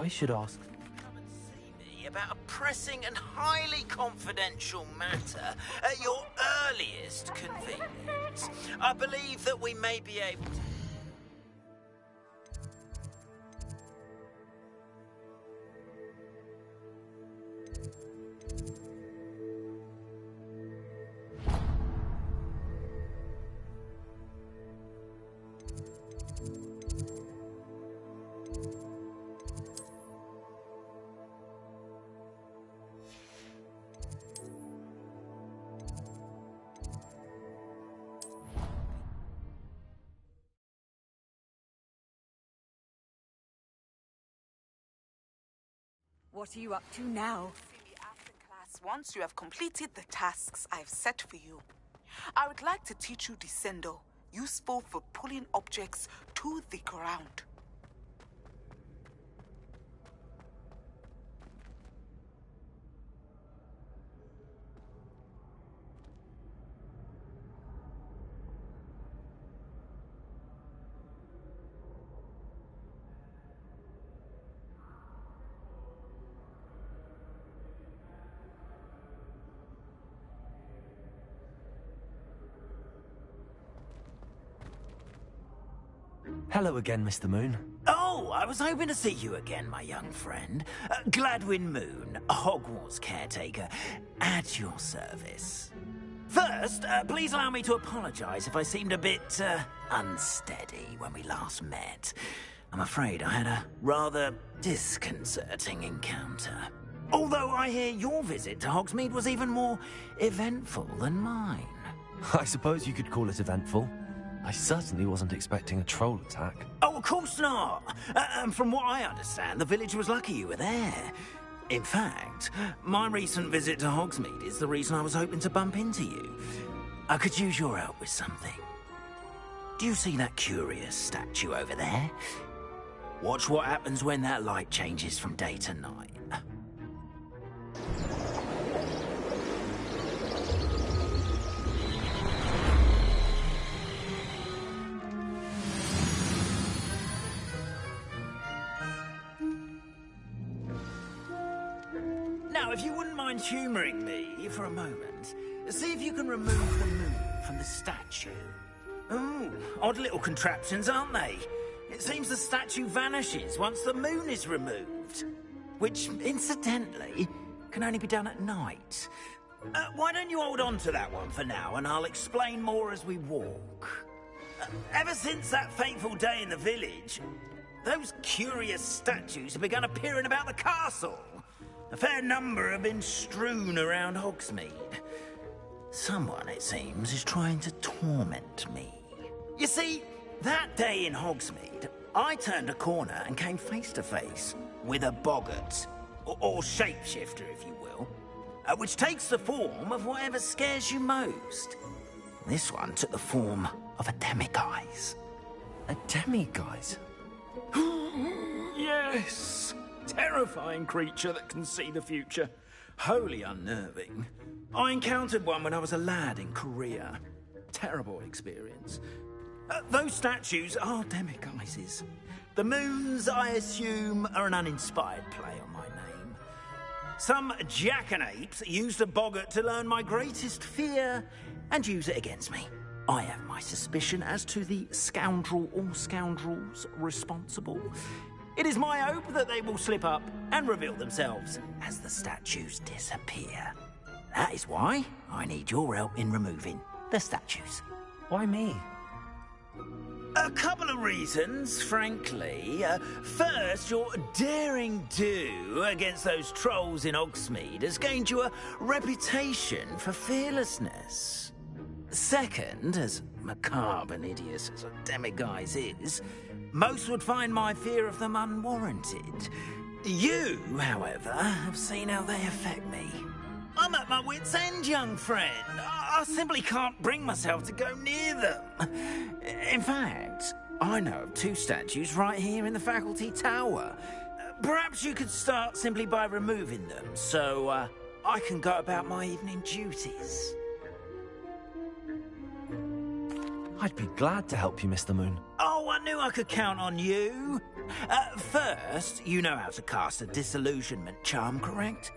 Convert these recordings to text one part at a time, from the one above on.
I should ask. Come and see me about a pressing and highly confidential matter at your earliest convenience. I believe that we may be able to... What are you up to now? See me after class once you have completed the tasks I've set for you. I would like to teach you Descendo, useful for pulling objects to the ground. Hello again, Mr. Moon. Oh, I was hoping to see you again, my young friend. Gladwin Moon, Hogwarts caretaker, at your service. First, please allow me to apologize if I seemed a bit, unsteady when we last met. I'm afraid I had a rather disconcerting encounter. Although I hear your visit to Hogsmeade was even more eventful than mine. I suppose you could call it eventful. I certainly wasn't expecting a troll attack. Oh, of course not. And from what I understand, the village was lucky you were there. In fact, my recent visit to Hogsmeade is the reason I was hoping to bump into you. I could use your help with something. Do you see that curious statue over there? Watch what happens when that light changes from day to night. Now, if you wouldn't mind humouring me for a moment, see if you can remove the moon from the statue. Ooh, odd little contraptions, aren't they? It seems the statue vanishes once the moon is removed. Which, incidentally, can only be done at night. Why don't you hold on to that one for now, and I'll explain more as we walk. Ever since that fateful day in the village, those curious statues have begun appearing about the castle. A fair number have been strewn around Hogsmeade. Someone, it seems, is trying to torment me. You see, that day in Hogsmeade, I turned a corner and came face to face with a boggart, or shapeshifter, if you will, which takes the form of whatever scares you most. This one took the form of a demiguise. A demiguise? Yes! Terrifying creature that can see the future. Wholly unnerving. I encountered one when I was a lad in Korea. Terrible experience. Those statues are demiguises. The moons, I assume, are an uninspired play on my name. Some jackanapes used a boggart to learn my greatest fear and use it against me. I have my suspicion as to the scoundrel or scoundrels responsible. It is my hope that they will slip up and reveal themselves as the statues disappear. That is why I need your help in removing the statues. Why me? A couple of reasons, frankly. First, your daring do against those trolls in Hogsmeade has gained you a reputation for fearlessness. Second, as macabre and hideous as a demiguise is, most would find my fear of them unwarranted. You, however, have seen how they affect me. I'm at my wit's end, young friend. I simply can't bring myself to go near them. In fact, I know of two statues right here in the faculty tower. Perhaps you could start simply by removing them, so I can go about my evening duties. I'd be glad to help you, Mr. Moon. Oh, I knew I could count on you. First, you know how to cast a disillusionment charm, correct?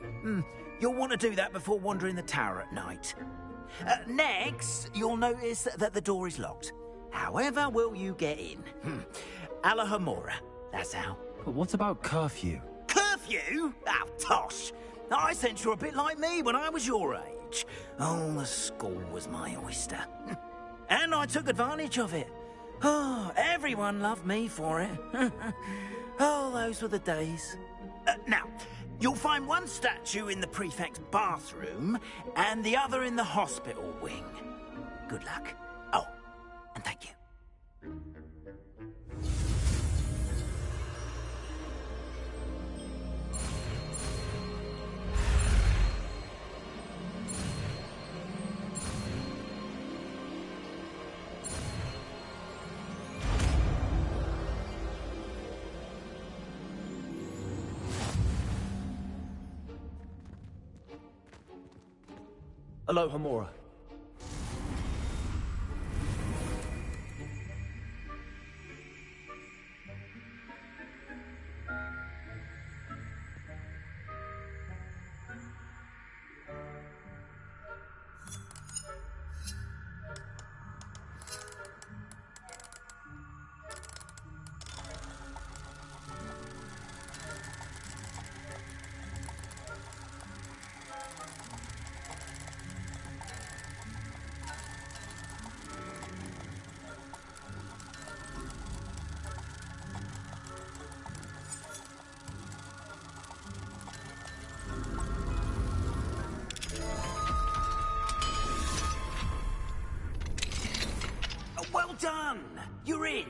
You'll want to do that before wandering the tower at night. Next, you'll notice that the door is locked. However will you get in? Alahomora, that's how. But what about curfew? Curfew? Oh, tosh. I sense you're a bit like me when I was your age. Oh, the school was my oyster. And I took advantage of it. Oh, everyone loved me for it. Oh, those were the days. Now, you'll find one statue in the prefect's bathroom and the other in the hospital wing. Good luck. Oh, and thank you. Alohomora. Well done! You're in.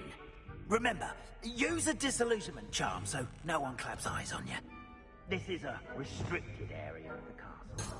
Remember, use a disillusionment charm so no one claps eyes on you. This is a restricted area of the castle.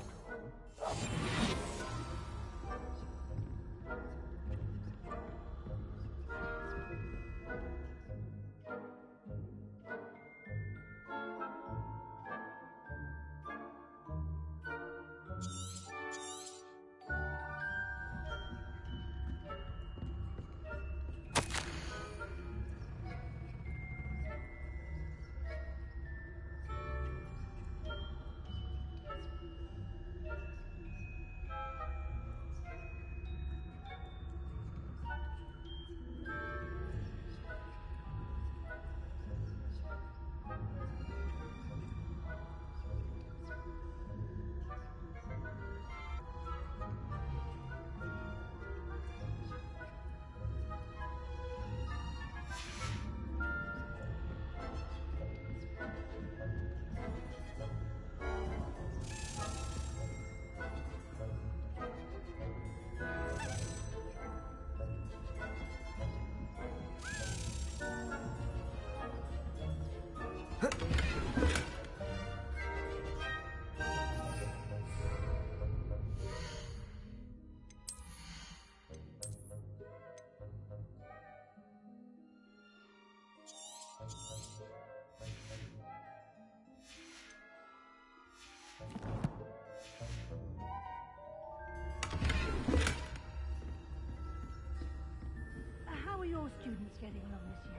How are your students getting along this year?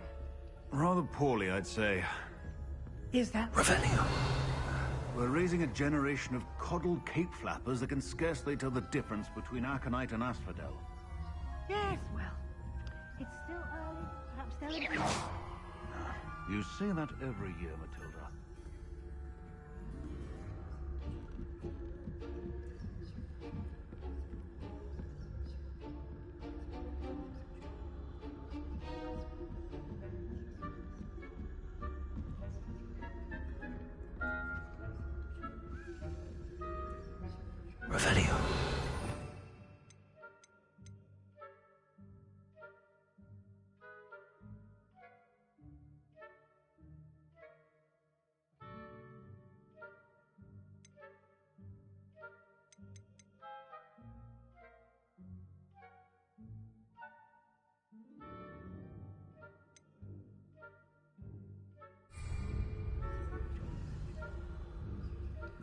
Rather poorly, I'd say. Is that Revelio. We're raising a generation of coddled cape flappers that can scarcely tell the difference between Aconite and Asphodel. Yes, well, it's still early. Perhaps they'll improve. You say that every year, Matilda. Revelio.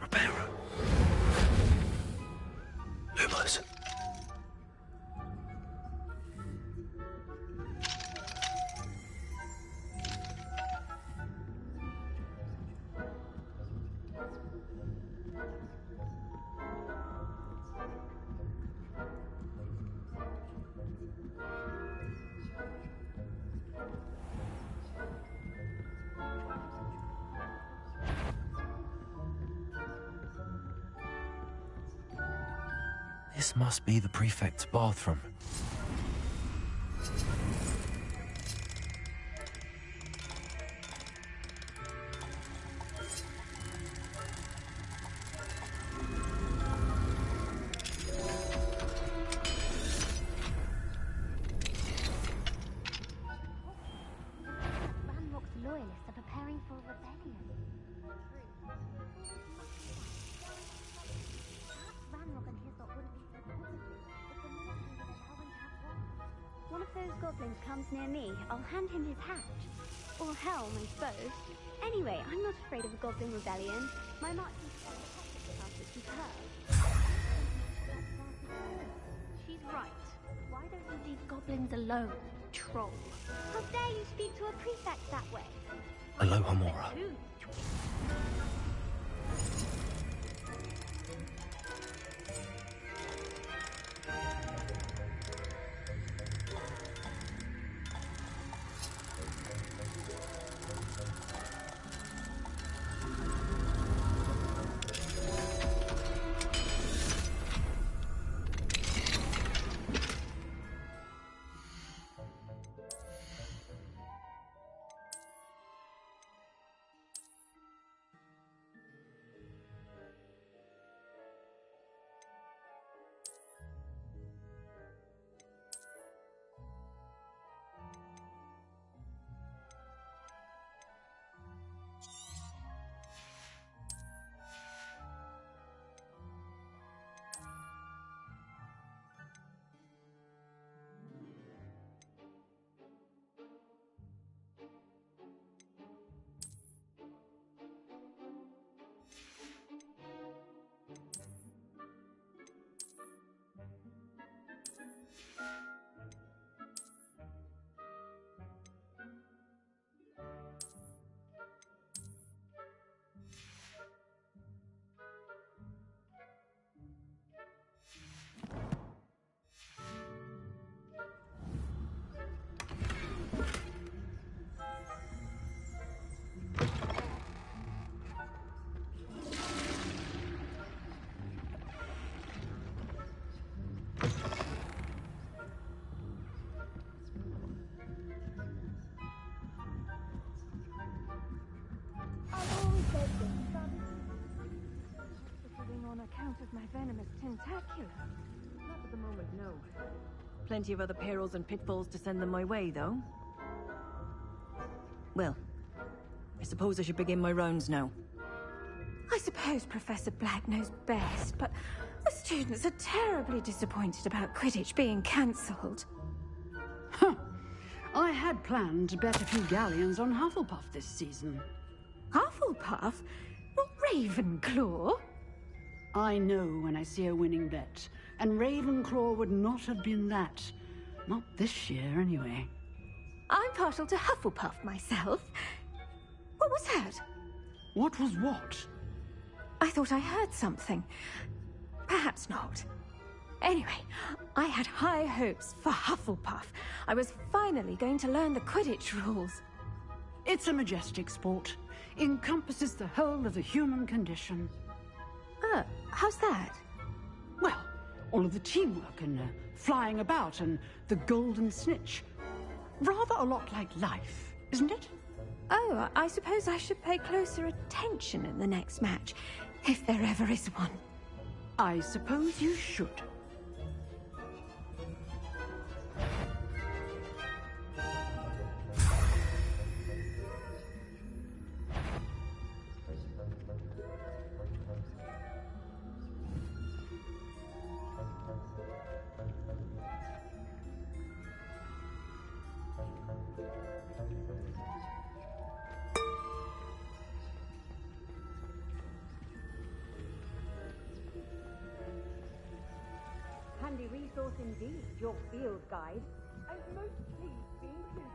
Reparo. Lumos. This must be the prefect's bathroom. Ranrock's loyalists are preparing for a rebellion. Perhaps Ranrock and his lot wouldn't be so positive if the military would allow them to have one. One of those goblins comes near me, I'll hand him his hatch. Or helm, I suppose. Anyway, I'm not afraid of a goblin rebellion. My marching passes with her. She's right. Why don't you leave goblins alone, troll? How dare you speak to a prefect that way? Aloha Mora. On account of my venomous tentacula. Not at the moment, no. Plenty of other perils and pitfalls to send them my way, though. Well, I suppose I should begin my rounds now. I suppose Professor Black knows best, but the students are terribly disappointed about Quidditch being cancelled. Huh. I had planned to bet a few galleons on Hufflepuff this season. Hufflepuff? Not Ravenclaw? I know when I see a winning bet, and Ravenclaw would not have been that. Not this year, anyway. I'm partial to Hufflepuff myself. What was that? What was what? I thought I heard something. Perhaps not. Anyway, I had high hopes for Hufflepuff. I was finally going to learn the Quidditch rules. It's a majestic sport. Encompasses the whole of the human condition. How's that? Well, all of the teamwork and flying about and the golden snitch. Rather a lot like life, isn't it? Oh, I suppose I should pay closer attention in the next match, if there ever is one. I suppose you should. Handy resource indeed, your field guide. I was most pleased to be included.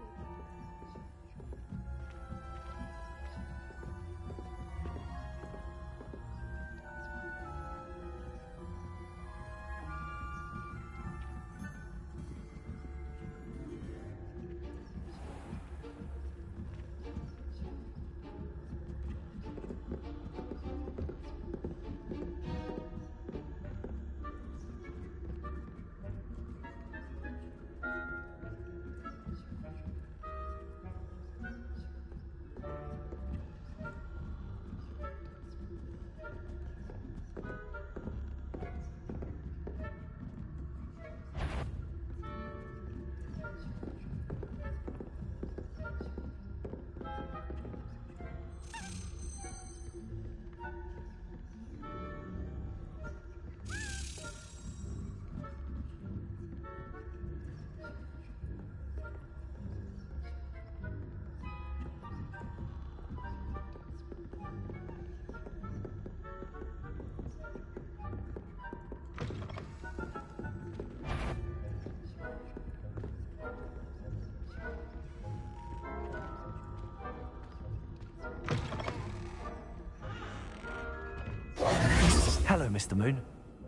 Hello, Mr. Moon.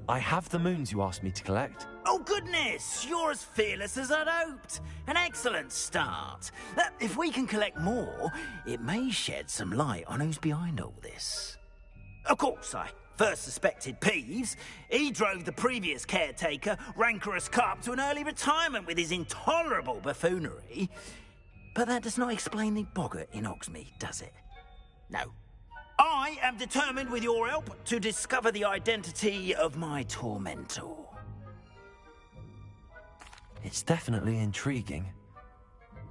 I have the moons you asked me to collect. Oh, goodness! You're as fearless as I'd hoped. An excellent start. If we can collect more, it may shed some light on who's behind all this. Of course, I first suspected Peeves. He drove the previous caretaker, Rancorous Carp, to an early retirement with his intolerable buffoonery. But that does not explain the boggart in Hogsmeade, does it? No. I am determined, with your help, to discover the identity of my tormentor. It's definitely intriguing.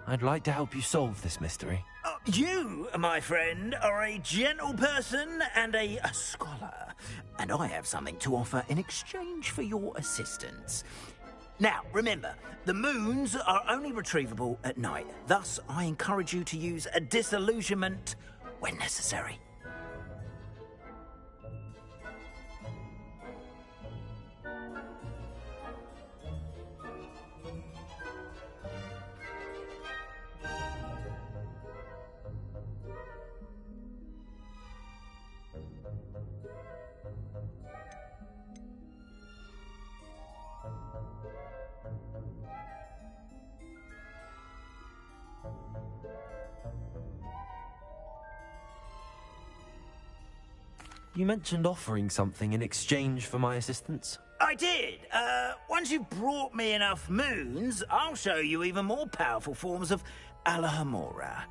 I'd like to help you solve this mystery. You, my friend, are a gentle person and a scholar, and I have something to offer in exchange for your assistance. Now, remember, the moons are only retrievable at night. Thus, I encourage you to use a disillusionment when necessary. You mentioned offering something in exchange for my assistance? I did. Once you've brought me enough moons, I'll show you even more powerful forms of Alohomora.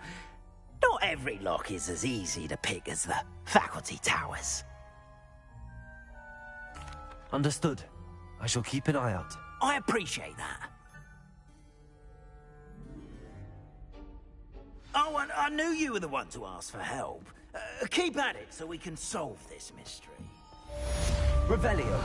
Not every lock is as easy to pick as the faculty towers. Understood. I shall keep an eye out. I appreciate that. Oh, and I knew you were the one to ask for help. Keep at it so we can solve this mystery. Revelio.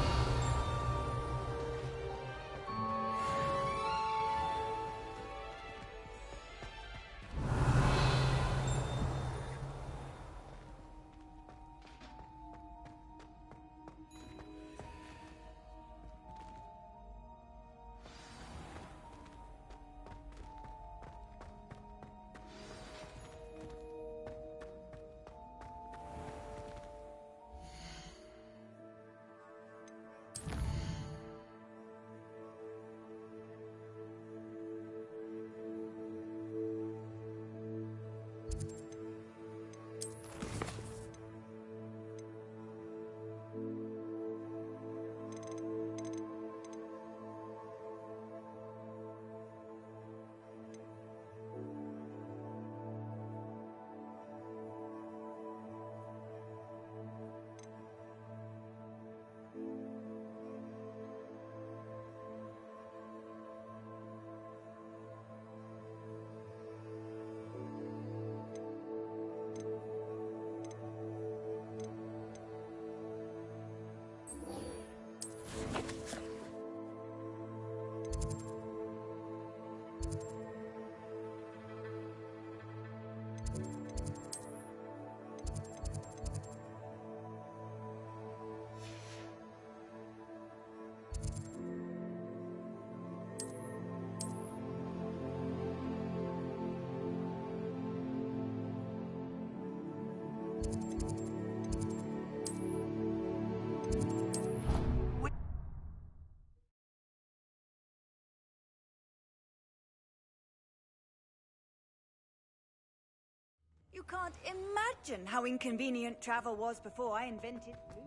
You can't imagine how inconvenient travel was before I invented food.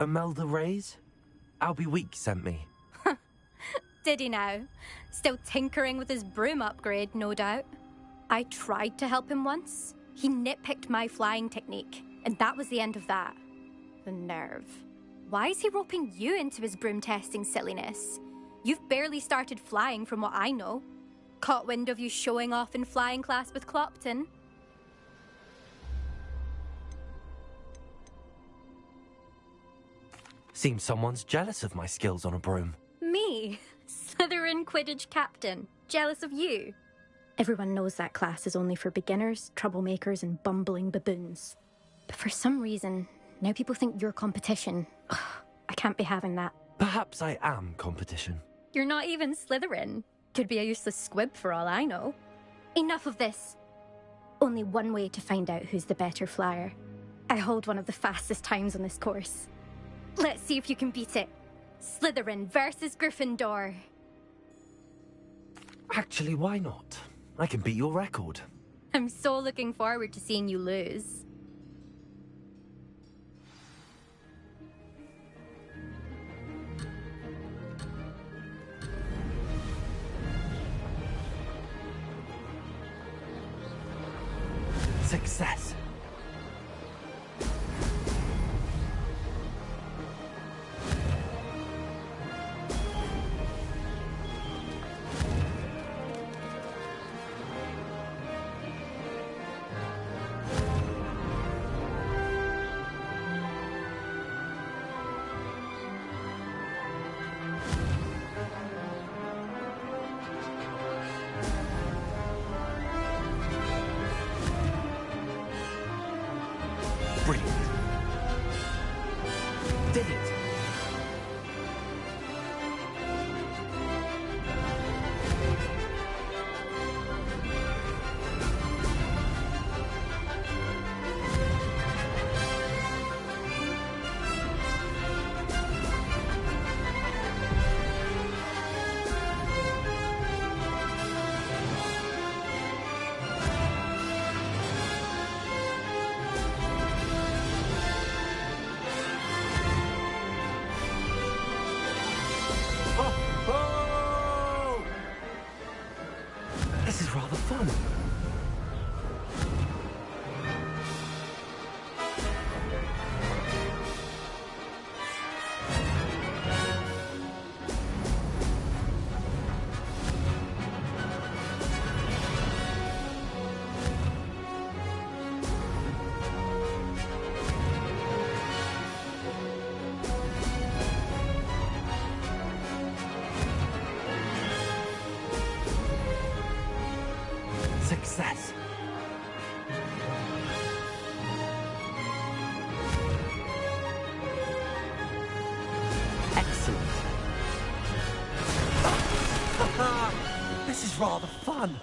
Imelda Reyes? Albie Week sent me. Did he now? Still tinkering with his broom upgrade, no doubt. I tried to help him once. He nitpicked my flying technique, and that was the end of that. The nerve. Why is he roping you into his broom testing silliness? You've barely started flying from what I know. Caught wind of you showing off in flying class with Clopton. Seems someone's jealous of my skills on a broom. Me? Slytherin Quidditch captain. Jealous of you? Everyone knows that class is only for beginners, troublemakers, and bumbling baboons. But for some reason, now people think you're competition. Ugh, I can't be having that. Perhaps I am competition. You're not even Slytherin. Could be a useless squib for all I know. Enough of this. Only one way to find out who's the better flyer. I hold one of the fastest times on this course. Let's see if you can beat it. Slytherin versus Gryffindor. Actually, why not? I can beat your record. I'm so looking forward to seeing you lose. Success. Brilliant. Did it. Oh! This is rather fun. Success. Excellent. This is rather fun.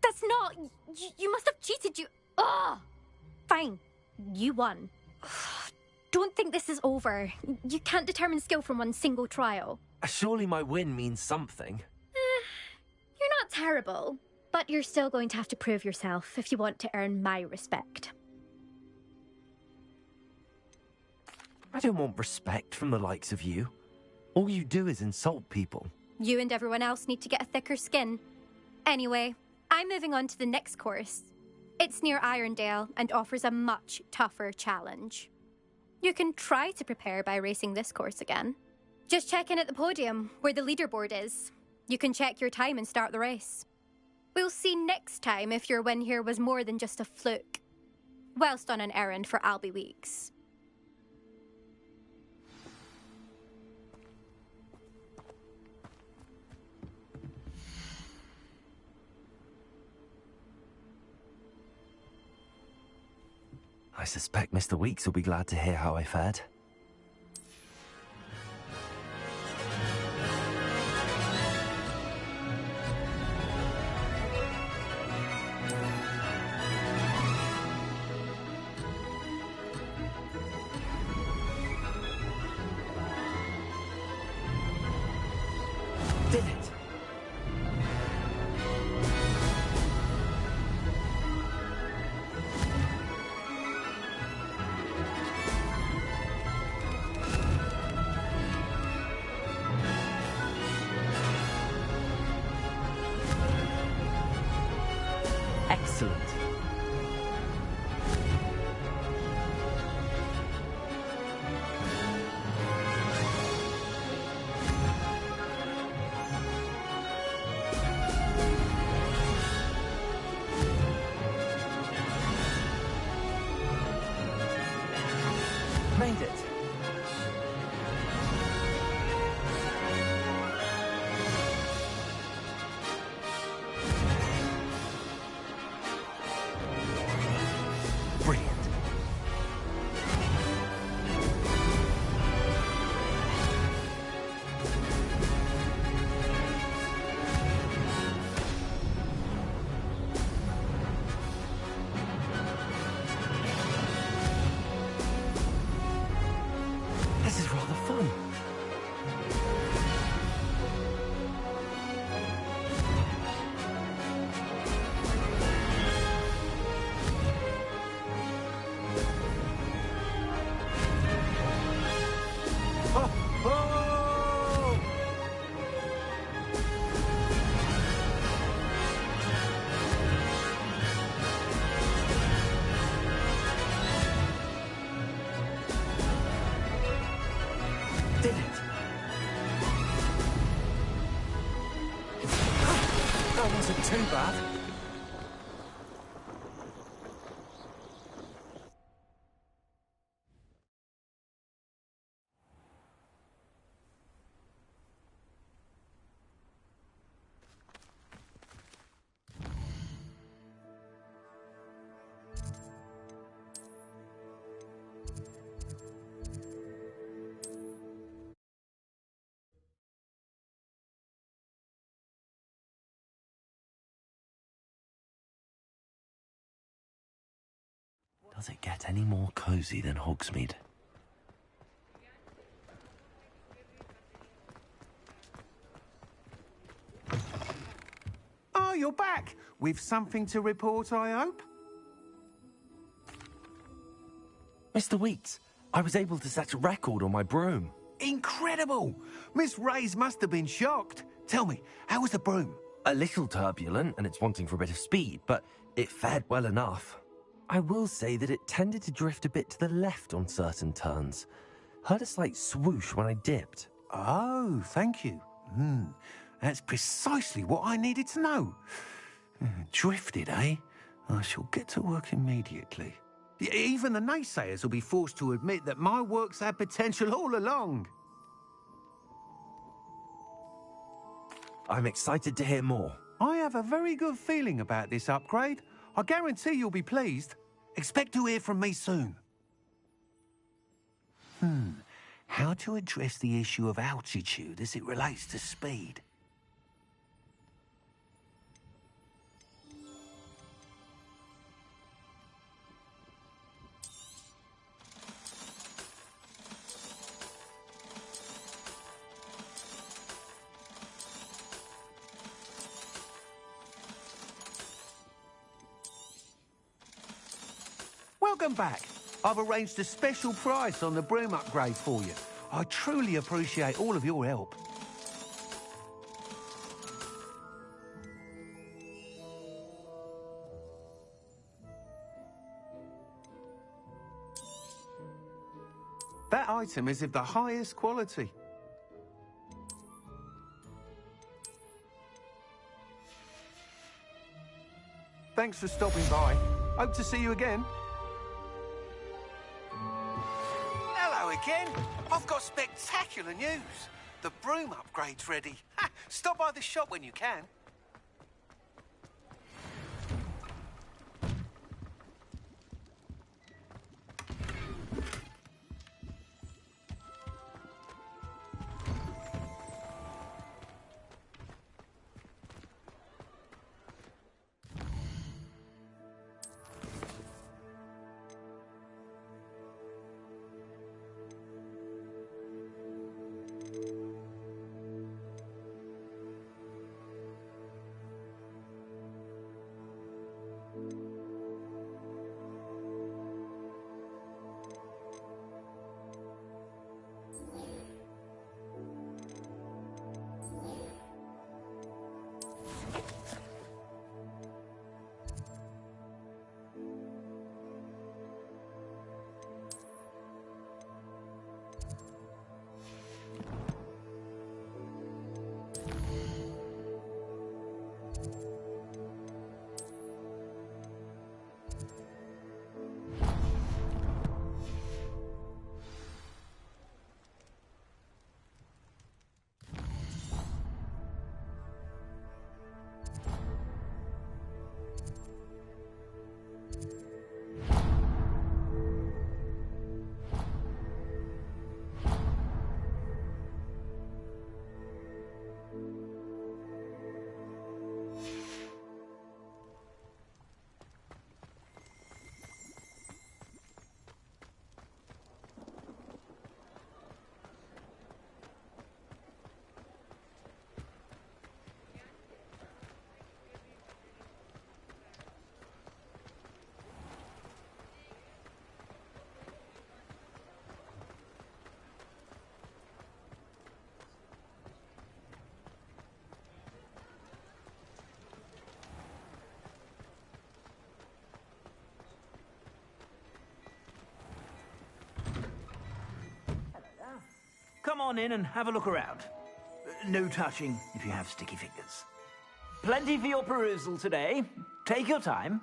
That's not... You must have cheated, you... Ugh! Fine. You won. Don't think this is over. You can't determine skill from one single trial. Surely my win means something. You're not terrible, but you're still going to have to prove yourself if you want to earn my respect. I don't want respect from the likes of you. All you do is insult people. You and everyone else need to get a thicker skin. Anyway, I'm moving on to the next course. It's near Irondale and offers a much tougher challenge. You can try to prepare by racing this course again. Just check in at the podium, where the leaderboard is. You can check your time and start the race. We'll see next time if your win here was more than just a fluke. Whilst on an errand for Albie Weeks. I suspect Mr. Weeks will be glad to hear how I fared. Did it! Excellent. Made it. Brilliant. This is rather fun. Oh, oh! Did it? That wasn't too bad. Does it get any more cozy than Hogsmeade? Oh, you're back. With something to report, I hope? Mr. Weeks, I was able to set a record on my broom. Incredible! Miss Reyes must have been shocked. Tell me, how was the broom? A little turbulent, and it's wanting for a bit of speed, but it fared well enough. I will say that it tended to drift a bit to the left on certain turns. Heard a slight swoosh when I dipped. Oh, thank you. That's precisely what I needed to know. Drifted, eh? I shall get to work immediately. Even the naysayers will be forced to admit that my work's had potential all along. I'm excited to hear more. I have a very good feeling about this upgrade. I guarantee you'll be pleased. Expect to hear from me soon. How to address the issue of altitude as it relates to speed? Welcome back. I've arranged a special price on the broom upgrade for you. I truly appreciate all of your help. That item is of the highest quality. Thanks for stopping by. Hope to see you again. Hello again. I've got spectacular news. The broom upgrade's ready. Stop by the shop when you can. come on in and have a look around. No touching if you have sticky fingers. Plenty for your perusal today. Take your time.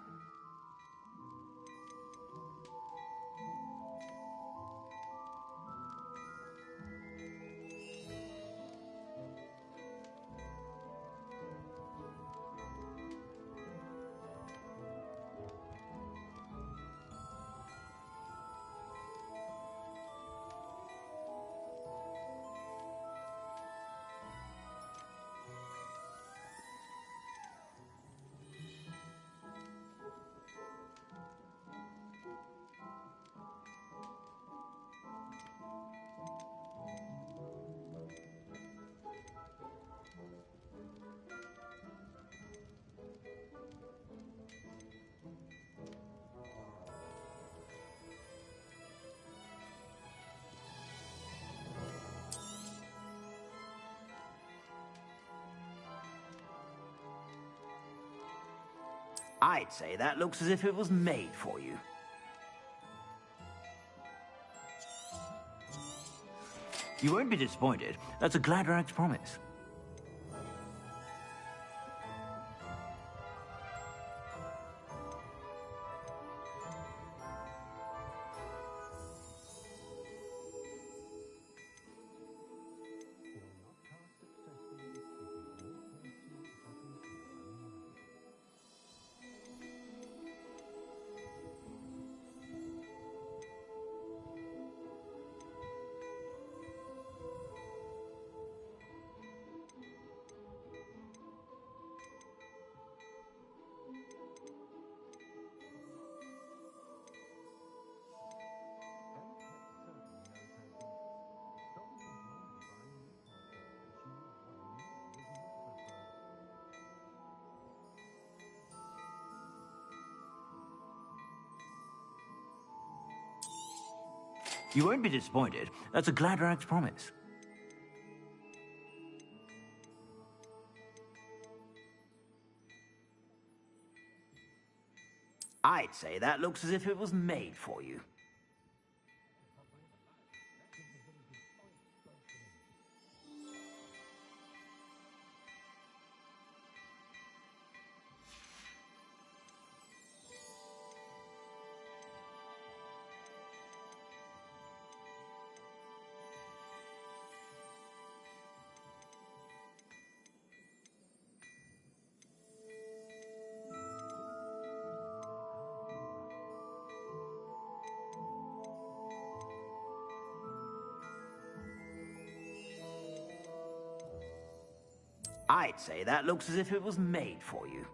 I'd say that looks as if it was made for you. You won't be disappointed. That's a Gladrag's promise. You won't be disappointed. That's a Gladrag's promise. I'd say that looks as if it was made for you. I'd say that looks as if it was made for you.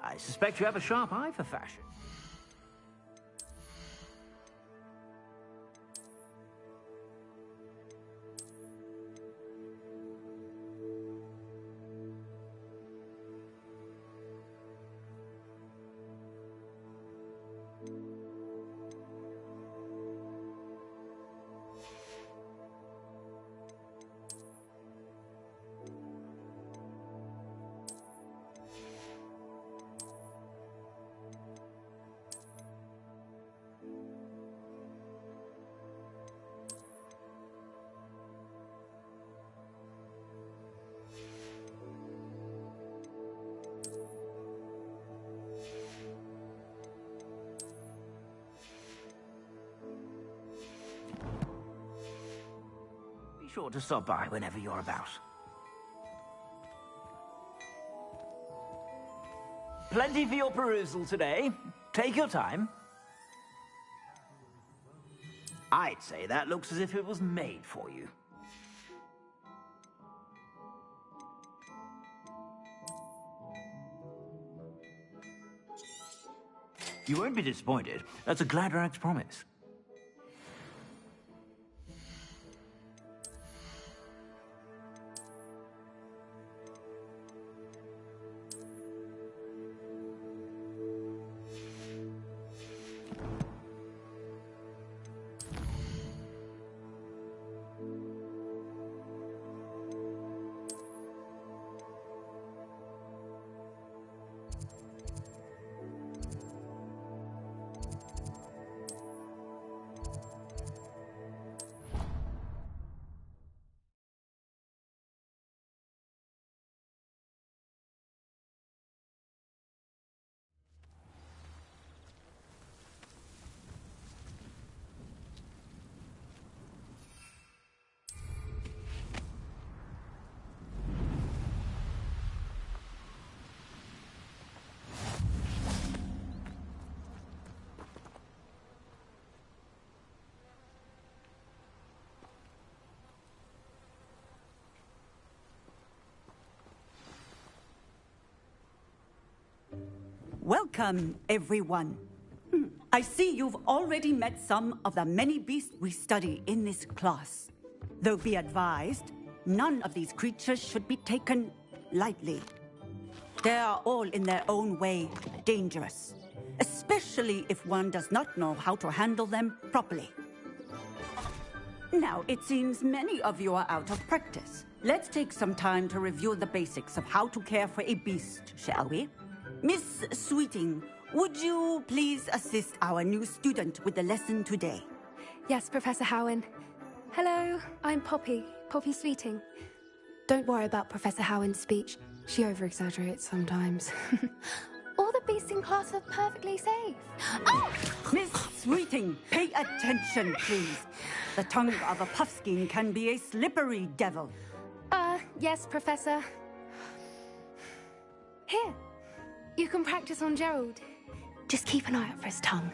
I suspect you have a sharp eye for fashion. Be sure to stop by whenever you're about. Plenty for your perusal today. Take your time. I'd say that looks as if it was made for you. You won't be disappointed. That's a Gladrag's promise. Welcome, everyone. I see you've already met some of the many beasts we study in this class. Though be advised, none of these creatures should be taken lightly. They are all in their own way dangerous, especially if one does not know how to handle them properly. Now, it seems many of you are out of practice. Let's take some time to review the basics of how to care for a beast, shall we? Miss Sweeting, would you please assist our new student with the lesson today? Yes, Professor Howen. Hello, I'm Poppy Sweeting. Don't worry about Professor Howen's speech. She over-exaggerates sometimes. All the beasts in class are perfectly safe. Oh! Miss Sweeting, pay attention, please. The tongue of a puffskein can be a slippery devil. Yes, Professor. Here. You can practice on Gerald. Just keep an eye out for his tongue.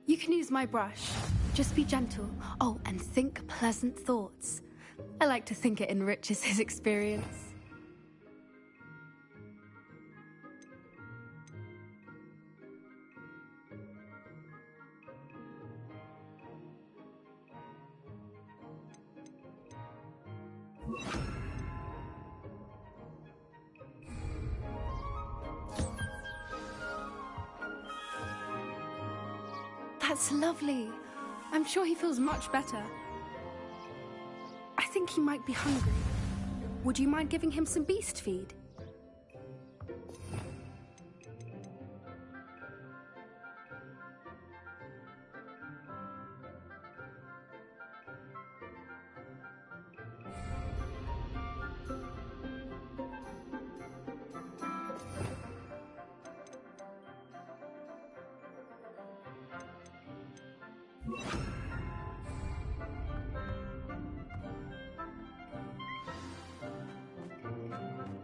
You can use my brush. Just be gentle. Oh, and think pleasant thoughts. I like to think it enriches his experience. That's lovely. I'm sure he feels much better. I think he might be hungry. Would you mind giving him some beast feed?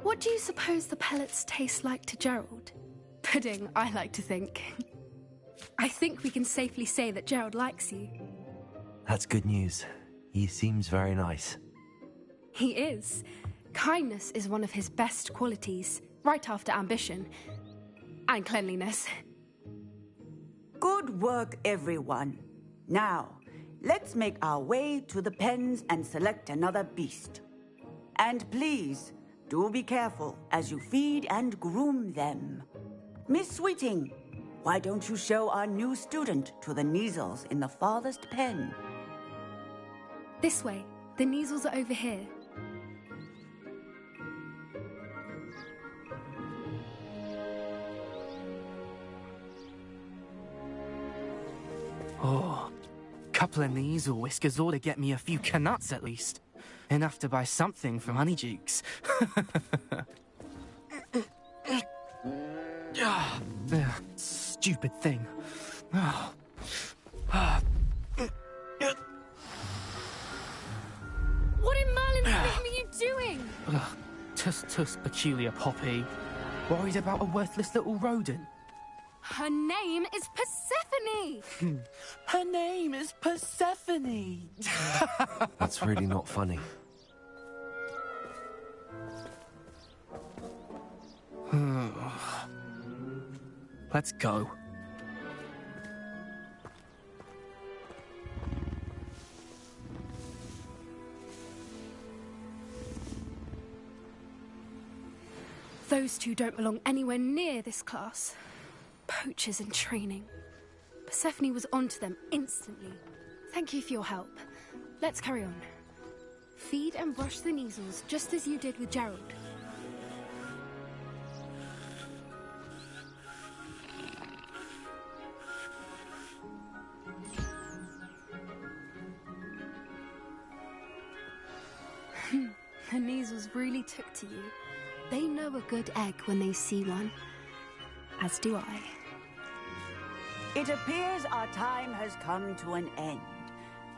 What do you suppose the pellets taste like to Gerald? Pudding, I like to think. I think we can safely say that Gerald likes you. That's good news. He seems very nice. He is. Kindness is one of his best qualities, right after ambition. And cleanliness. Good work, everyone. Now, let's make our way to the pens and select another beast. And please, do be careful as you feed and groom them. Miss Sweeting, why don't you show our new student to the Kneazles in the farthest pen? This way. The Kneazles are over here. Oh, couple of Kneazle whiskers ought to get me a few canuts at least. Enough to buy something from Honeydukes. Stupid thing. What in Merlin's name are you doing? Tuss, peculiar Poppy. Worried about a worthless little rodent? Her name is Persephone! Her name is Persephone! That's really not funny. Let's go. Those two don't belong anywhere near this class. Poachers in training. Persephone was onto them instantly. Thank you for your help. Let's carry on. Feed and brush the measles just as you did with Gerald. The measles really took to you. They know a good egg when they see one. As do I. It appears our time has come to an end.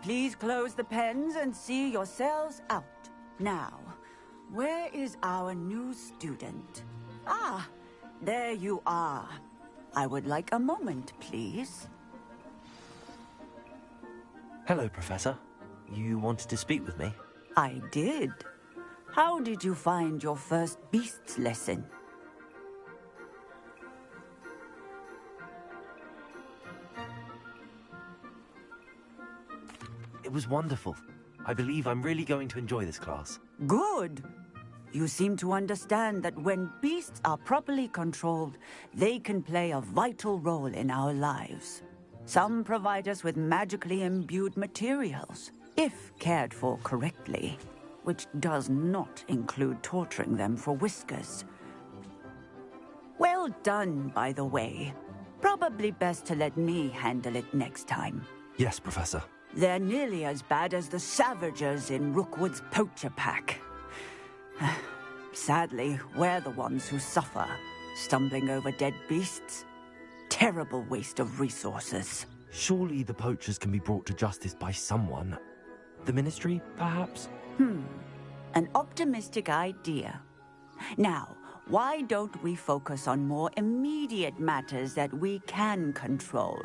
Please close the pens and see yourselves out. Now, where is our new student? Ah, there you are. I would like a moment, please. Hello, Professor. You wanted to speak with me? I did. How did you find your first beasts lesson? It was wonderful. I believe I'm really going to enjoy this class. Good. You seem to understand that when beasts are properly controlled, they can play a vital role in our lives. Some provide us with magically imbued materials, if cared for correctly, which does not include torturing them for whiskers. Well done, by the way. Probably best to let me handle it next time. Yes, Professor. They're nearly as bad as the Savagers in Rookwood's poacher pack. Sadly, we're the ones who suffer, stumbling over dead beasts. Terrible waste of resources. Surely the poachers can be brought to justice by someone. The Ministry, perhaps? An optimistic idea. Now, why don't we focus on more immediate matters that we can control?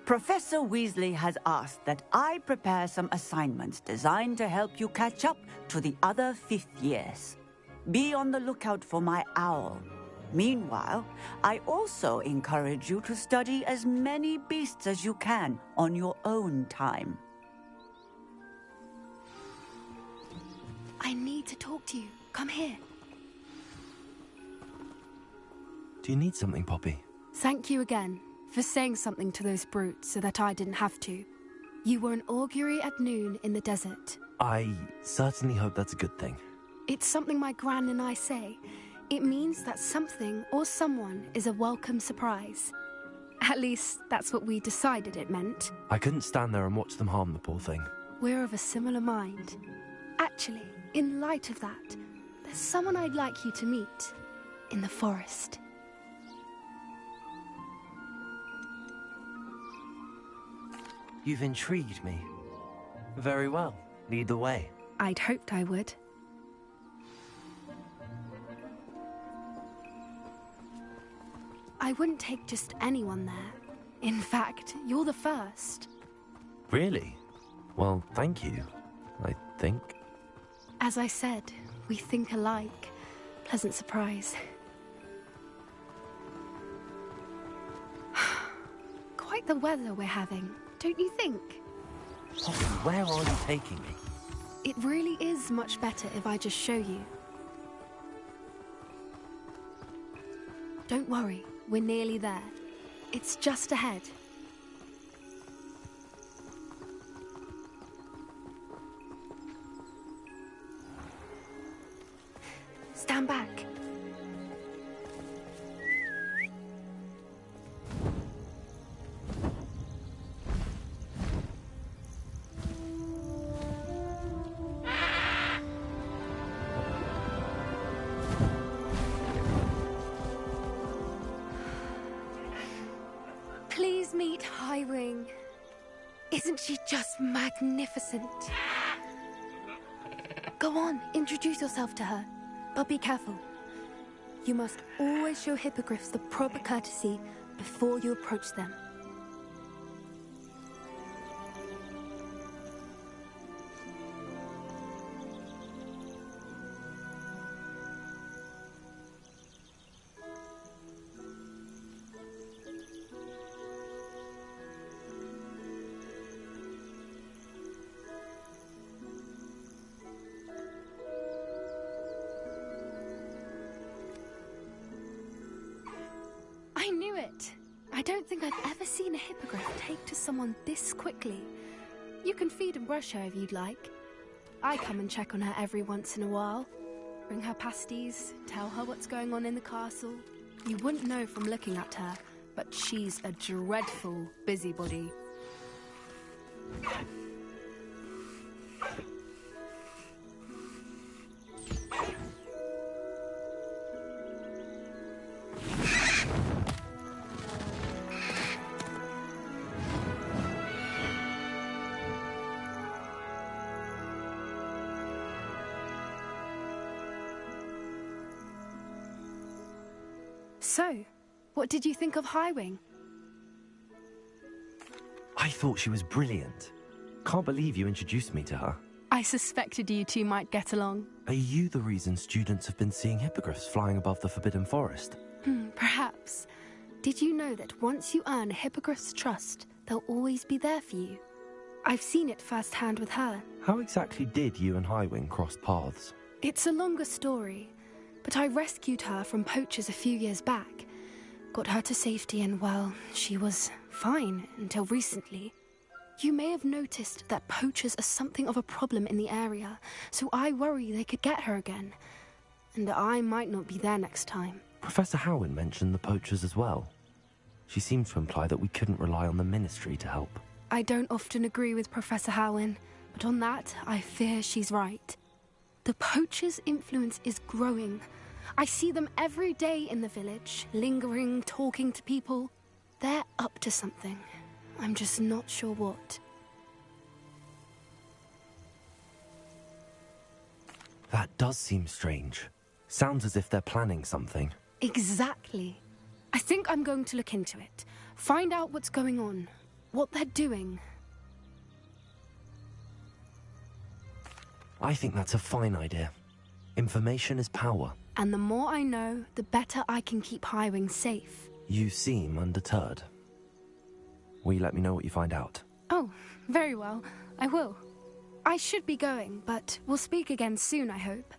Professor Weasley has asked that I prepare some assignments designed to help you catch up to the other fifth years. Be on the lookout for my owl. Meanwhile, I also encourage you to study as many beasts as you can on your own time. I need to talk to you. Come here. Do you need something, Poppy? Thank you again for saying something to those brutes so that I didn't have to. You were an augury at noon in the desert. I certainly hope that's a good thing. It's something my gran and I say. It means that something or someone is a welcome surprise. At least, that's what we decided it meant. I couldn't stand there and watch them harm the poor thing. We're of a similar mind. Actually, in light of that, there's someone I'd like you to meet in the forest. You've intrigued me. Very well. Lead the way. I'd hoped I would. I wouldn't take just anyone there. In fact, you're the first. Really? Well, thank you, I think. As I said, we think alike. Pleasant surprise. Quite the weather we're having, don't you think? Poppy, where are you taking me? It really is much better if I just show you. Don't worry, we're nearly there. It's just ahead. Stand back. Please meet Highwing. Isn't she just magnificent? Go on, introduce yourself to her. But be careful. You must always show hippogriffs the proper courtesy before you approach them. don't think I've ever seen a hippogriff take to someone this quickly. You can feed and brush her if you'd like. I come and check on her every once in a while. Bring her pasties, tell her what's going on in the castle. You wouldn't know from looking at her, but she's a dreadful busybody. So, what did you think of Highwing? I thought she was brilliant. Can't believe you introduced me to her. I suspected you two might get along. Are you the reason students have been seeing hippogriffs flying above the Forbidden Forest? Perhaps. Did you know that once you earn a hippogriff's trust, they'll always be there for you? I've seen it firsthand with her. How exactly did you and Highwing cross paths? It's a longer story, but I rescued her from poachers a few years back. Got her to safety and, well, she was fine until recently. You may have noticed that poachers are something of a problem in the area, so I worry they could get her again. And I might not be there next time. Professor Howin mentioned the poachers as well. She seemed to imply that we couldn't rely on the Ministry to help. I don't often agree with Professor Howin, but on that, I fear she's right. The poachers' influence is growing. I see them every day in the village, lingering, talking to people. They're up to something. I'm just not sure what. That does seem strange. Sounds as if they're planning something. Exactly. I think I'm going to look into it. Find out what's going on. What they're doing. I think that's a fine idea. Information is power. And the more I know, the better I can keep Highwing safe. You seem undeterred. Will you let me know what you find out? Oh, very well. I will. I should be going, but we'll speak again soon, I hope.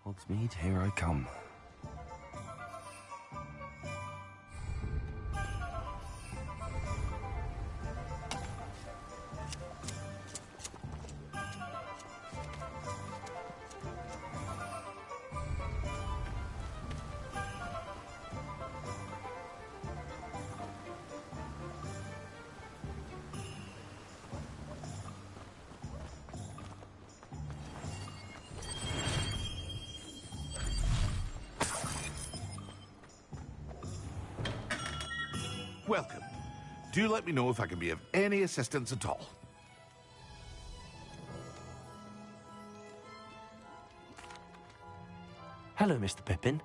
Hogsmeade, here I come. Welcome. Do let me know if I can be of any assistance at all. Hello, Mr. Pippin.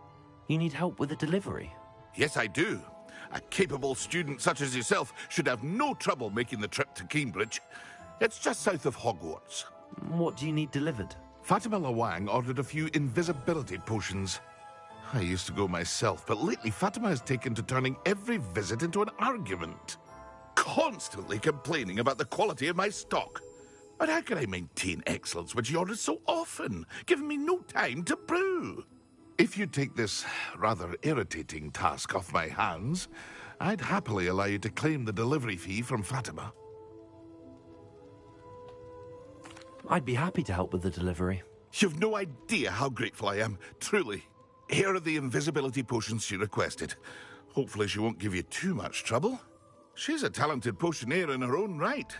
You need help with a delivery? Yes, I do. A capable student such as yourself should have no trouble making the trip to Cambridge. It's just south of Hogwarts. What do you need delivered? Fatima Lawang ordered a few invisibility potions. I used to go myself, but lately Fatima has taken to turning every visit into an argument. Constantly complaining about the quality of my stock. But how can I maintain excellence when she orders so often, giving me no time to brew? If you take this rather irritating task off my hands, I'd happily allow you to claim the delivery fee from Fatima. I'd be happy to help with the delivery. You've no idea how grateful I am, truly. Here are the invisibility potions she requested. Hopefully she won't give you too much trouble. She's a talented potioneer in her own right.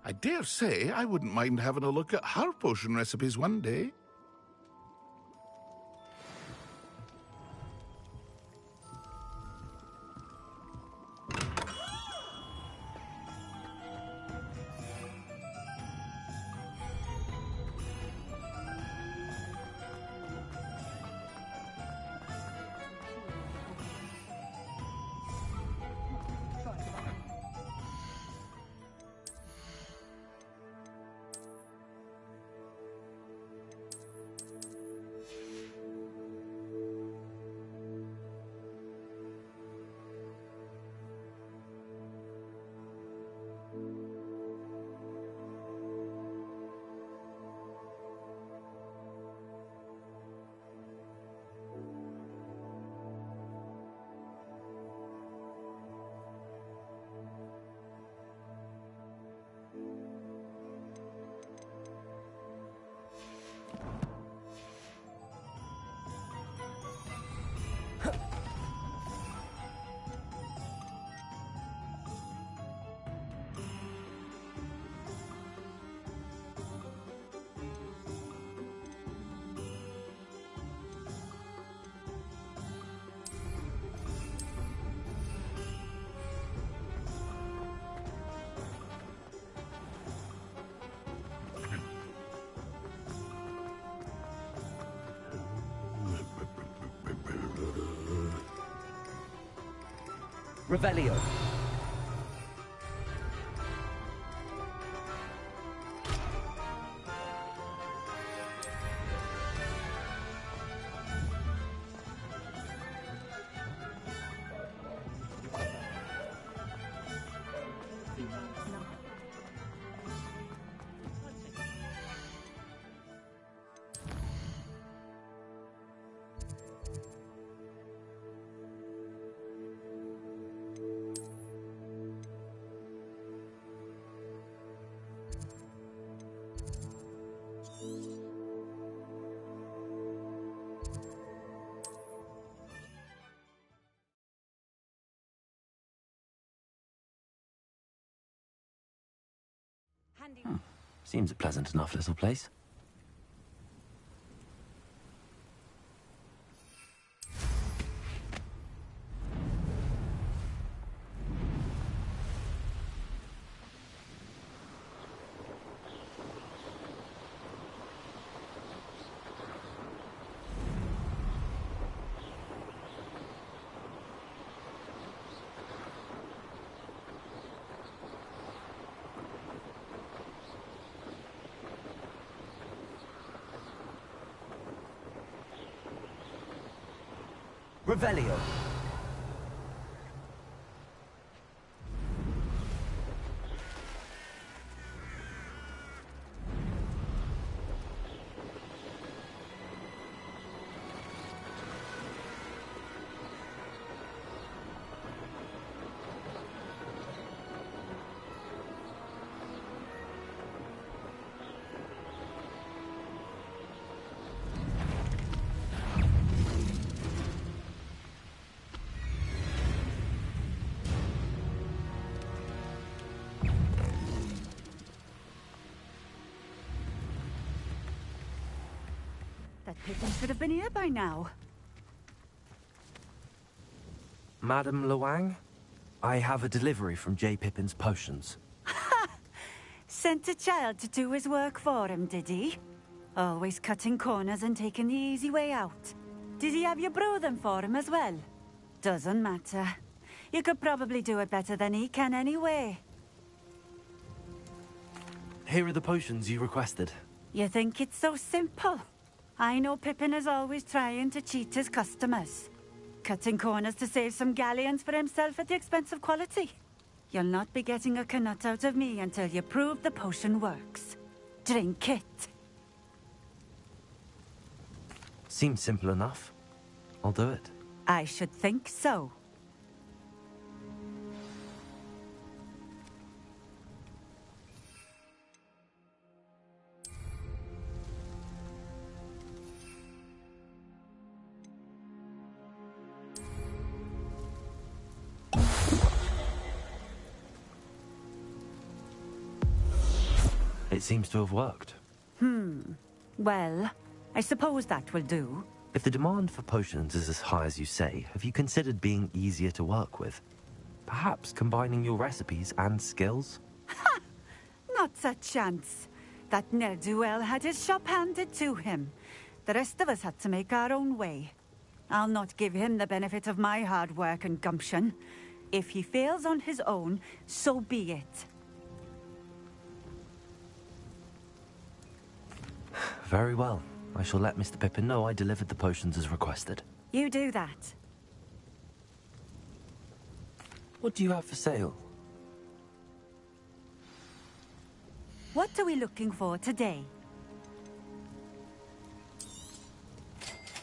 I dare say I wouldn't mind having a look at her potion recipes one day. Revelio. Seems a pleasant enough little place. Revelio. Pippin should have been here by now. Madam Luang, I have a delivery from J. Pippin's potions. Sent a child to do his work for him, did he? Always cutting corners and taking the easy way out. Did he have you brew them for him as well? Doesn't matter. You could probably do it better than he can anyway. Here are the potions you requested. You think it's so simple? I know Pippin is always trying to cheat his customers. Cutting corners to save some galleons for himself at the expense of quality. You'll not be getting a canut out of me until you prove the potion works. Drink it. Seems simple enough. I'll do it. I should think so. It seems to have worked. Well, I suppose that will do. If the demand for potions is as high as you say, have you considered being easier to work with? Perhaps combining your recipes and skills? Not a chance. That ne'er-do-well had his shop handed to him. The rest of us had to make our own way. I'll not give him the benefit of my hard work and gumption. If he fails on his own, so be it. Very well. I shall let Mr. Pippin know I delivered the potions as requested. You do that. What do you have for sale? What are we looking for today?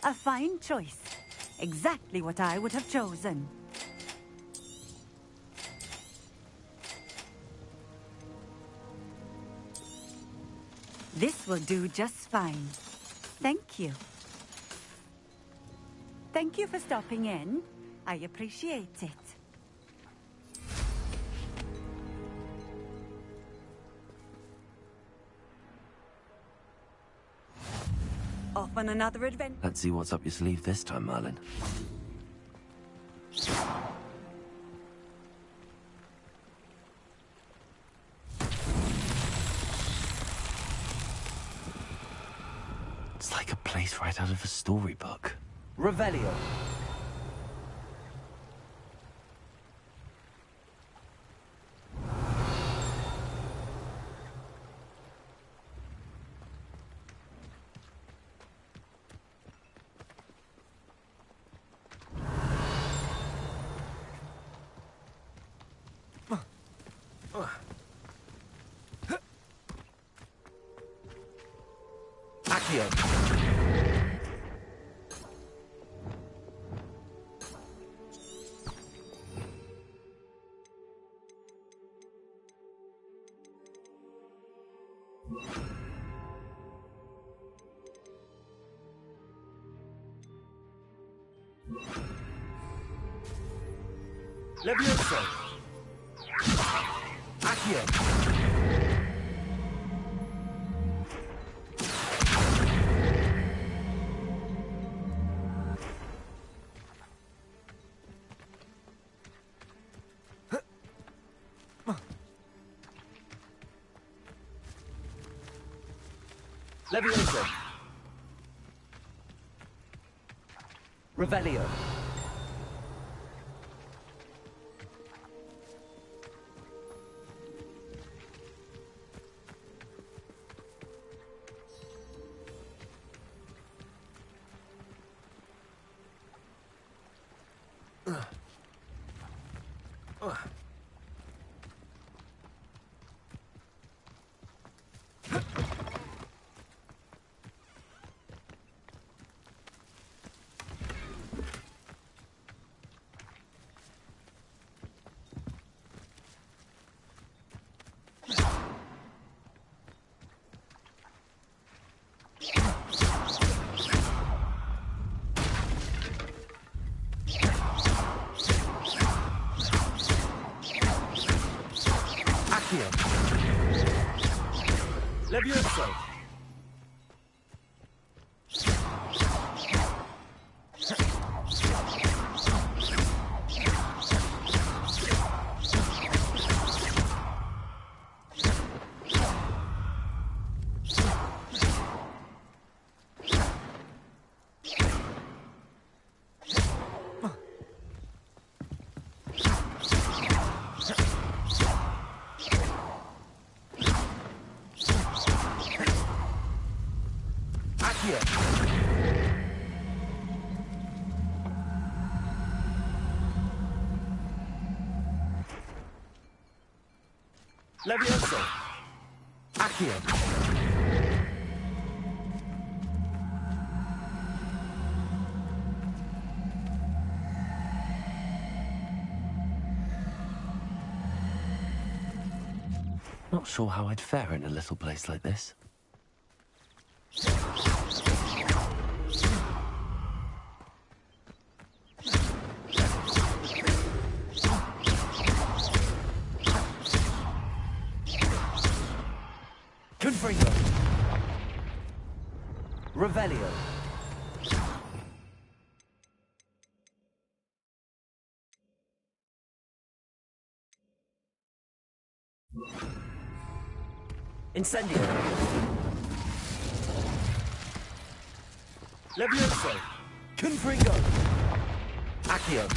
A fine choice. Exactly what I would have chosen. This will do just fine. Thank you. Thank you for stopping in. I appreciate it. Off on another adventure. Let's see what's up your sleeve this time, Merlin. It's like a place right out of a storybook. Revelio. Accio. Levioso. Accio. Levioso. Revelio. Levioso. Levioso! Accio! Not sure how I'd fare in a little place like this. Confringo. Revelio. Incendio. Levioso. Confringo. Accio.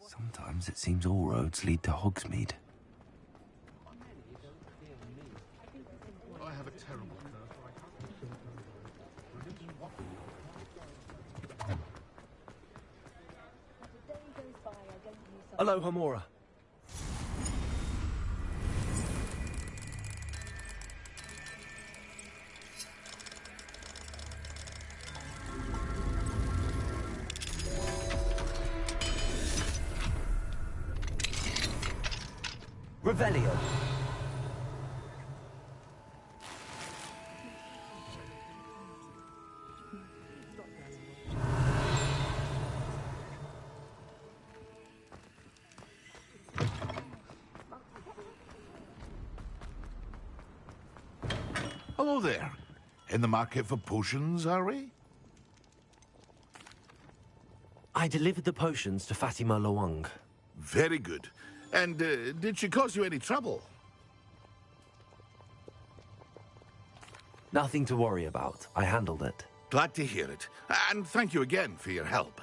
Sometimes it seems all roads lead to Hogsmeade. I have a terrible Hello, Homora. Revelio. Hello there. In the market for potions, are we? I delivered the potions to Fatima Loang. Very good. And did she cause you any trouble? Nothing to worry about. I handled it. Glad to hear it. And thank you again for your help.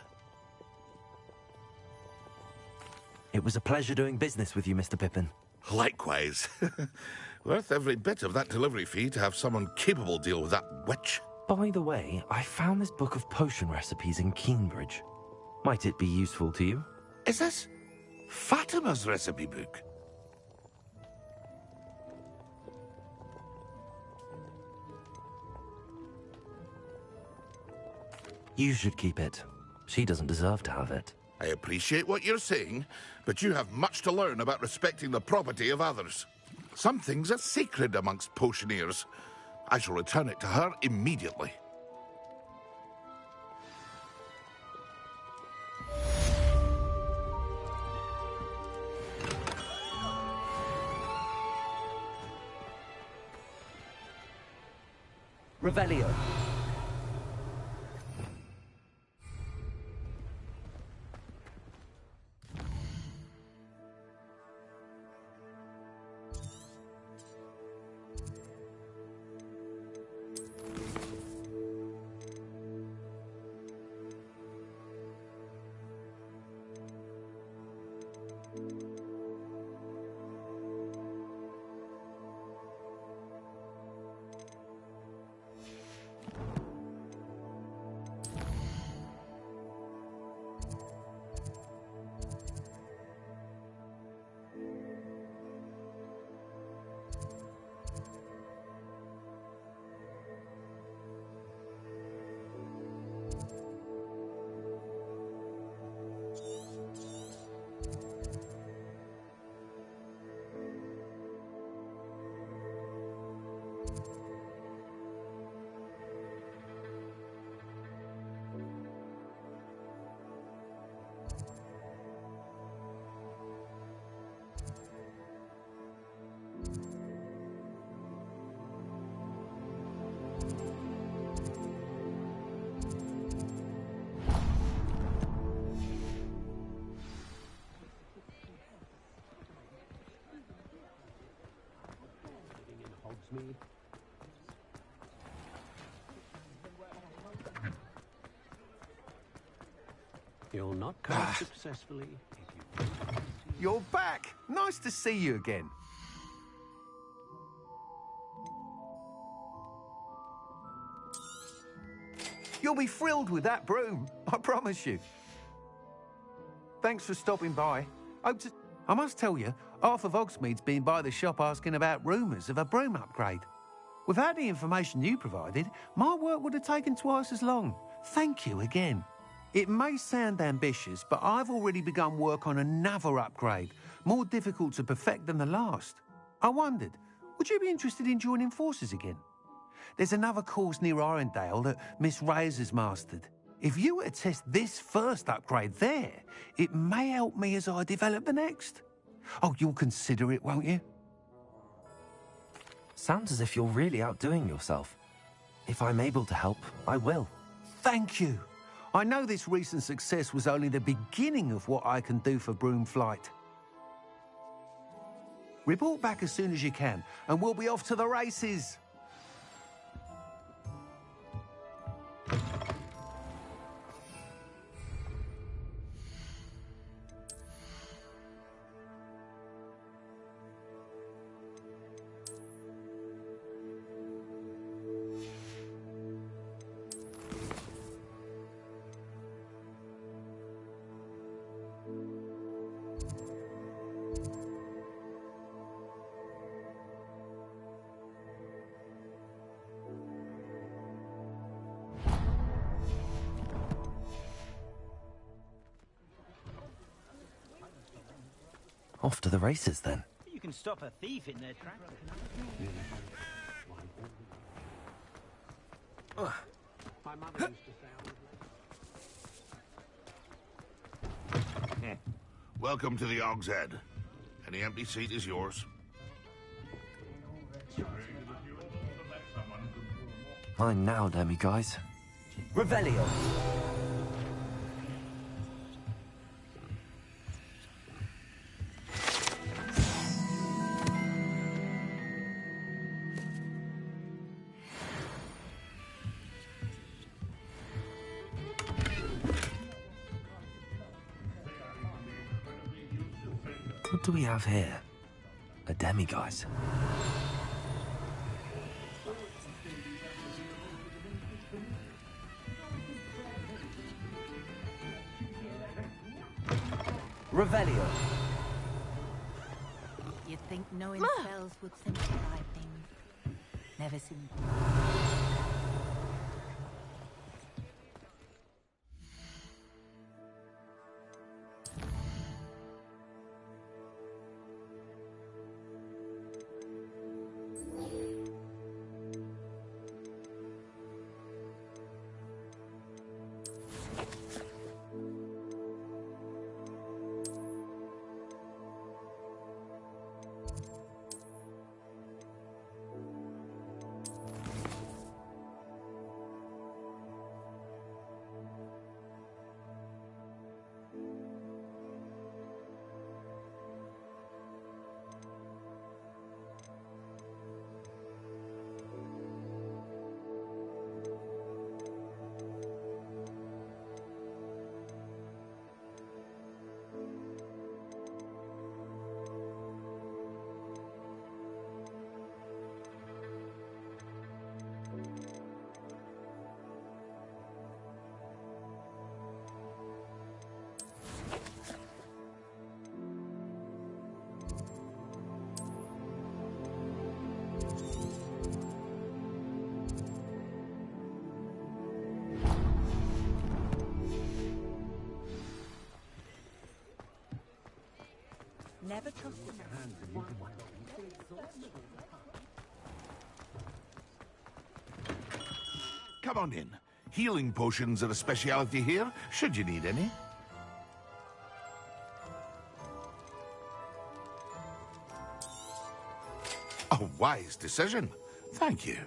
It was a pleasure doing business with you, Mr. Pippin. Likewise. Worth every bit of that delivery fee to have someone capable deal with that witch. By the way, I found this book of potion recipes in Keenbridge. Might it be useful to you? Is this Fatima's recipe book? You should keep it. She doesn't deserve to have it. I appreciate what you're saying, but you have much to learn about respecting the property of others. Some things are sacred amongst potioneers. I shall return it to her immediately. Revelio. You'll not cast successfully. You're back! Nice to see you again. You'll be thrilled with that broom, I promise you. Thanks for stopping by. I must tell you, half of Hogsmeade's been by the shop asking about rumours of a broom upgrade. Without the information you provided, my work would have taken twice as long. Thank you again. It may sound ambitious, but I've already begun work on another upgrade, more difficult to perfect than the last. I wondered, would you be interested in joining forces again? There's another course near Irondale that Miss Reyes has mastered. If you were to test this first upgrade there, it may help me as I develop the next. Oh, you'll consider it, won't you? Sounds as if you're really outdoing yourself. If I'm able to help, I will. Thank you. I know this recent success was only the beginning of what I can do for Broomflight. Report back as soon as you can, and we'll be off to the races. Off to the races, then. You can stop a thief in their tracks. My mother used to say Welcome to the Og's Head. Any empty seat is yours. Mine now, demi-guys. Revelio. What do we have here? A demi-guise. Revelio. You'd think knowing spells would simplify things. Never simple. Never trust Come on in. Healing potions are a speciality here, should you need any. A wise decision. Thank you.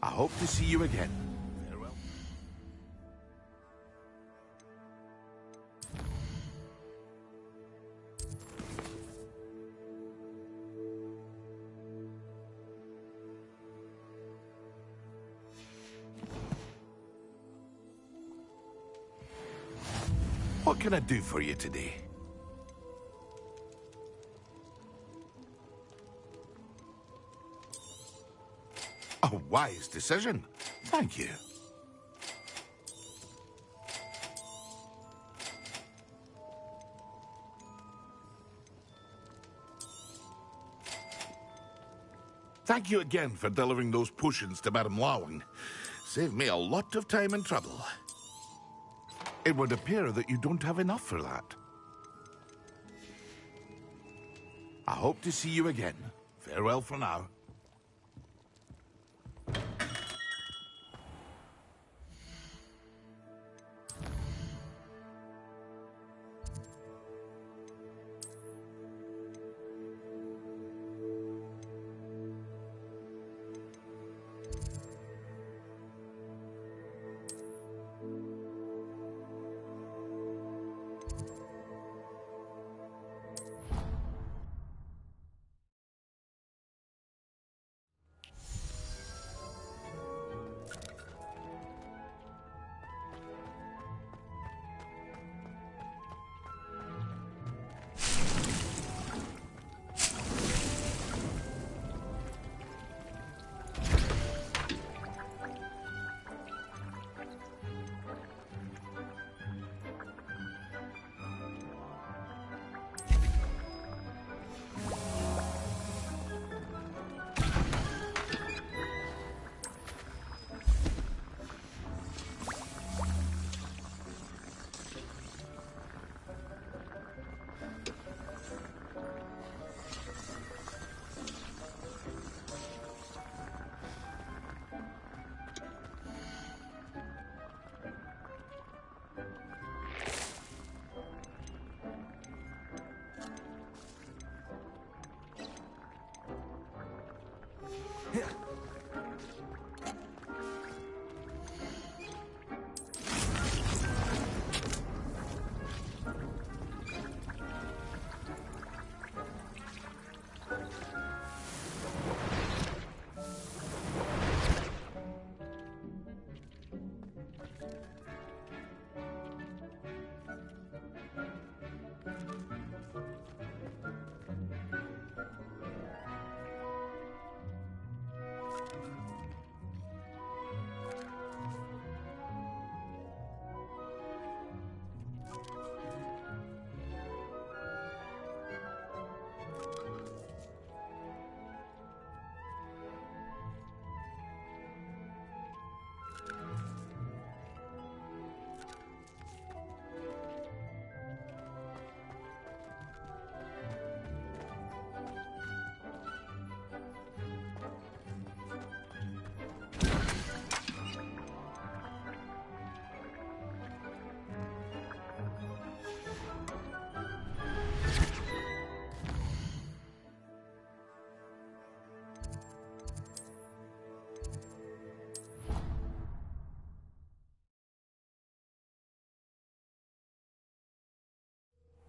I hope to see you again. Farewell. What can I do for you today? A wise decision. Thank you. Thank you again for delivering those potions to Madame Lawing. Saved me a lot of time and trouble. It would appear that you don't have enough for that. I hope to see you again. Farewell for now.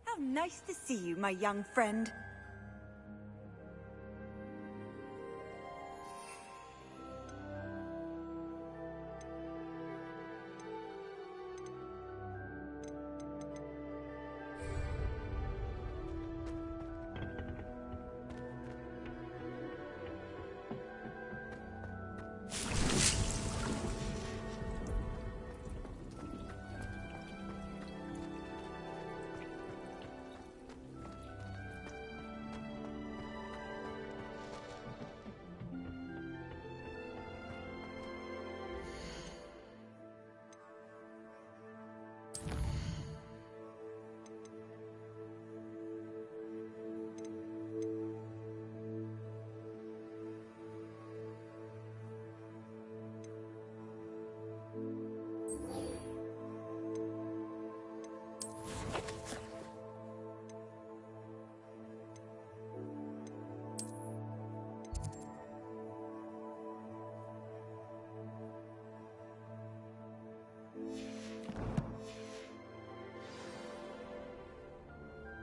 How nice to see you, my young friend.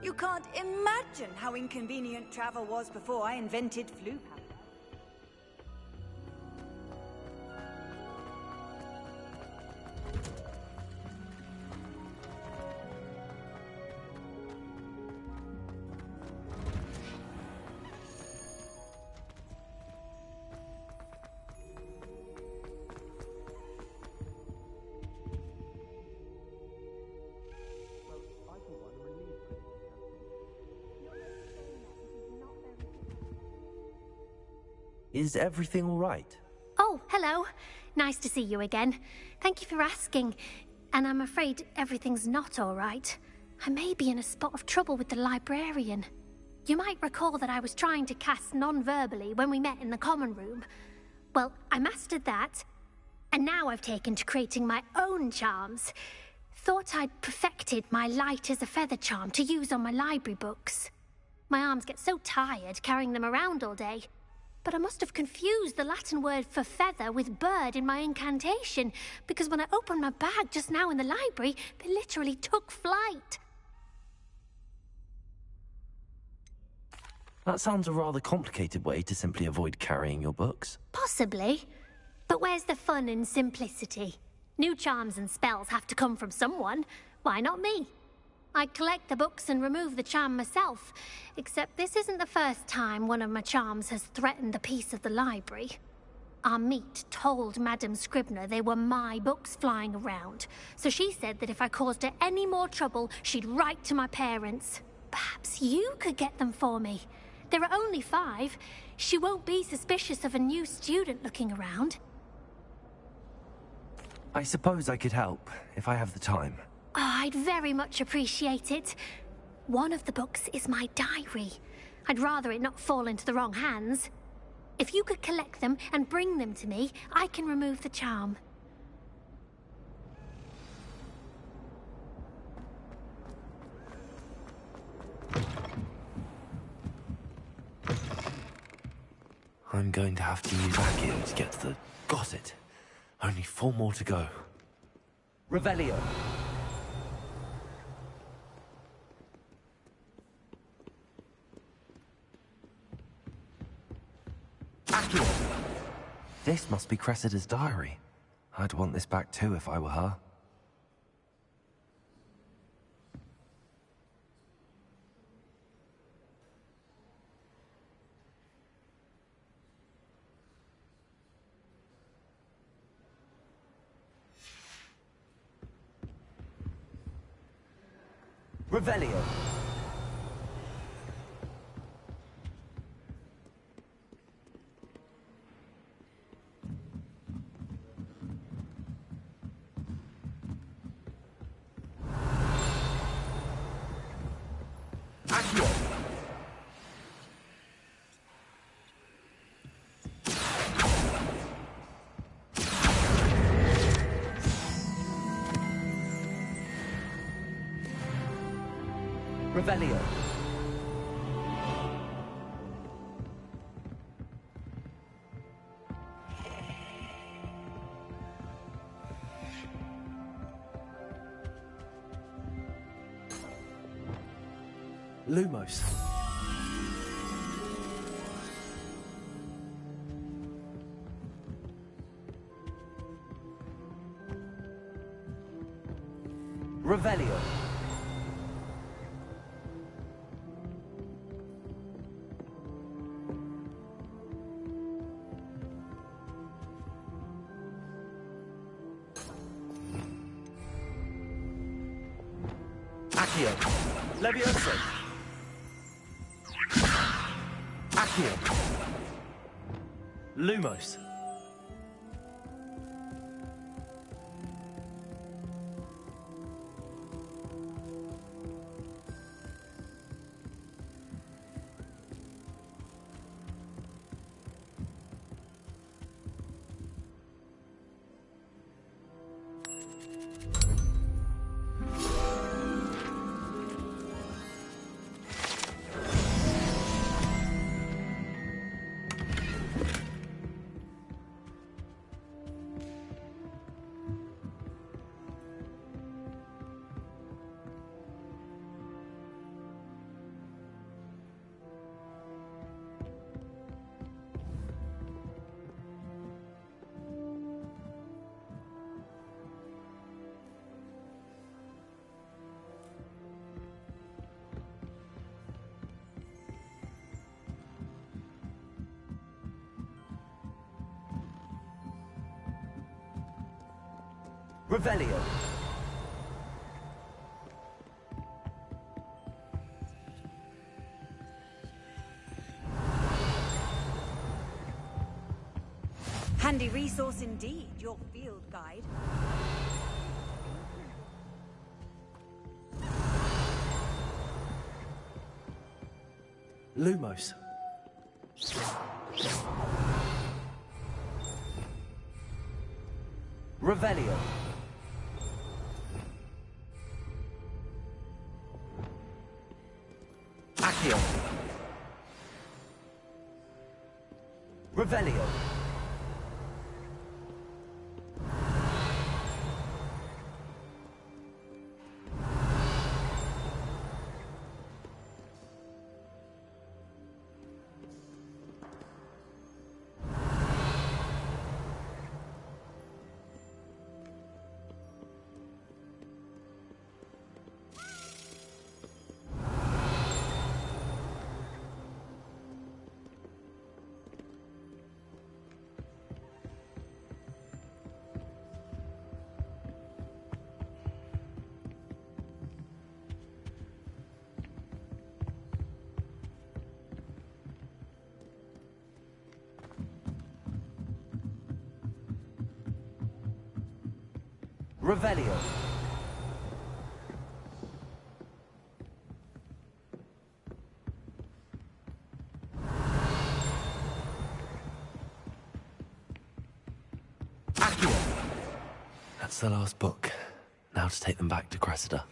You can't imagine how inconvenient travel was before I invented flu powder. Is everything all right? Oh, hello. Nice to see you again. Thank you for asking. And I'm afraid everything's not all right. I may be in a spot of trouble with the librarian. You might recall that I was trying to cast non-verbally when we met in the common room. Well, I mastered that, and now I've taken to creating my own charms. Thought I'd perfected my light as a feather charm to use on my library books. My arms get so tired carrying them around all day. But I must have confused the Latin word for feather with bird in my incantation, because when I opened my bag just now in the library, they literally took flight. That sounds a rather complicated way to simply avoid carrying your books. Possibly. But where's the fun in simplicity? New charms and spells have to come from someone. Why not me? I collect the books and remove the charm myself, except this isn't the first time one of my charms has threatened the peace of the library. Our meet told Madame Scribner they were my books flying around, so she said that if I caused her any more trouble, she'd write to my parents. Perhaps you could get them for me. There are only 5. She won't be suspicious of a new student looking around. I suppose I could help, if I have the time. Oh, I'd very much appreciate it. One of the books is my diary. I'd rather it not fall into the wrong hands. If you could collect them and bring them to me, I can remove the charm. I'm going to have to use Accio to get to the... Got it. Only 4 more to go. Revelio. Accio! This must be Cressida's diary. I'd want this back too if I were her. Revelio. Accio! Revelio. Lumos. Revelio. Accio. Levioso. Accio. Lumos. Revelio. Handy resource indeed, your field guide. Lumos. Revelio. Accio. Revelio. Revelio. Accio. That's the last book. Now to take them back to Cressida.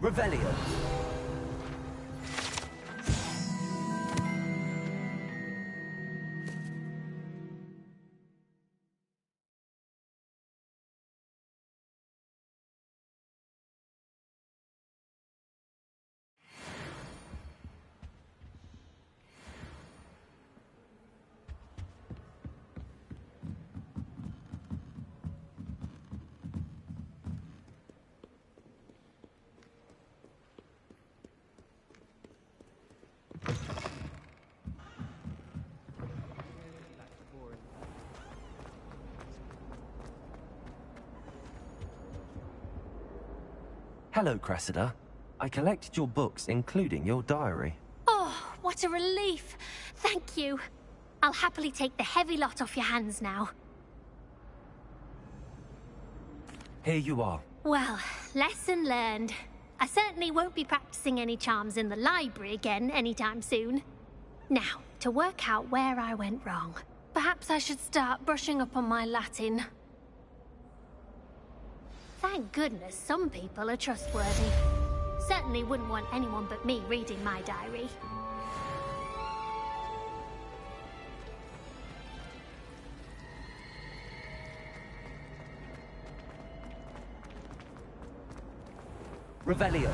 Revelio. Hello, Cressida. I collected your books, including your diary. Oh, what a relief. Thank you. I'll happily take the heavy lot off your hands now. Here you are. Well, lesson learned. I certainly won't be practicing any charms in the library again anytime soon. Now, to work out where I went wrong. Perhaps I should start brushing up on my Latin. Thank goodness some people are trustworthy. Certainly wouldn't want anyone but me reading my diary. Revelio.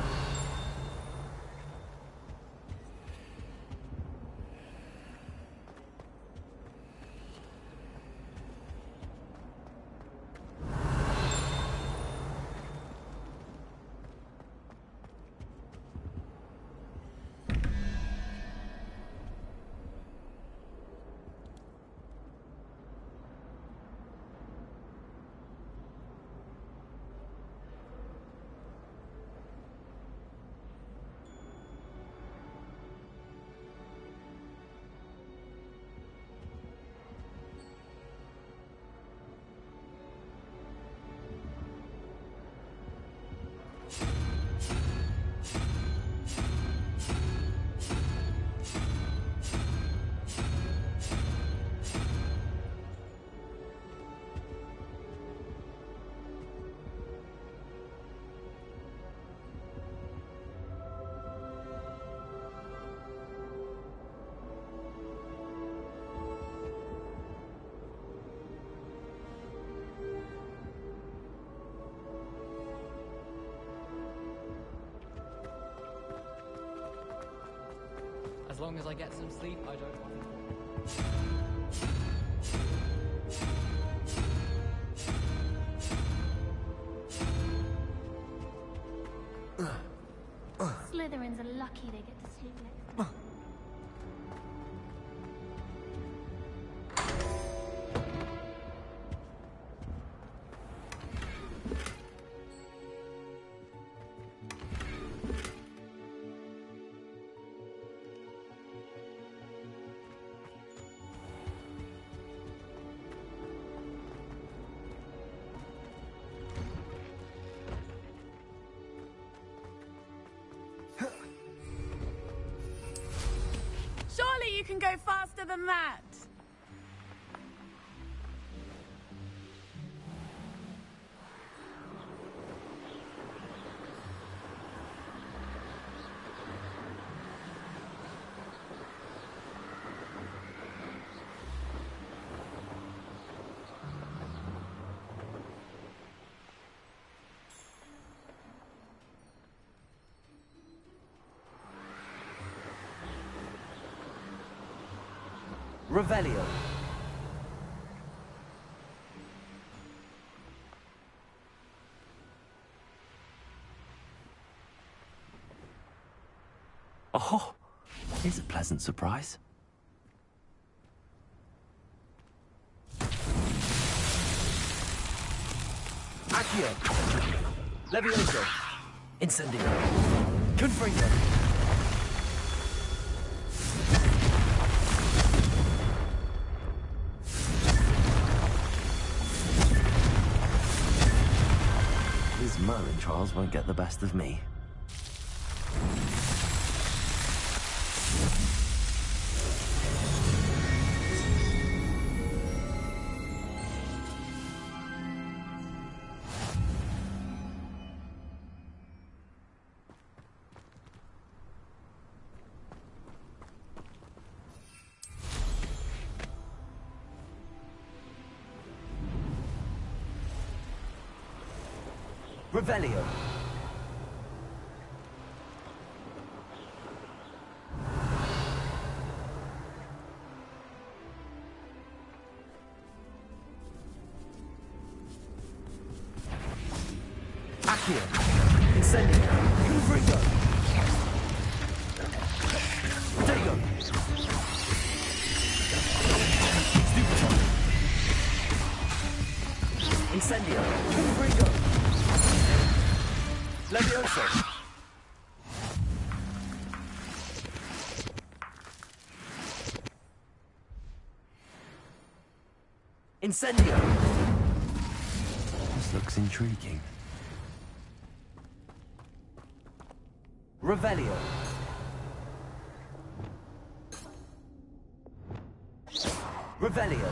As long as I get some sleep, I don't mind. Slytherins are lucky they get to sleep next to can go faster than that. Revelio. Oh, here's a pleasant surprise. Accio. Levioso. Incendio. Confringo. His Merlin trials won't get the best of me. Revelio. Accio. Incendio. Confringo. Dago. Stupefy. Incendio. Confringo. Levioso. Incendio. This looks intriguing. Revelio. Revelio.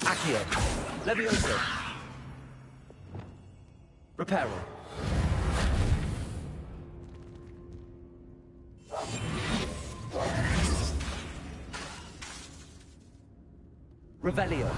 Accio. Levioso. Reparo. Revelio.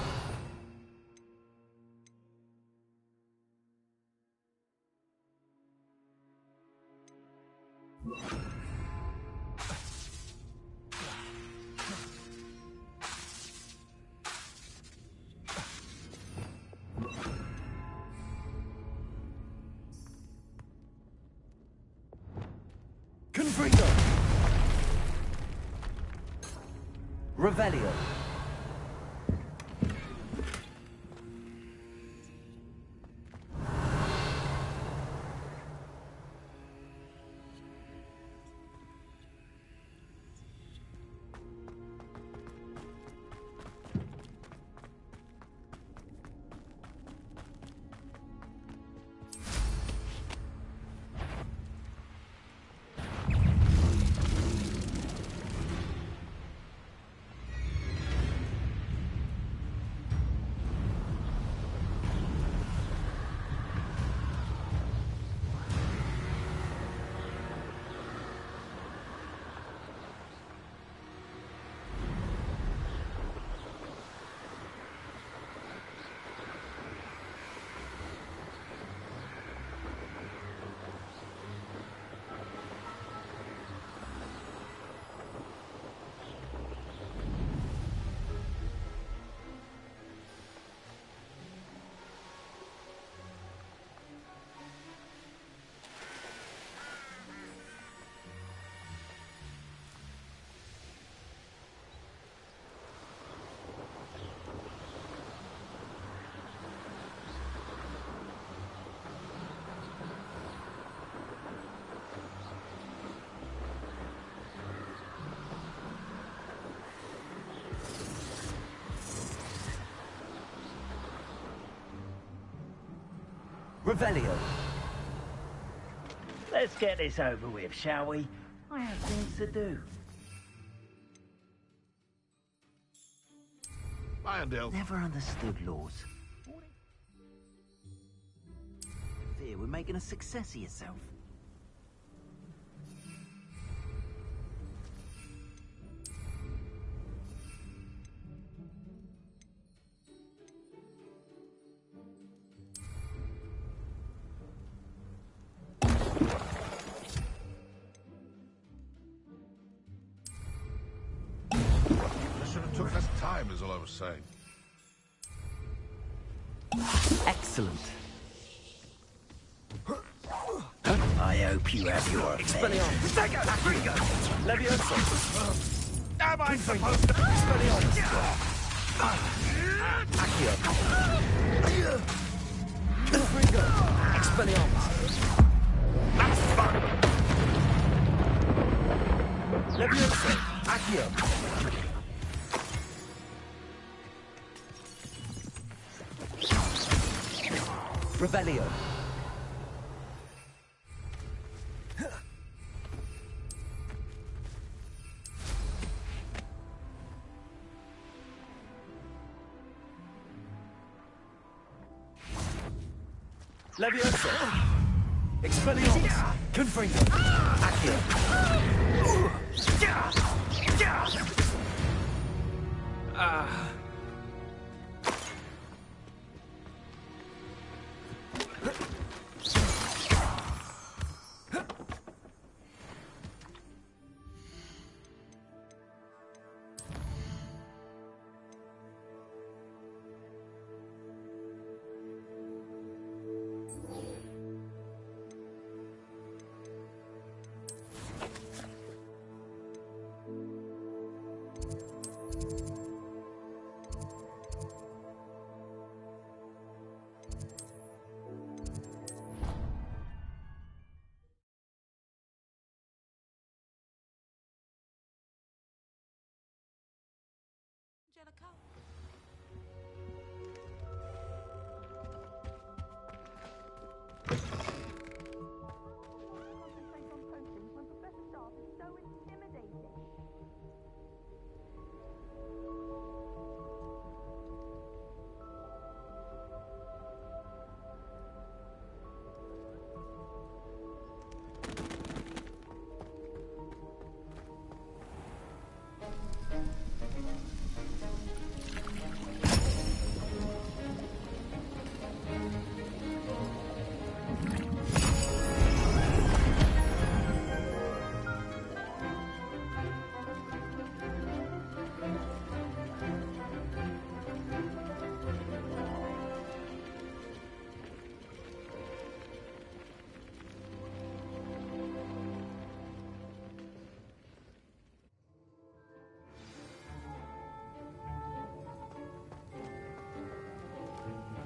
Confringo. Revelio. Revelio. Let's get this over with, shall we? I have things to do. Irondale. Never understood laws. Fear we're making a success of yourself. Should have took less time, is all I was saying. Excellent. I hope you have your Expelliarmus. Levioso. Am I supposed to? Expelliarmus. Accio. Confringo. Expelliarmus. That's fun! Levioso. Accio. Revelio. Levioso. Expelliarmus. Confringo. Accio.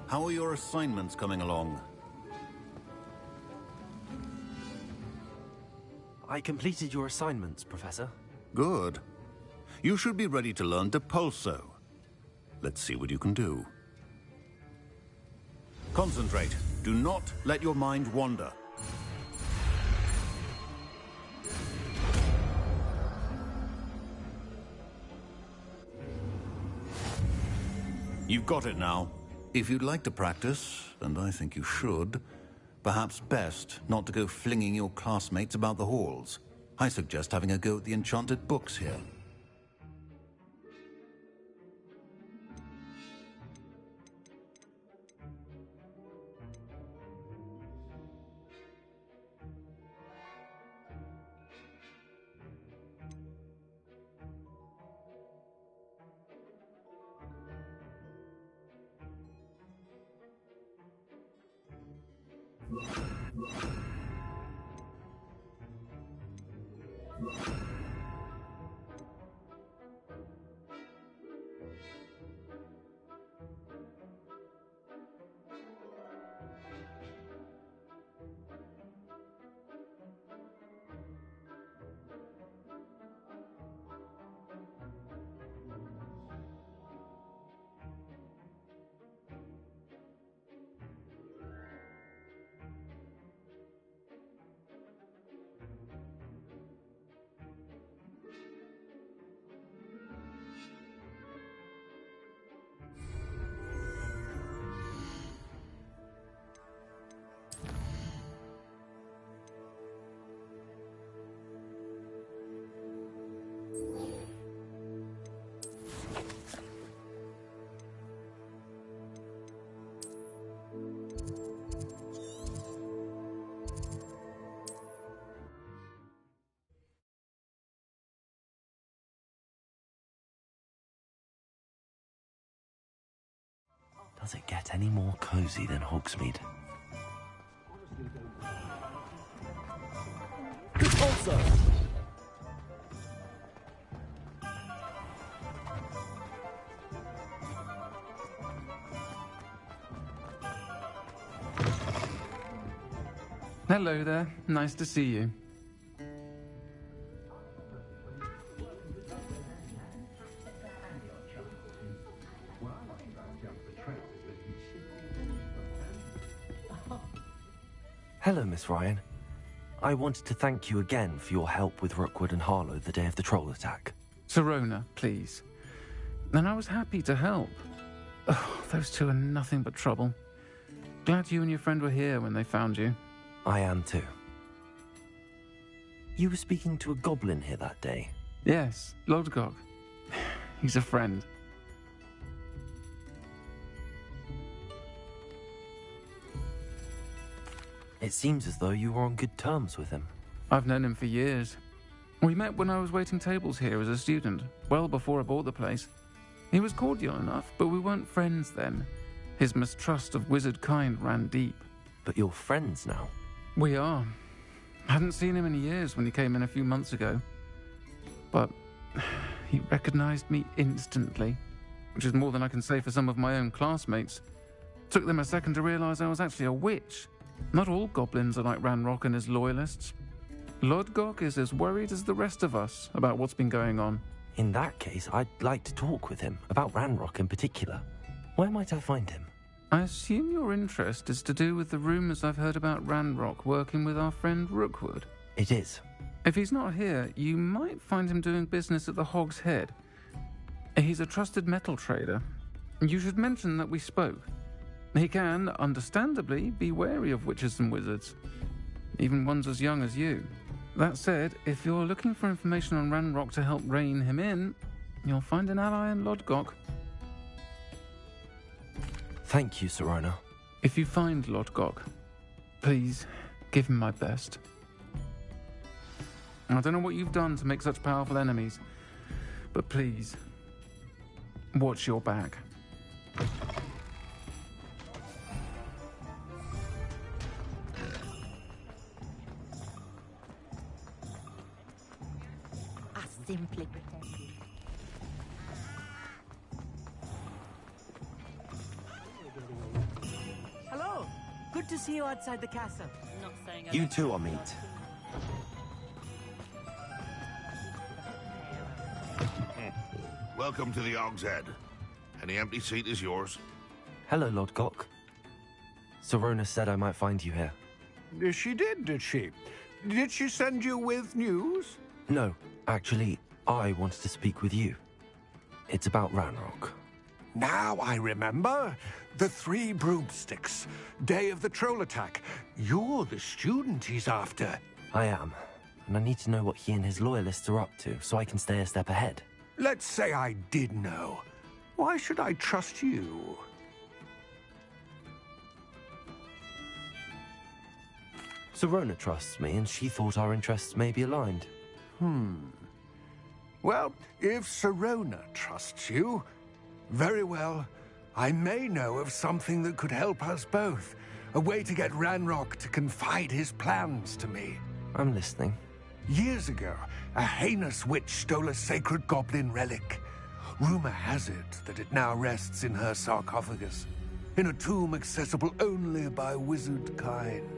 How are your assignments coming along? I completed your assignments, Professor. Good. You should be ready to learn Depulso. Let's see what you can do. Concentrate. Do not let your mind wander. You've got it now. If you'd like to practice, and I think you should, perhaps best not to go flinging your classmates about the halls. I suggest having a go at the enchanted books here. Does it get any more cozy than Hogsmeade? Also. Hello there. Nice to see you. Hello, Miss Ryan. I wanted to thank you again for your help with Rookwood and Harlow the day of the troll attack. Sirona, please. And I was happy to help. Oh, those two are nothing but trouble. Glad you and your friend were here when they found you. I am too. You were speaking to a goblin here that day? Yes, Lodgok. He's a friend. It seems as though you were on good terms with him. I've known him for years. We met when I was waiting tables here as a student, well before I bought the place. He was cordial enough, but we weren't friends then. His mistrust of wizard kind ran deep. But you're friends now? We are. Hadn't seen him in years when he came in a few months ago. But he recognized me instantly, which is more than I can say for some of my own classmates. Took them a second to realize I was actually a witch. Not all goblins are like Ranrock and his loyalists. Lodgok is as worried as the rest of us about what's been going on. In that case, I'd like to talk with him, about Ranrock in particular. Where might I find him? I assume your interest is to do with the rumors I've heard about Ranrock working with our friend Rookwood. It is. If he's not here, you might find him doing business at the Hog's Head. He's a trusted metal trader. You should mention that we spoke. He can, understandably, be wary of witches and wizards, even ones as young as you. That said, if you're looking for information on Ranrock to help rein him in, you'll find an ally in Lodgok. Thank you, Sirona. If you find Lodgok, please give him my best. I don't know what you've done to make such powerful enemies, but please, watch your back. Simply pretending. Hello. Good to see you outside the castle. Not saying You two are meet. Welcome to the Hog's Head. Any empty seat is yours. Hello, Lodgok. Sirona said I might find you here. She did she? Did she send you with news? No, actually, I wanted to speak with you. It's about Ranrock. Now I remember. The 3 broomsticks. Day of the troll attack. You're the student he's after. I am. And I need to know what he and his loyalists are up to, so I can stay a step ahead. Let's say I did know. Why should I trust you? Sirona trusts me, and she thought our interests may be aligned. Well, if Sirona trusts you, very well. I may know of something that could help us both. A way to get Ranrock to confide his plans to me. I'm listening. Years ago, a heinous witch stole a sacred goblin relic. Rumor has it that it now rests in her sarcophagus, in a tomb accessible only by wizard kind.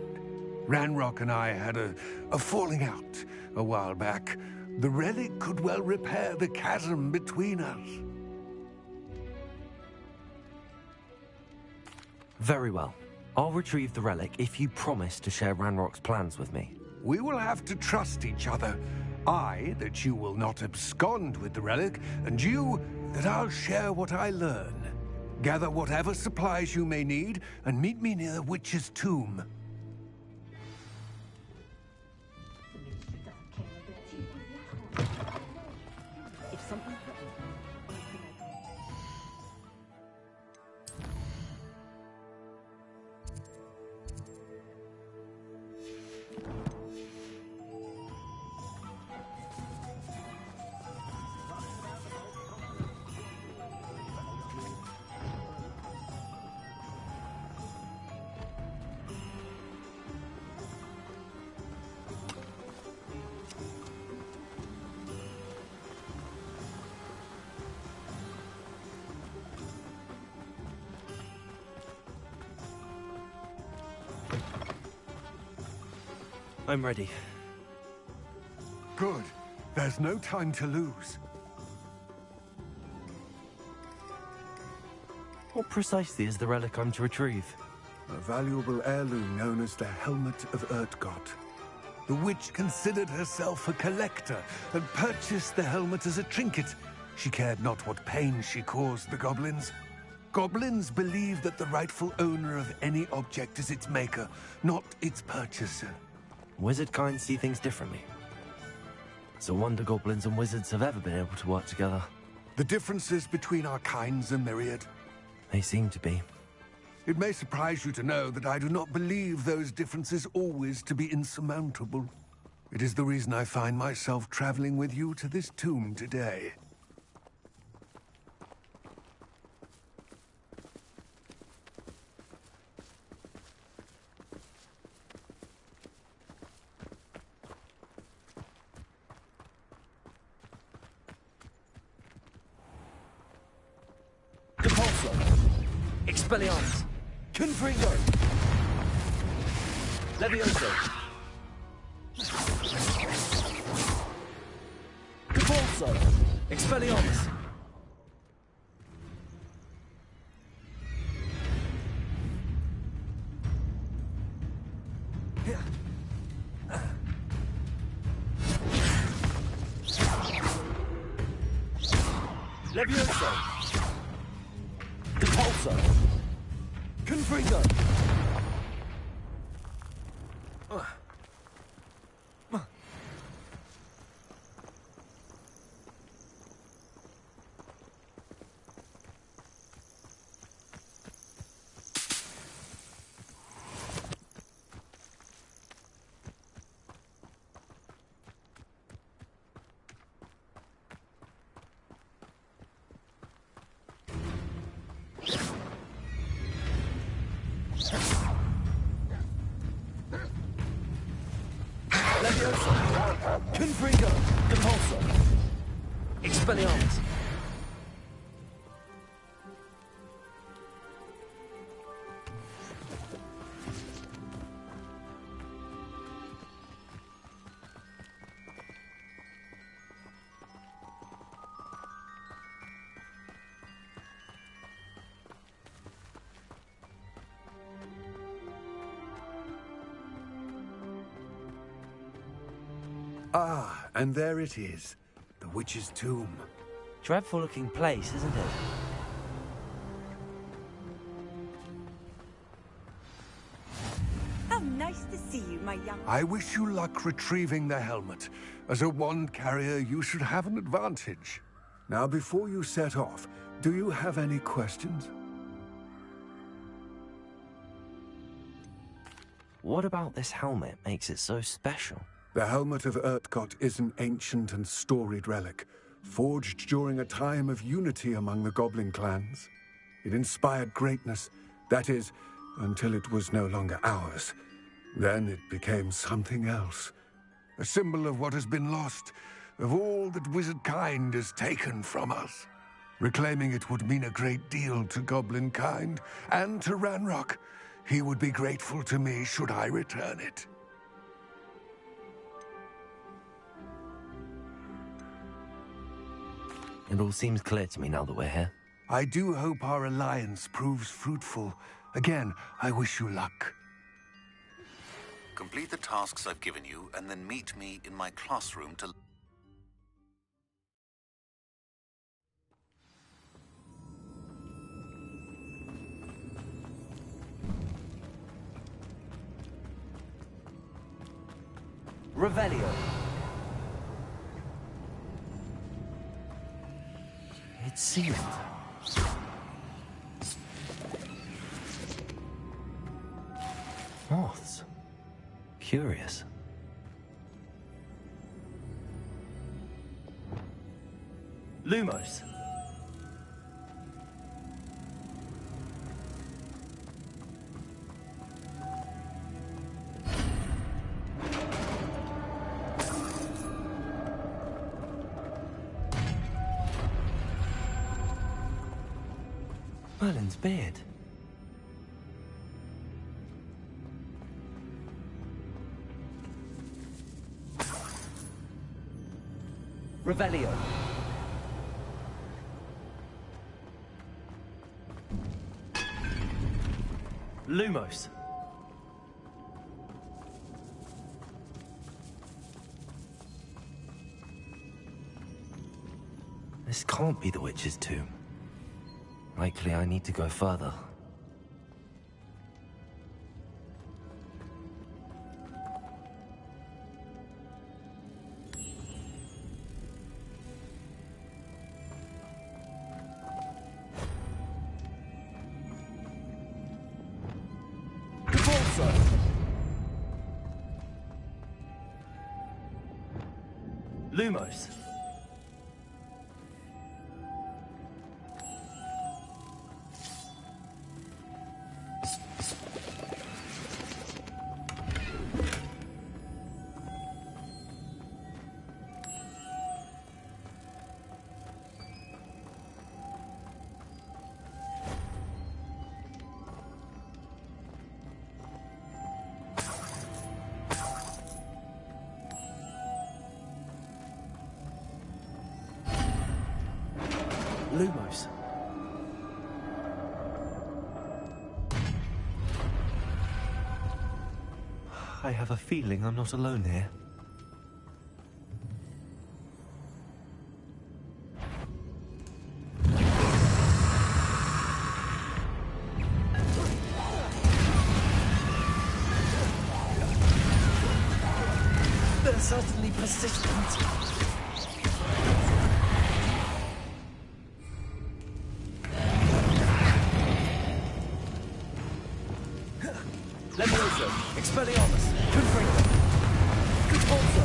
Ranrock and I had a falling out a while back. The relic could well repair the chasm between us. Very well. I'll retrieve the relic if you promise to share Ranrock's plans with me. We will have to trust each other. I, that you will not abscond with the relic, and you, that I'll share what I learn. Gather whatever supplies you may need, and meet me near the witch's tomb. I'm ready. Good. There's no time to lose. What precisely is the relic I'm to retrieve? A valuable heirloom known as the Helmet of Urtgott. The witch considered herself a collector and purchased the helmet as a trinket. She cared not what pain she caused the goblins. Goblins believe that the rightful owner of any object is its maker, not its purchaser. Wizard kind see things differently. It's a wonder goblins and wizards have ever been able to work together. The differences between our kinds are myriad. They seem to be. It may surprise you to know that I do not believe those differences always to be insurmountable. It is the reason I find myself traveling with you to this tomb today. Expelliarmus! Confringo! Levioso! Depulso! Expelliarmus! Levioso! Depulso! Confringo! Levioso! Confringo! Depulso! Expelliarmus! Ah, and there it is. The witch's tomb. Dreadful looking place, isn't it? How nice to see you, my young... I wish you luck retrieving the helmet. As a wand carrier, you should have an advantage. Now, before you set off, do you have any questions? What about this helmet makes it so special? The Helmet of Urtgott is an ancient and storied relic, forged during a time of unity among the goblin clans. It inspired greatness, that is, until it was no longer ours. Then it became something else. A symbol of what has been lost, of all that wizard kind has taken from us. Reclaiming it would mean a great deal to goblin kind, and to Ranrock. He would be grateful to me should I return it. It all seems clear to me now that we're here. I do hope our alliance proves fruitful. Again, I wish you luck. Complete the tasks I've given you, and then meet me in my classroom to... Revelio. It's sealed. Moths. Curious. Lumos. Merlin's beard. Revelio. Lumos. This can't be the witch's tomb. Likely I need to go further. Lumos. Lumos. I have a feeling I'm not alone here. They're certainly persistent. Levioso, Expelliarmus, Confringo, Conpulso.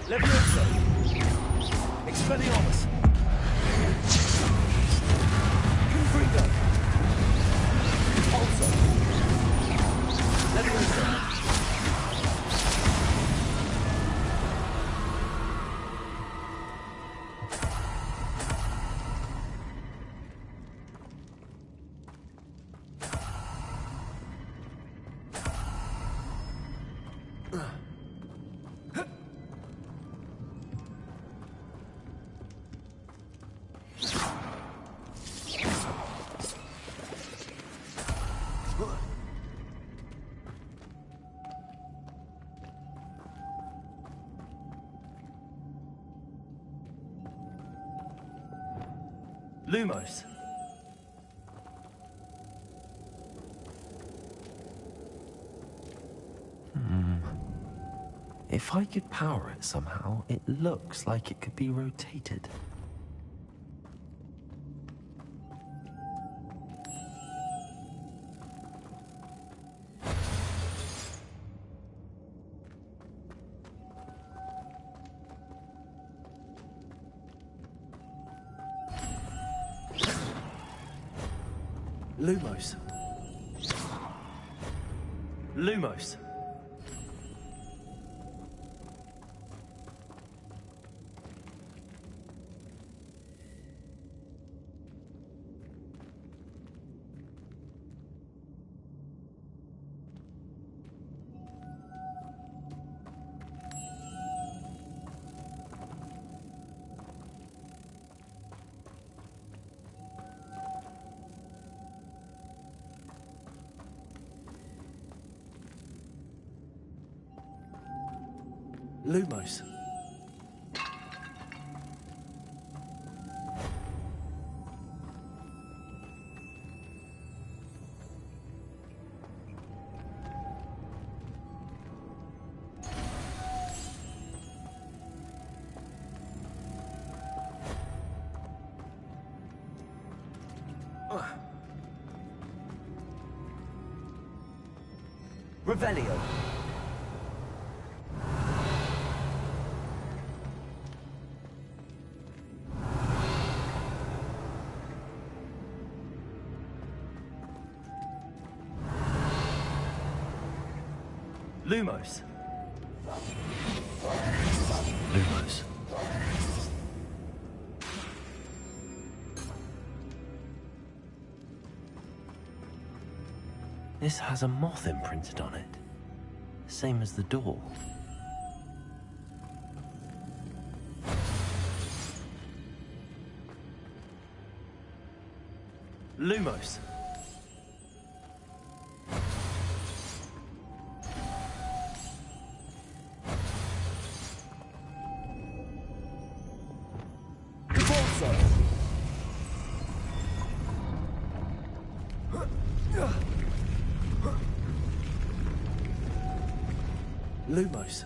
Levioso, Expelliarmus, Confringo, Conpulso. Levioso. Lumos. If I could power it somehow, it looks like it could be rotated. Lumos. Lumos. Lumos. Revelio. Lumos. Lumos. This has a moth imprinted on it. same as the door. Lumos. Lumos.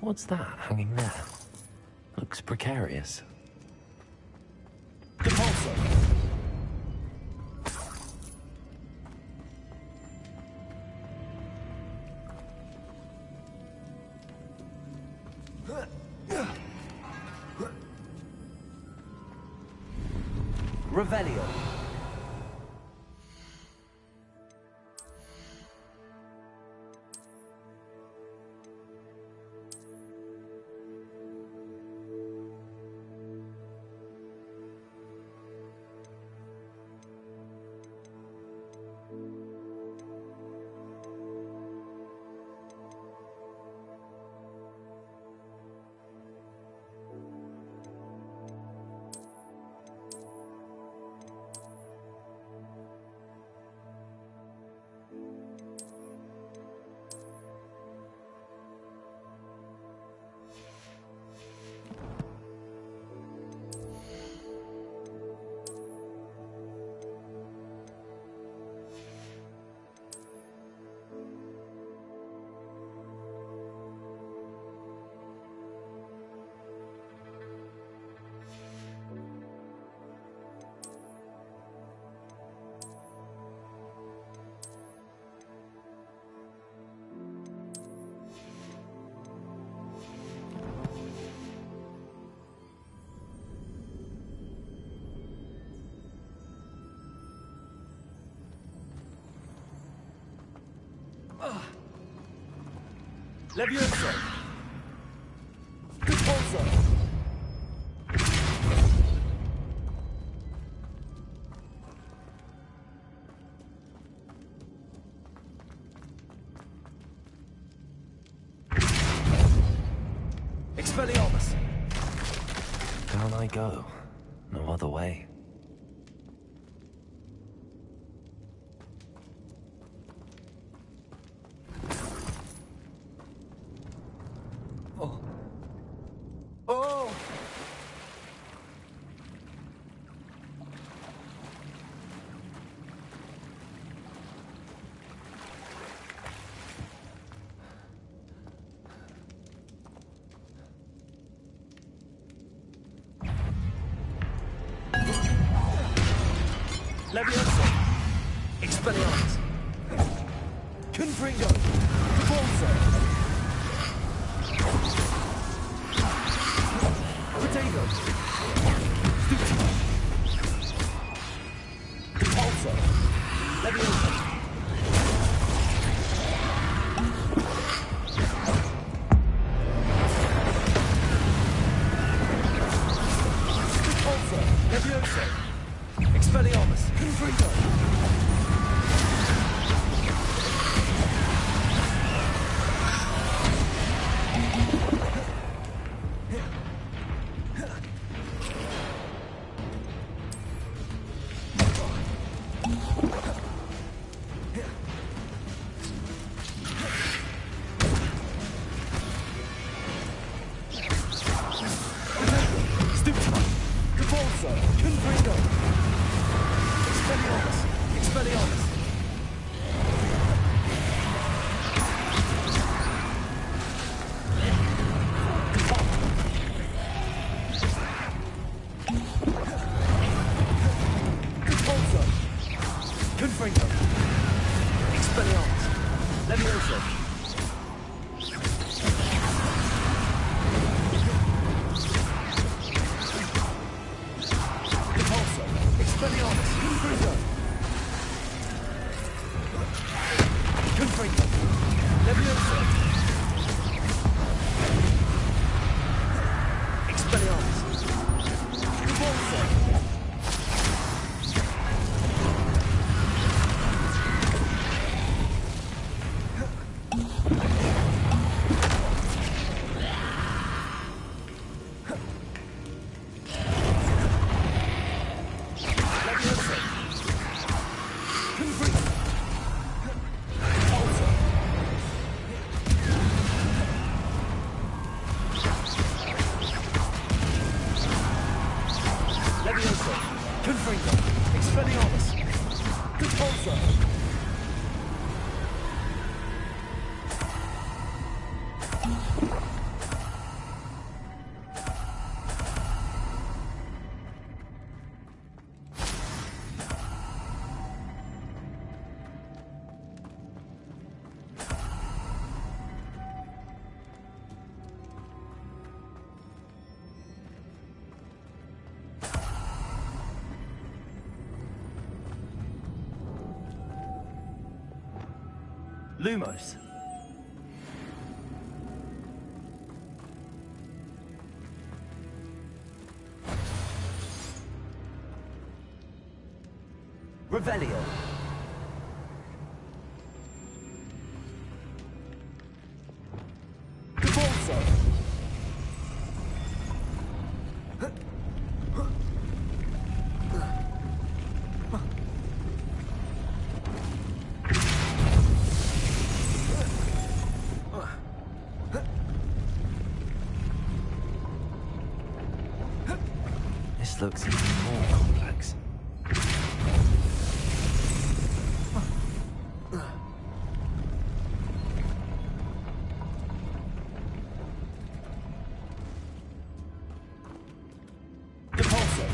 What's that hanging there? Looks precarious. Revelio. Levioso! Repulso! Expelliarmus! Down I go. No other way. Levioso! Expelliarmus! Confringo! Repulso! Potato! Stupid! Repulso! Levioso! Repulso! Levioso! Expelliarmus! Confringo! Confringo! Expelliarmus! Levioso! Repulsor. Repulsor. Expelliarmus. Confringo. Confringo. Leviosa. Expelliarmus. Repulsor. Lumos. Revelio. Repulsor. This looks even more complex. Repulsor.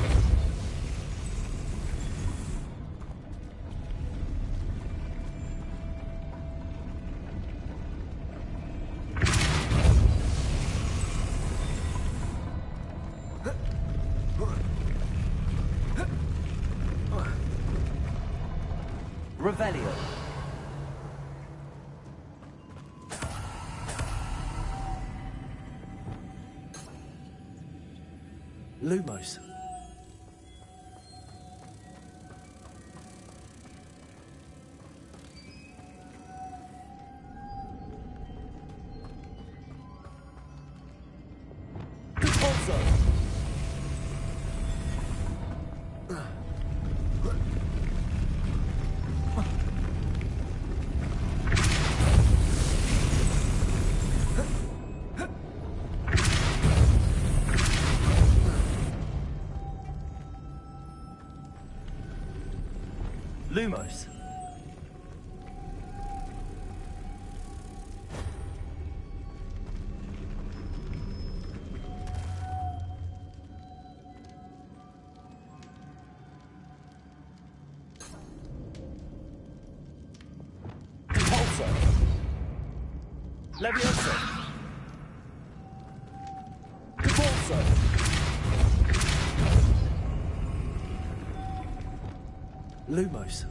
Revelio. Lumos. Repulsor. Lumos. Repulsor. Leviosa. Repulsor. Lumos.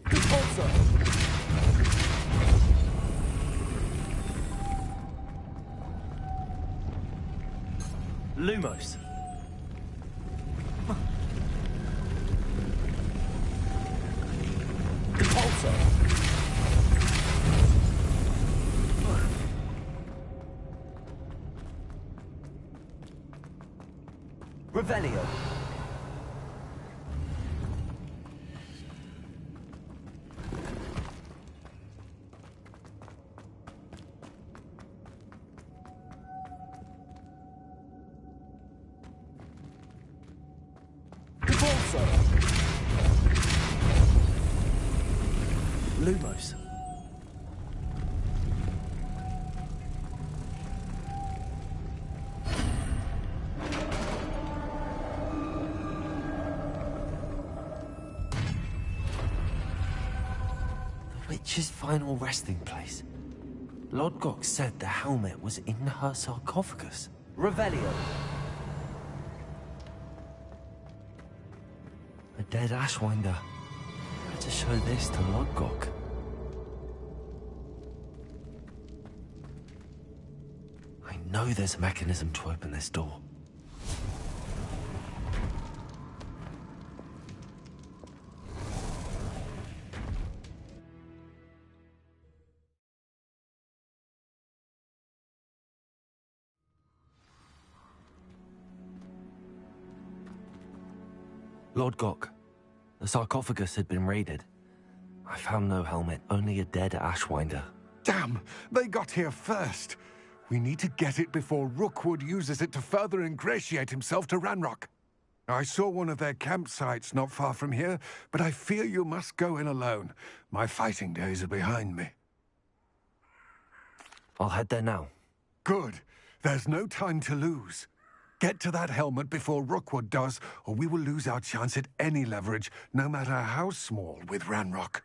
Repulsor. Lumos. Repulsor. Revelio. Repulsor. Lumos. The witch's final resting place. Lodgok said the helmet was in her sarcophagus. Revelio. A dead Ashwinder. Better show this to Lodgok. I know there's a mechanism to open this door. Lodgok, the sarcophagus had been raided. I found no helmet, only a dead Ashwinder. Damn! They got here first! We need to get it before Rookwood uses it to further ingratiate himself to Ranrock. I saw one of their campsites not far from here, but I fear you must go in alone. My fighting days are behind me. I'll head there now. Good. There's no time to lose. Get to that helmet before Rookwood does, or we will lose our chance at any leverage, no matter how small, with Ranrock.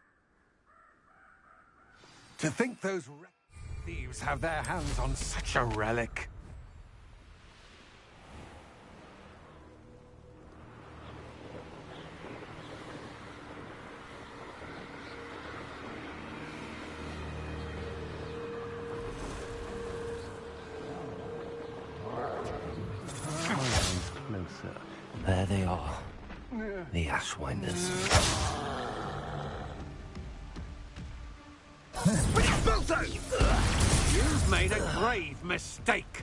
To think those thieves have their hands on such a relic. Closer. There they are. The Ashwinders. You've made a grave mistake.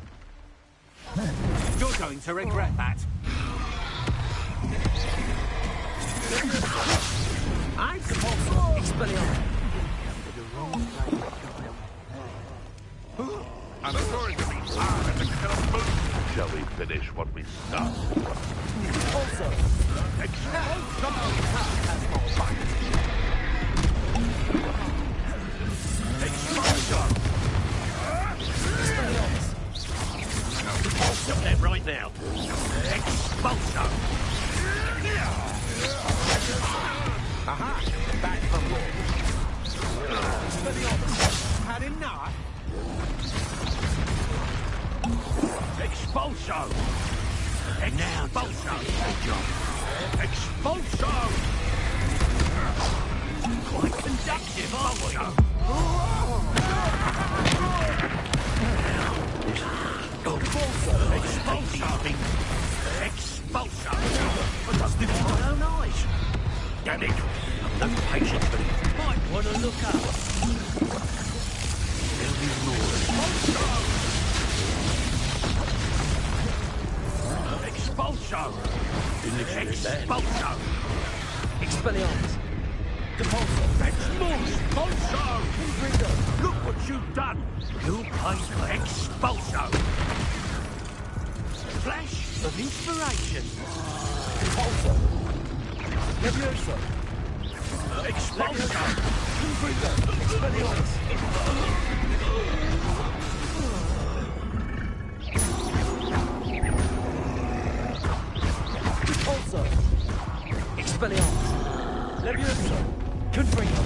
You're going to regret that. I'm Expelliarmus. An authority are at the cusp. Shall we finish what we start? Also, Stop that right now. Expulso. Aha! Back for more. Had enough? Expulso. Expulso. Expulso. Quite conductive, aren't we? Expulso. Expulso. I must do it with my own eyes. Damn it. I've no patience for it. Might want to look up. There'll be more. Expulso. Expulso. Expelliarmus. Depulso. That's more. Expulso. Look what you've done. You paid for Expulso. Flash of inspiration. Depulso. Levioso. Expulso. Expelliarmus. Depulso. Expelliarmus. Levioso. Confringo.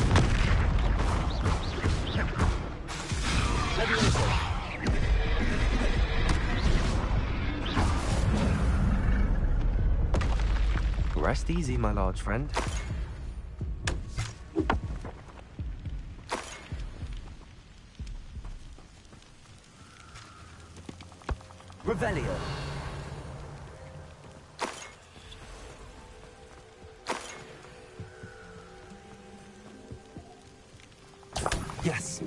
Levioso. Rest easy, my large friend. Revelio. Yes.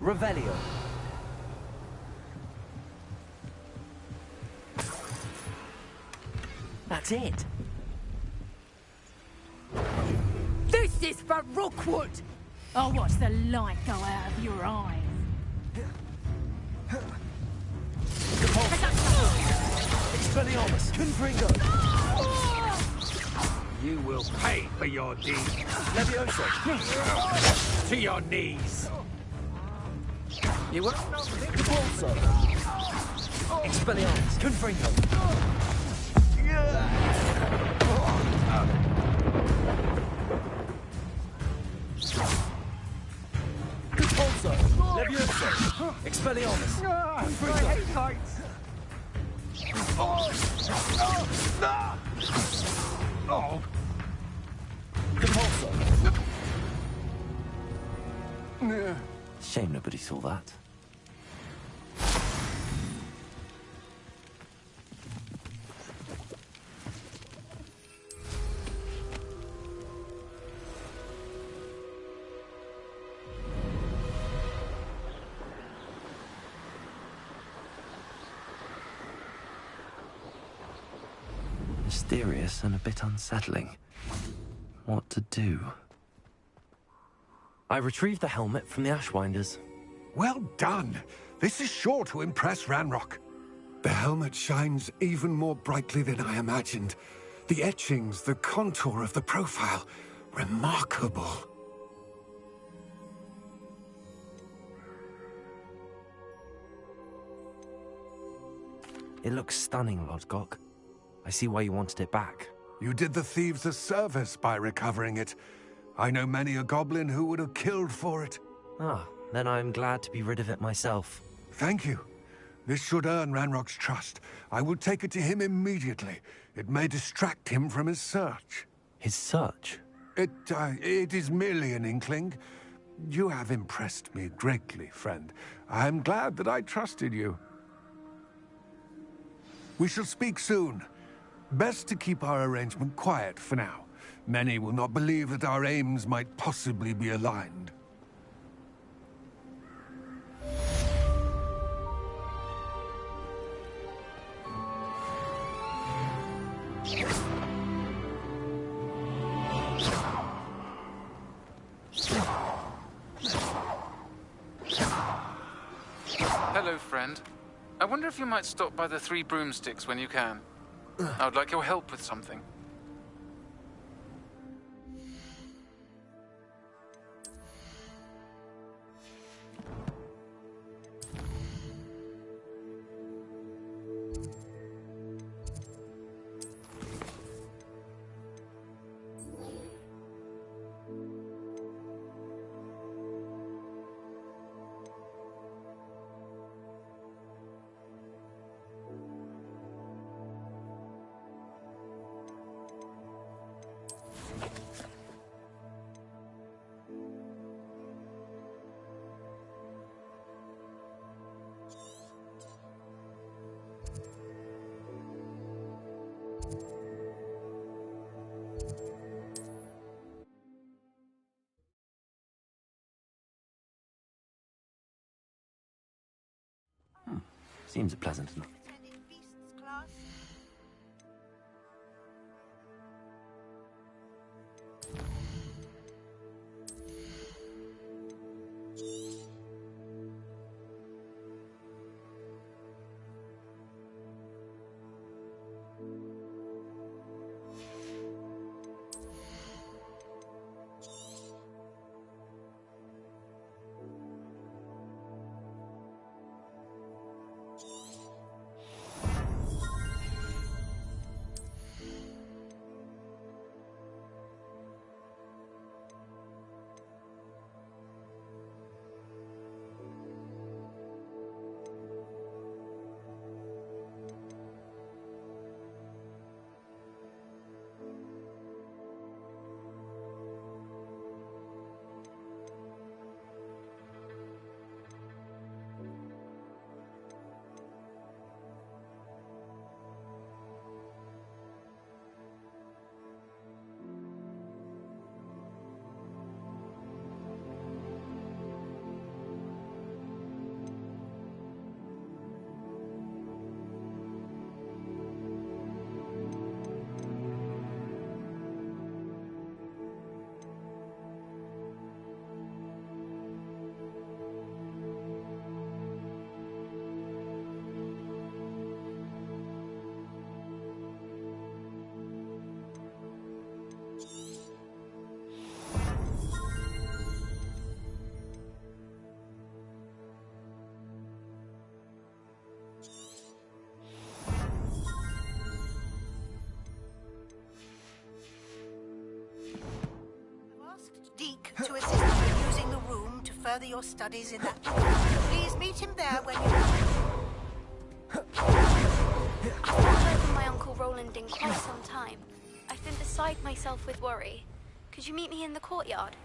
Revelio. That's it. Justice for Rookwood! I'll watch the light go out of your eyes. Expelliarmus, Confringo! You will pay for your deed. Levioso! To your knees! You will not Capulso! Expelliarmus, Confringo! Capulso! Levioso! Expelliarmus! Confringo! Oh! Compulso! Shame nobody saw that. Mysterious and a bit unsettling. What to do? I retrieved the helmet from the Ashwinders. Well done. This is sure to impress Ranrock. The helmet shines even more brightly than I imagined. The etchings, the contour of the profile. Remarkable. It looks stunning, Lodgok. I see why you wanted it back. You did the thieves a service by recovering it. I know many a goblin who would have killed for it. Ah, then I'm glad to be rid of it myself. Thank you. This should earn Ranrock's trust. I will take it to him immediately. It may distract him from his search. His search? It is merely an inkling. You have impressed me greatly, friend. I am glad that I trusted you. We shall speak soon. Best to keep our arrangement quiet for now. Many will not believe that our aims might possibly be aligned. Hello, friend. I wonder if you might stop by the Three Broomsticks when you can. I would like your help with something. Seems pleasant enough. to assist you in using the room to further your studies in that room. Please meet him there when you... I've not heard from my Uncle Roland in quite some time. I've been beside myself with worry. Could you meet me in the courtyard?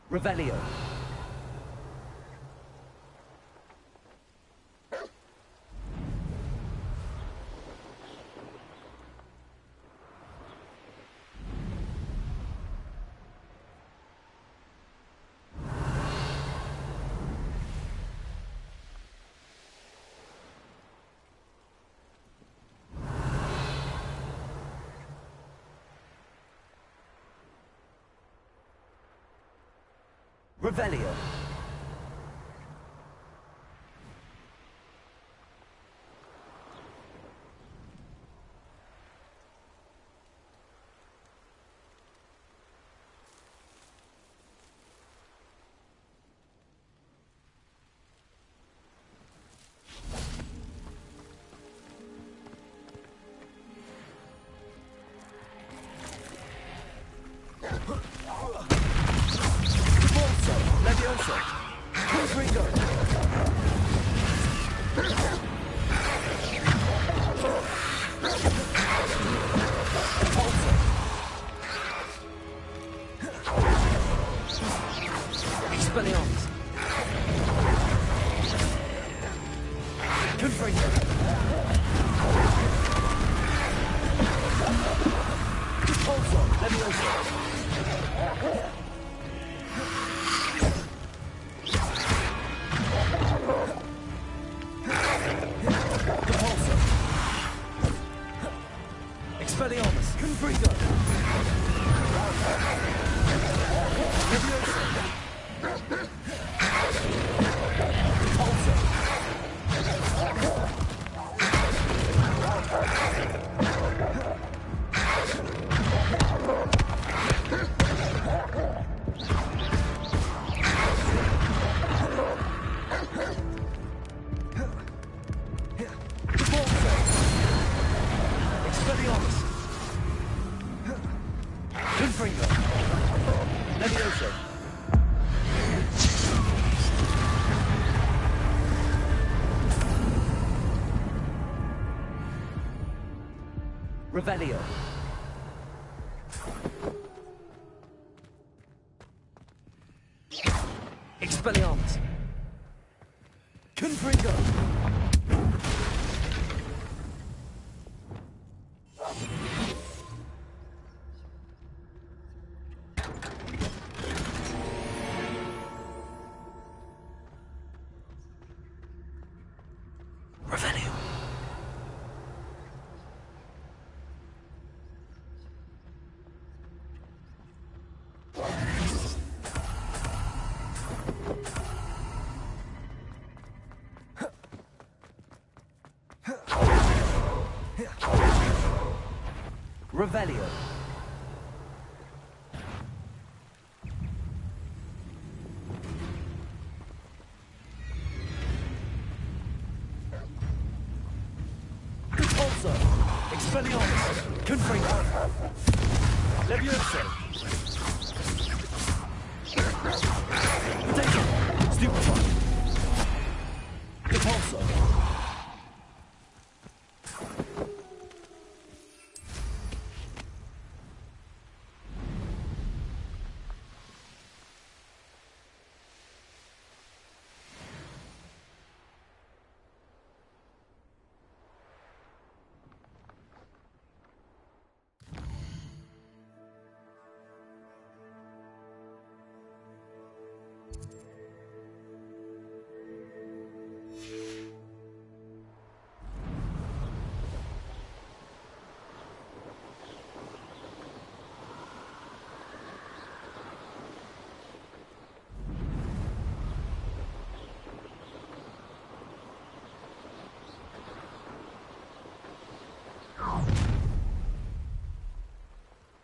Revelio. Revelio. Revelio. Expelliarmus. Confringo. Revelio. Revelio. Repulsor. Expelliarmus. Confringo. Levioso. Potato. Stupefy. Repulsor.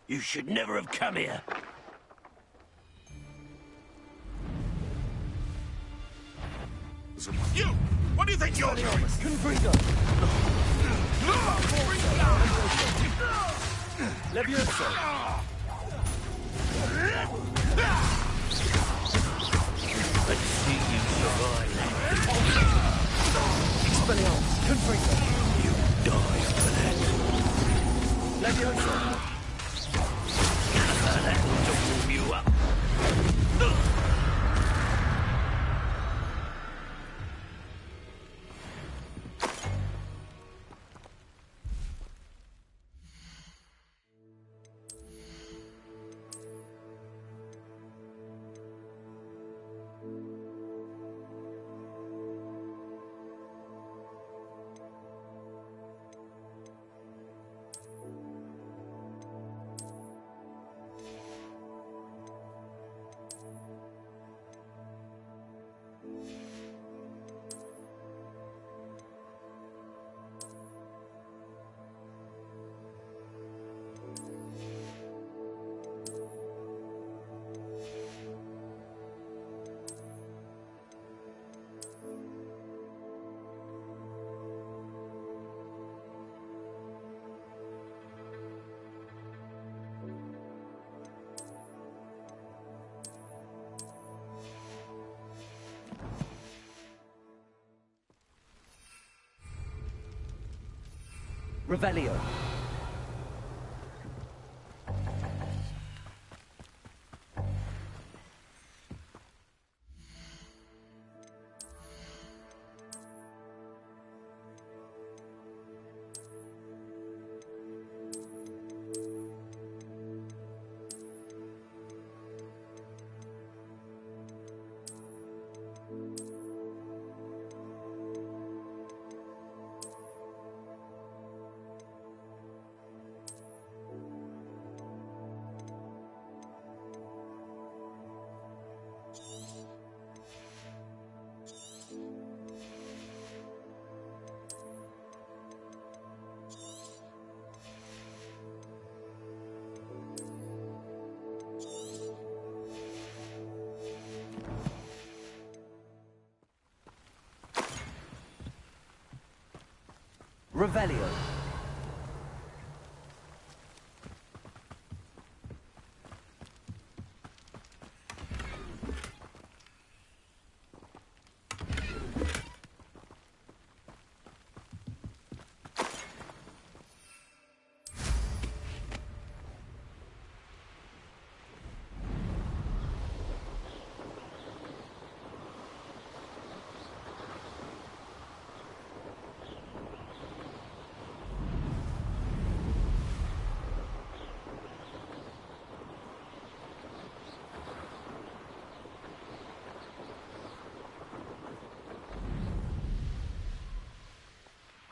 You should never have come here. You! What do you think you're doing? Confringo! Levioso! Let's see you survive. Expelliarmus! Confringo! You die for that. Levioso! That will warm you up. Revelio. Revelio.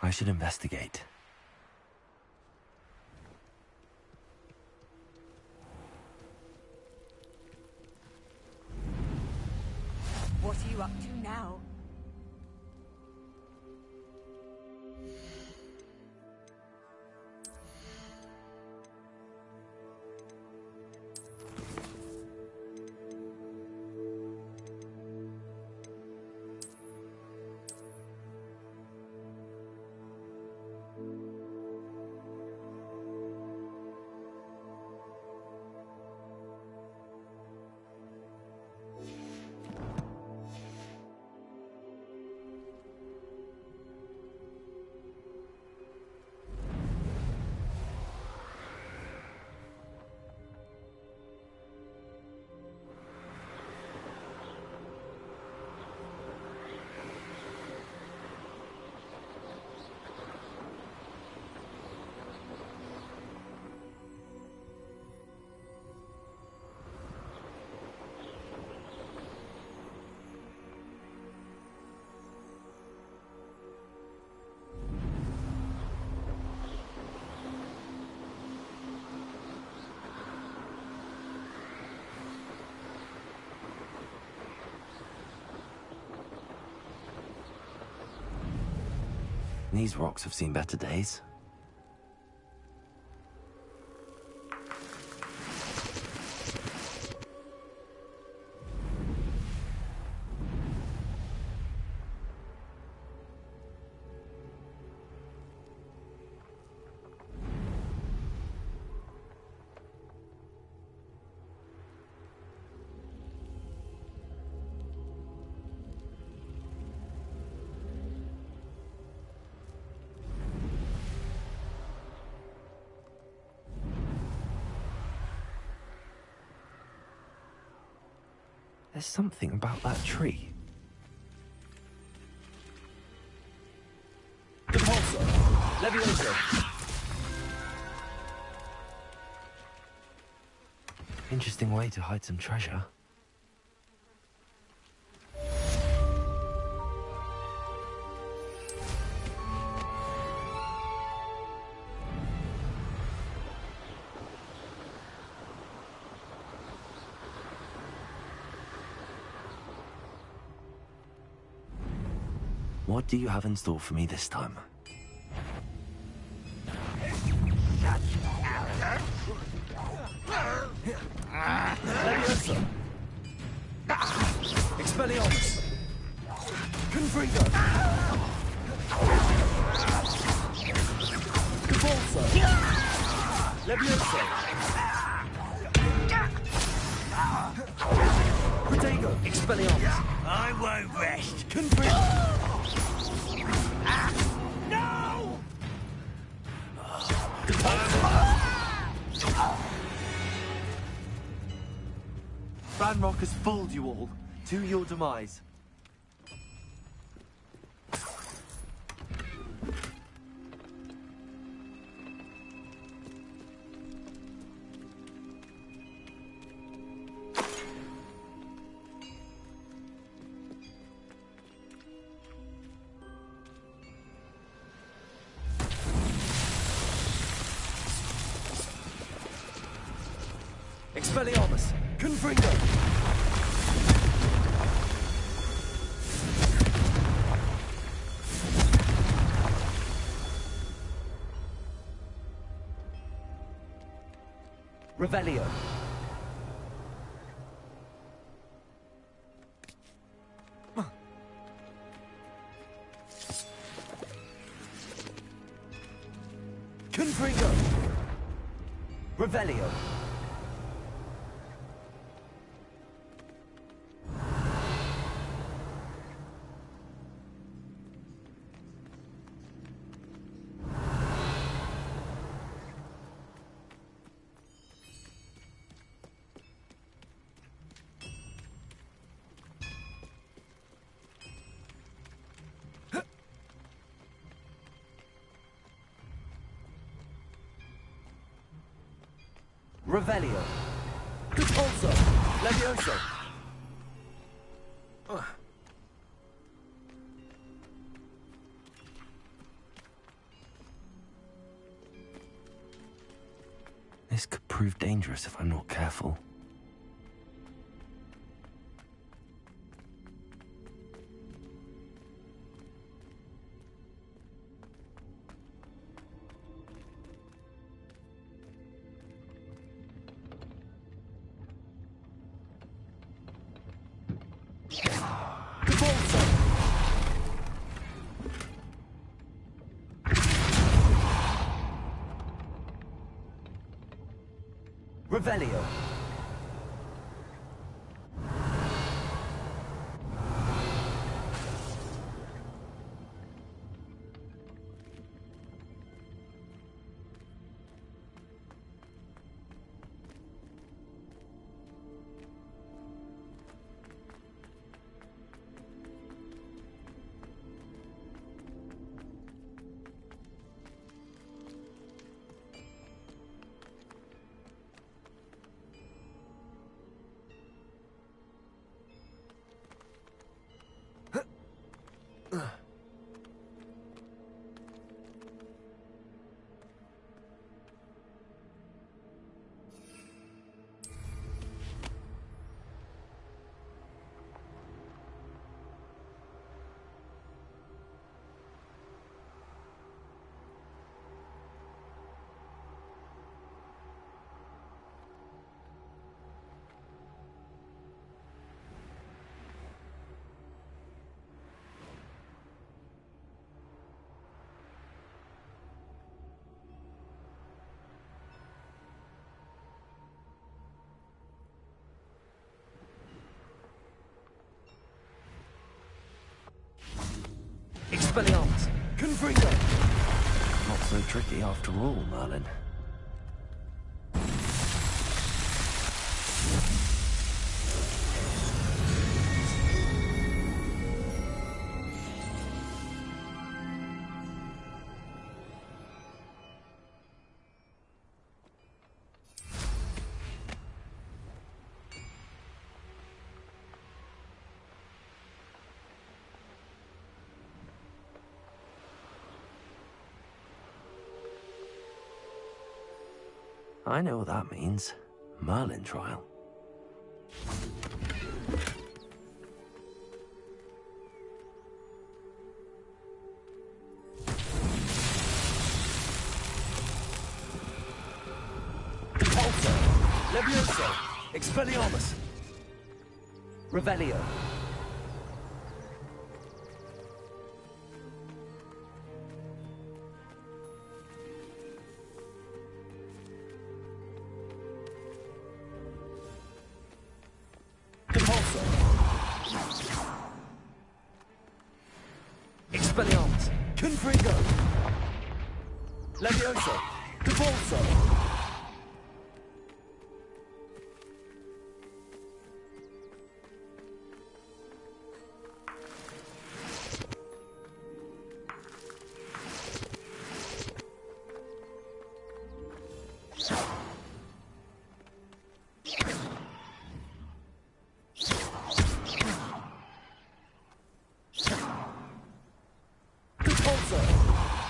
I should investigate. What are you up to now? These rocks have seen better days. There's something about that tree. Repulsor! Levioso! Interesting way to hide some treasure. What do you have in store for me this time? Levioso! Expelliarmus! Confringo! Convulso! Levioso! Protego! Expelliarmus! I won't rest. Confringo! No! Ranrock has fooled you all. To your demise. Expelliarmus! Confringo! Revelio! Confringo! Revelio! Revelio. Repulso. Levioso. This could prove dangerous if I'm not careful. Revelio. Expelliarmus. Confringo. Not so tricky after all, Merlin. I know what that means. Merlin trial. Repulsor! Levioso! Expelliarmus! Revelio! Repulsor! Expelliarmus! Confringo! Levioso! Repulsor!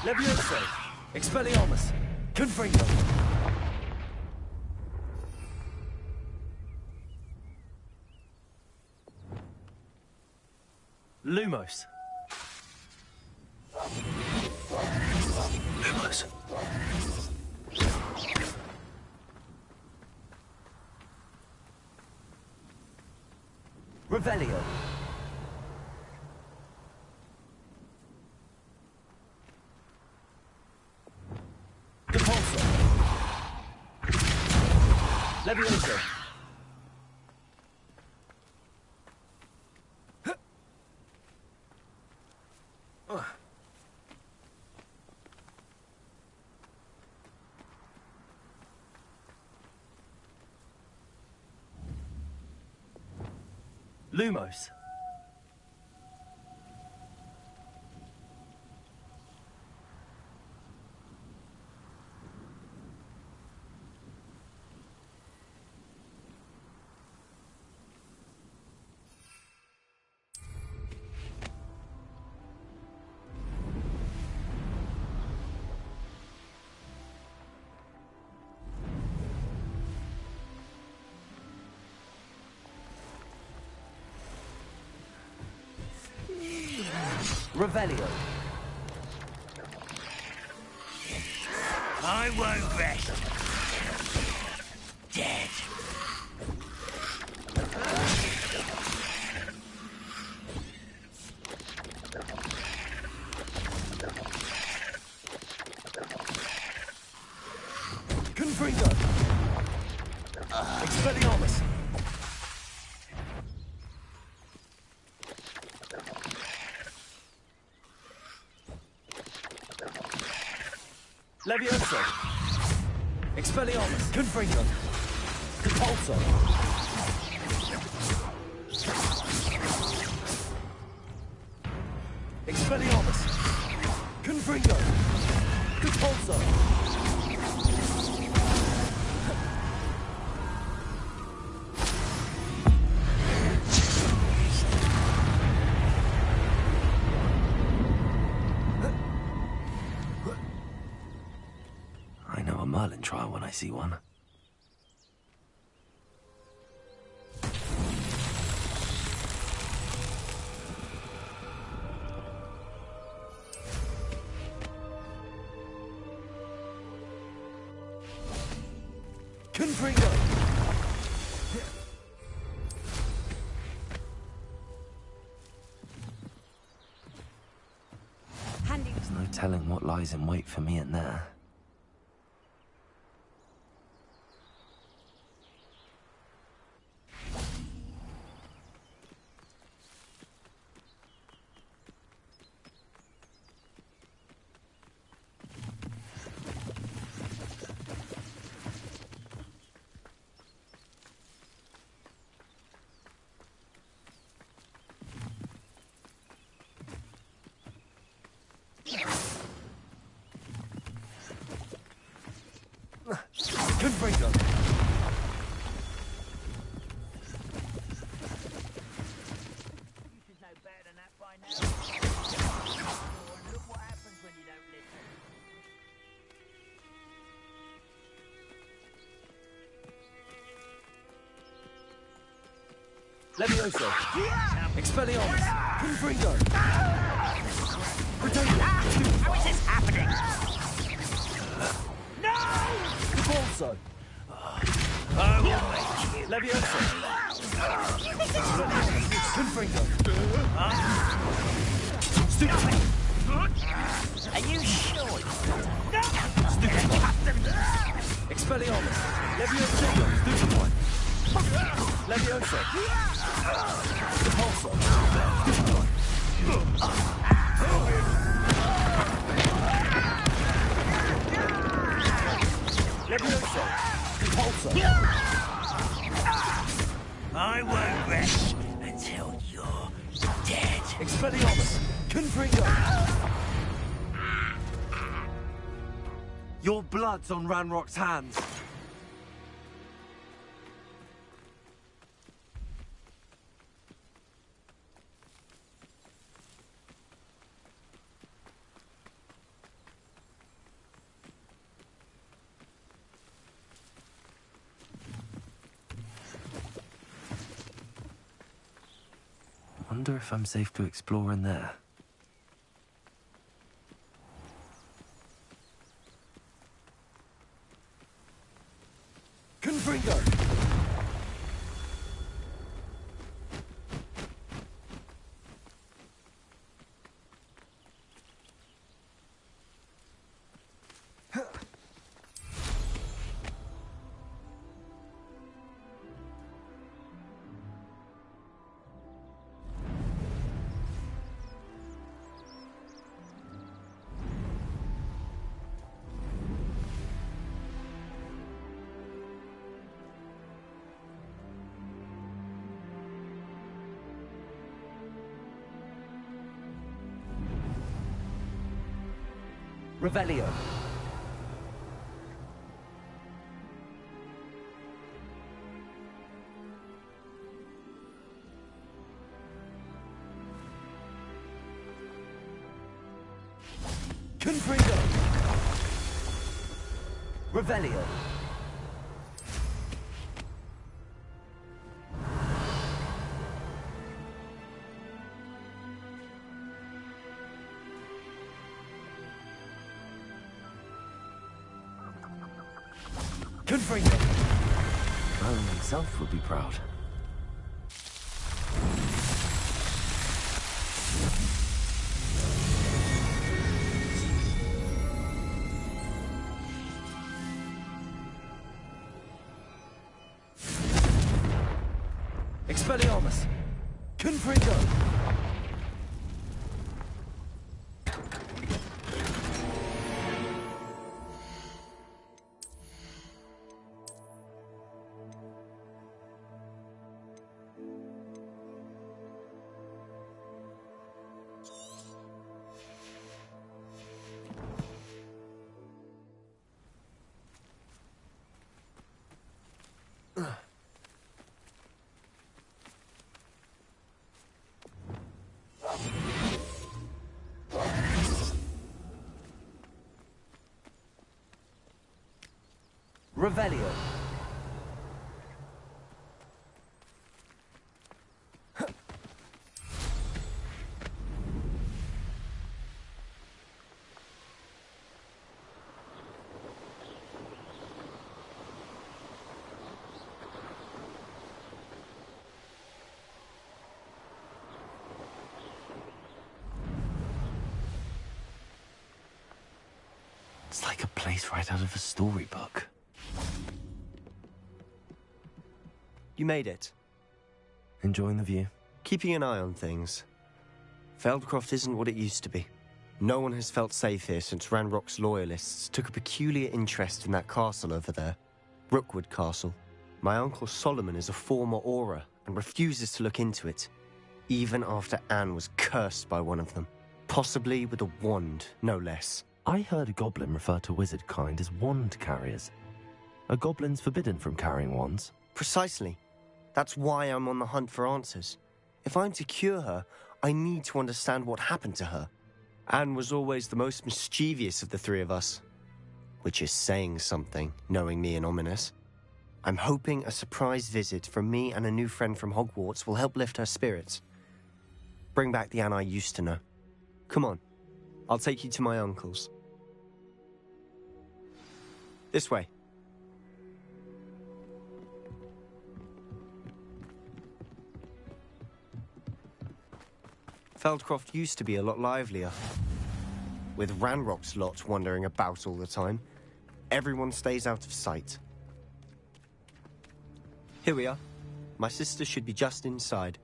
Levioso! Expelliarmus! Confringo! Lumos! Lumos! Revelio! Levioso! Lumos! Revelio. I won't rest. Dead. Confringo. Expelliarmus. Levioso! Expelliarmus! Confringo! Repulsor! Expelliarmus! Confringo! Repulsor! Merlin trial when I see one. Confringo! There's no telling what lies in wait for me in there. Confringo! Levioso! Expelliarmus! Confringo! How is this happening? No! Repulso! I will make you. Levioso! Confringo! Stop it! Are you sure? Expelliarmus! Levioso! Stupefy! Levioso! Repulso! Levioso! Repulso! I won't rest until you're dead. Expelliarmus! Confringo! Your blood's on Ranrock's hands. Wonder if I'm safe to explore in there. Confringo! Revelio. Confringo! Revelio. Confringo! Merlin himself would be proud. Expelliarmus! Confringo! Revelio. It's like a place right out of a storybook. You made it. Enjoying the view? Keeping an eye on things. Feldcroft isn't what it used to be. No one has felt safe here since Ranrock's loyalists took a peculiar interest in that castle over there. Rookwood Castle. My uncle Solomon is a former Auror and refuses to look into it, even after Anne was cursed by one of them. Possibly with a wand, no less. I heard a goblin refer to wizard kind as wand carriers. Are goblins forbidden from carrying wands? Precisely. That's why I'm on the hunt for answers. If I'm to cure her, I need to understand what happened to her. Anne was always the most mischievous of the three of us. Which is saying something, knowing me and Ominous. I'm hoping a surprise visit from me and a new friend from Hogwarts will help lift her spirits. Bring back the Anne I used to know. Come on, I'll take you to my uncle's. This way. Feldcroft used to be a lot livelier. With Ranrock's lot wandering about all the time, everyone stays out of sight. Here we are. My sister should be just inside.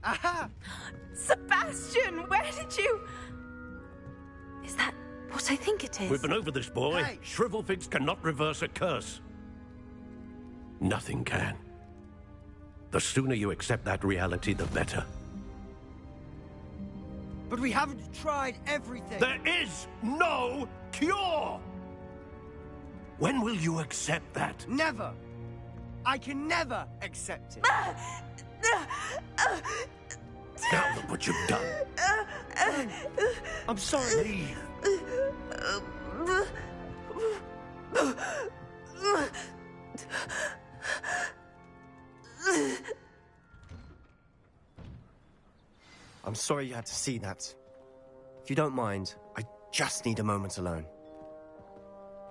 Aha! Sebastian, where did you... Is that what I think it is? We've been over this, boy. Hey. Shrivelfigs cannot reverse a curse. Nothing can. The sooner you accept that reality, the better. But we haven't tried everything. There is no cure! When will you accept that? Never. I can never accept it. Now look what you've done. I'm sorry. Leave. I'm sorry you had to see that. If you don't mind, I just need a moment alone.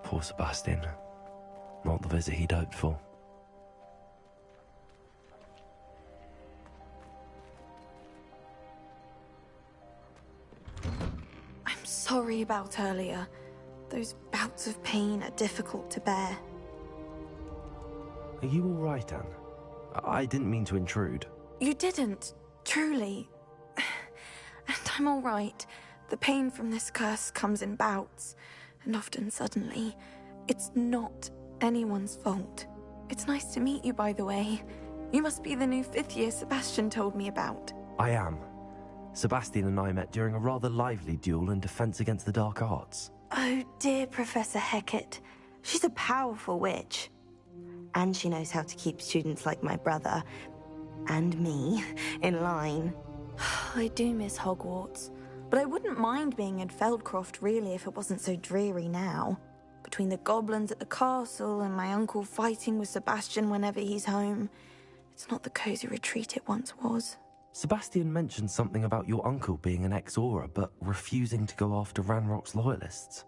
Poor Sebastian. Not the visit he'd hoped for. I'm sorry about earlier. Those bouts of pain are difficult to bear. Are you all right, Anne? I didn't mean to intrude. You didn't, truly. And I'm all right. The pain from this curse comes in bouts, and often suddenly. It's not anyone's fault. It's nice to meet you, by the way. You must be the new 5th year Sebastian told me about. I am. Sebastian and I met during a rather lively duel in defense against the dark arts. Oh, dear Professor Hecat. She's a powerful witch. And she knows how to keep students like my brother, and me, in line. I do miss Hogwarts, but I wouldn't mind being in Feldcroft, really, if it wasn't so dreary now. Between the goblins at the castle and my uncle fighting with Sebastian whenever he's home, it's not the cozy retreat it once was. Sebastian mentioned something about your uncle being an ex-Auror, but refusing to go after Ranrock's loyalists.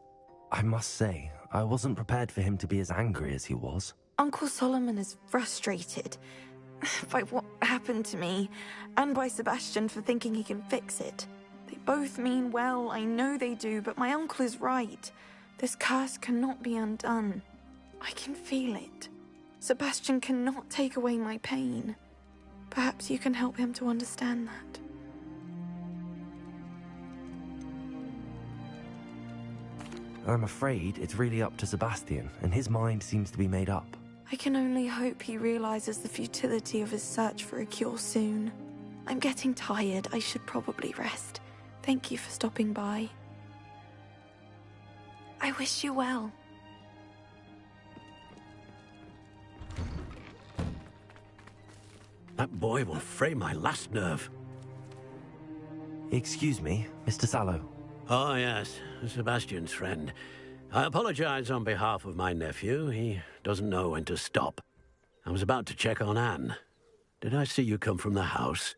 I must say, I wasn't prepared for him to be as angry as he was. Uncle Solomon is frustrated by what happened to me, and by Sebastian for thinking he can fix it. They both mean well, I know they do, but my uncle is right. This curse cannot be undone. I can feel it. Sebastian cannot take away my pain. Perhaps you can help him to understand that. I'm afraid it's really up to Sebastian, and his mind seems to be made up. I can only hope he realizes the futility of his search for a cure soon. I'm getting tired. I should probably rest. Thank you for stopping by. I wish you well. That boy will fray my last nerve. Excuse me, Mr. Sallow. Oh, yes, Sebastian's friend. I apologize on behalf of my nephew. He doesn't know when to stop. I was about to check on Anne. Did I see you come from the house?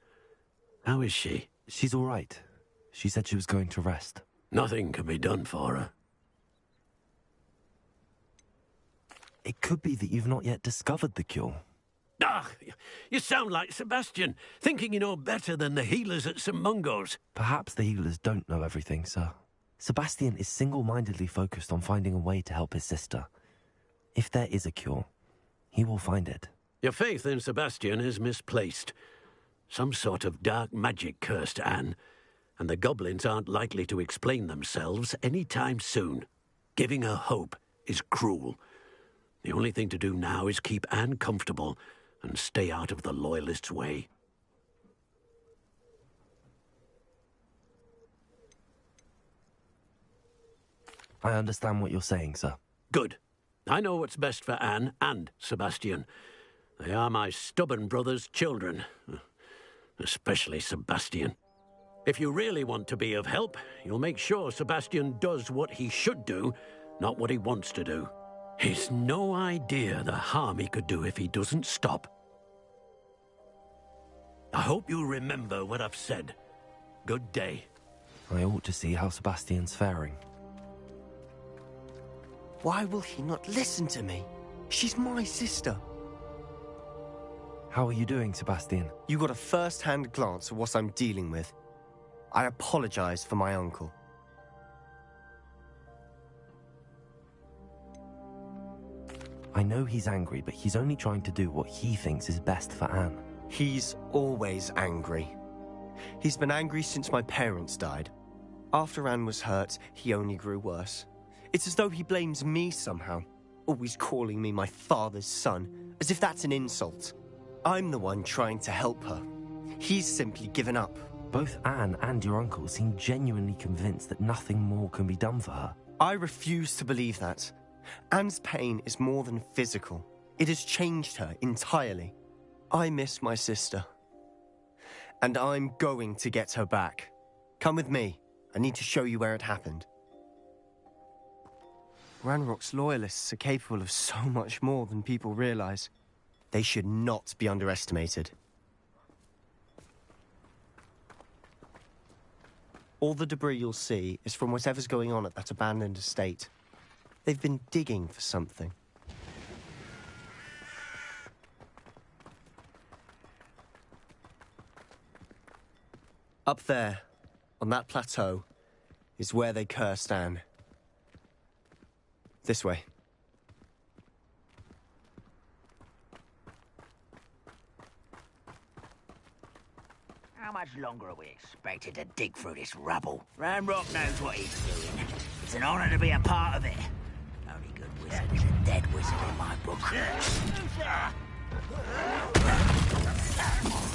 How is she? She's all right. She said she was going to rest. Nothing can be done for her. It could be that you've not yet discovered the cure. Ah, you sound like Sebastian, thinking you know better than the healers at St. Mungo's. Perhaps the healers don't know everything, sir. Sebastian is single-mindedly focused on finding a way to help his sister. If there is a cure, he will find it. Your faith in Sebastian is misplaced. Some sort of dark magic cursed Anne, and the goblins aren't likely to explain themselves any time soon. Giving her hope is cruel. The only thing to do now is keep Anne comfortable and stay out of the Loyalists' way. I understand what you're saying, sir. Good. I know what's best for Anne and Sebastian. They are my stubborn brother's children, especially Sebastian. If you really want to be of help, you'll make sure Sebastian does what he should do, not what he wants to do. He's no idea the harm he could do if he doesn't stop. I hope you remember what I've said. Good day. I ought to see how Sebastian's faring. Why will he not listen to me? She's my sister. How are you doing, Sebastian? You got a first-hand glance at what I'm dealing with. I apologize for my uncle. I know he's angry, but he's only trying to do what he thinks is best for Anne. He's always angry. He's been angry since my parents died. After Anne was hurt, he only grew worse. It's as though he blames me somehow, always calling me my father's son, as if that's an insult. I'm the one trying to help her. He's simply given up. Both Anne and your uncle seem genuinely convinced that nothing more can be done for her. I refuse to believe that. Anne's pain is more than physical. It has changed her entirely. I miss my sister. And I'm going to get her back. Come with me. I need to show you where it happened. Ranrock's loyalists are capable of so much more than people realize. They should not be underestimated. All the debris you'll see is from whatever's going on at that abandoned estate. They've been digging for something. Up there, on that plateau, is where they cursed Anne. This way. How much longer are we expected to dig through this rubble? Ranrock knows what he's doing. It's an honor to be a part of it. Only good wizard is a dead wizard in my book.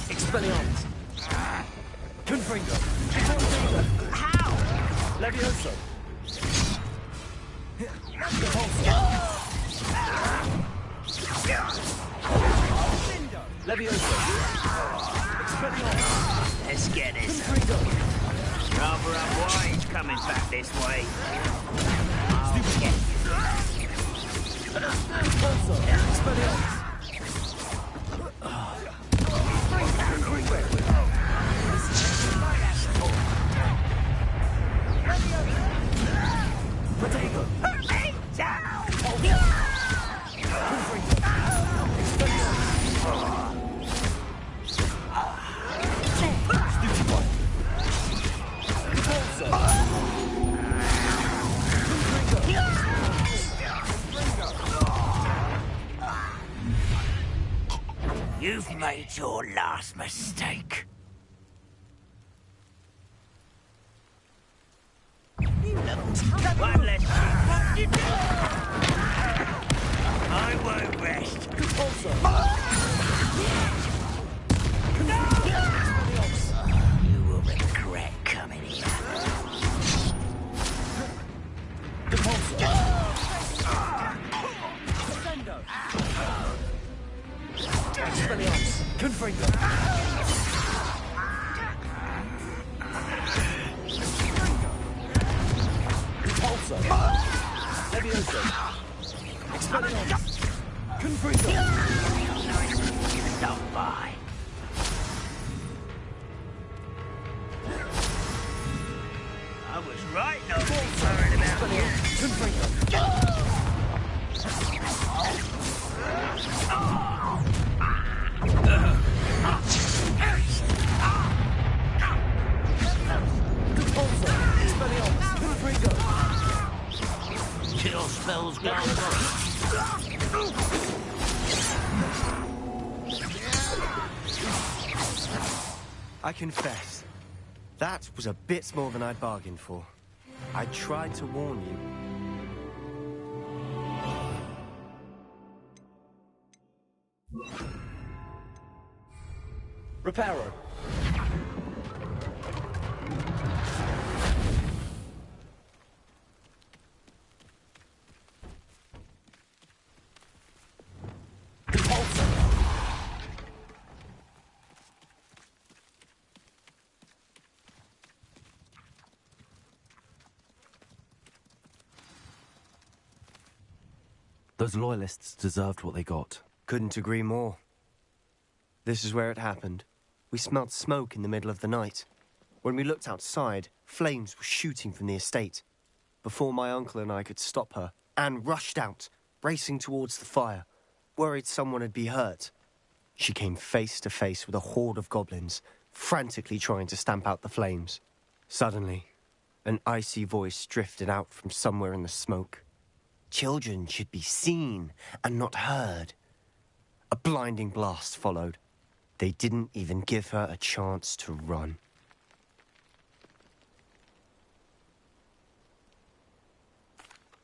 Expelliarmus. Confringo. How? Levioso. Levioso. Expelliarmus. Let's get this. Rather unwise coming back this way. I'll get you. Expelliarmus. Protego. You've made your last mistake. One less. I won't rest. You will regret coming here. Expelliarmus. Confringo. Repulsor. Levioso. Expelliarmus. Confringo. Stop by. I was right not to be worried about you. Confringo. Kill spells down. I confess, that was a bit more than I'd bargained for. I tried to warn you. Reparo. Those loyalists deserved what they got. Couldn't agree more. This is where it happened. We smelled smoke in the middle of the night. When we looked outside, flames were shooting from the estate. Before my uncle and I could stop her, Anne rushed out, racing towards the fire, worried someone had been hurt. She came face to face with a horde of goblins, frantically trying to stamp out the flames. Suddenly, an icy voice drifted out from somewhere in the smoke. Children should be seen and not heard. A blinding blast followed. They didn't even give her a chance to run.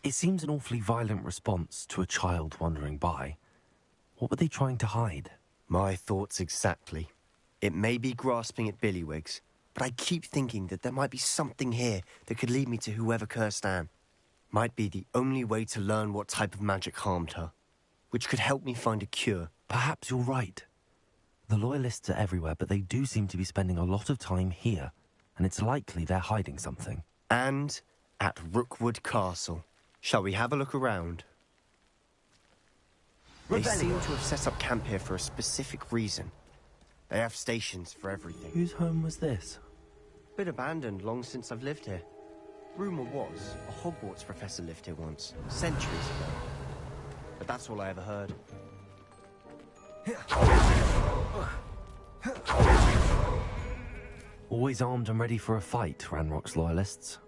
It seems an awfully violent response to a child wandering by. What were they trying to hide? My thoughts exactly. It may be grasping at billywhigs, but I keep thinking that there might be something here that could lead me to whoever cursed Anne. Might be the only way to learn what type of magic harmed her, which could help me find a cure. Perhaps you're right. The Loyalists are everywhere, but they do seem to be spending a lot of time here, and it's likely they're hiding something. And at Rookwood Castle. Shall we have a look around? They seem to have set up camp here for a specific reason. They have stations for everything. Whose home was this? Been abandoned long since I've lived here. Rumour was a Hogwarts professor lived here once, centuries ago. But that's all I ever heard. Always armed and ready for a fight, Ranrock's Loyalists.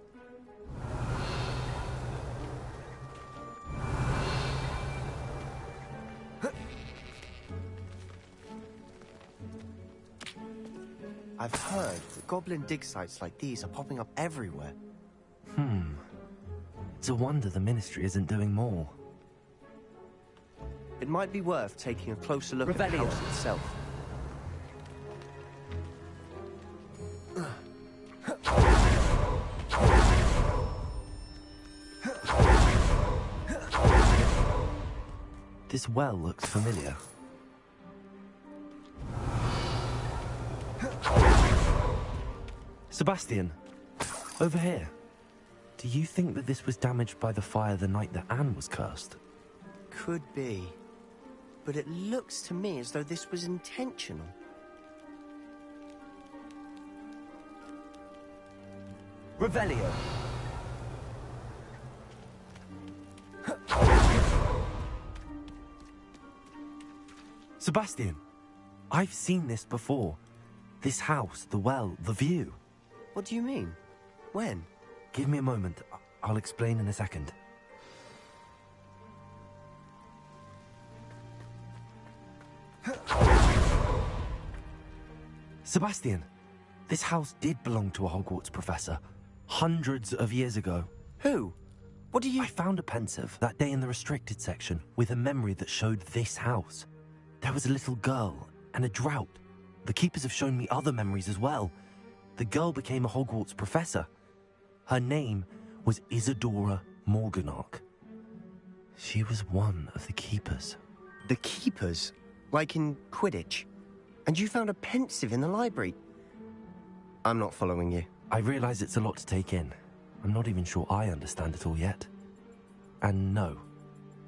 I've heard that goblin dig sites like these are popping up everywhere. It's a wonder the Ministry isn't doing more. It might be worth taking a closer look at the house itself. This well looks familiar. Sebastian, over here. Do you think that this was damaged by the fire the night that Anne was cursed? Could be. But it looks to me as though this was intentional. Revelio. Sebastian, I've seen this before. This house, the well, the view. What do you mean? When? Give me a moment. I'll explain in a second. Sebastian, this house did belong to a Hogwarts professor. Hundreds of years ago. Who? What do you... I found a pensive that day in the restricted section with a memory that showed this house. There was a little girl and a drought. The keepers have shown me other memories as well. The girl became a Hogwarts professor. Her name was Isadora Morganach. She was one of the keepers. The keepers? Like in Quidditch? And you found a pensive in the library? I'm not following you. I realize it's a lot to take in. I'm not even sure I understand it all yet. And no,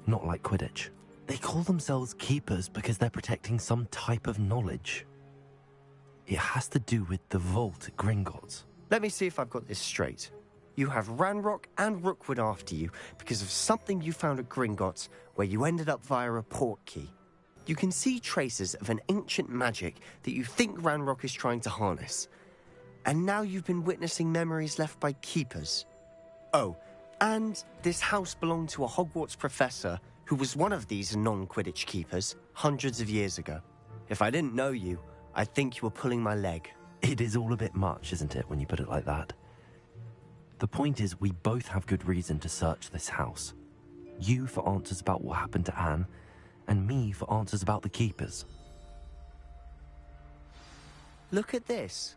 not like Quidditch. They call themselves keepers because they're protecting some type of knowledge. It has to do with the vault at Gringotts. Let me see if I've got this straight. You have Ranrock and Rookwood after you because of something you found at Gringotts where you ended up via a portkey. You can see traces of an ancient magic that you think Ranrock is trying to harness. And now you've been witnessing memories left by keepers. Oh, and this house belonged to a Hogwarts professor who was one of these non-Quidditch keepers hundreds of years ago. If I didn't know you, I'd think you were pulling my leg. It is all a bit much, isn't it, when you put it like that? The point is, we both have good reason to search this house. You for answers about what happened to Anne, and me for answers about the keepers. Look at this.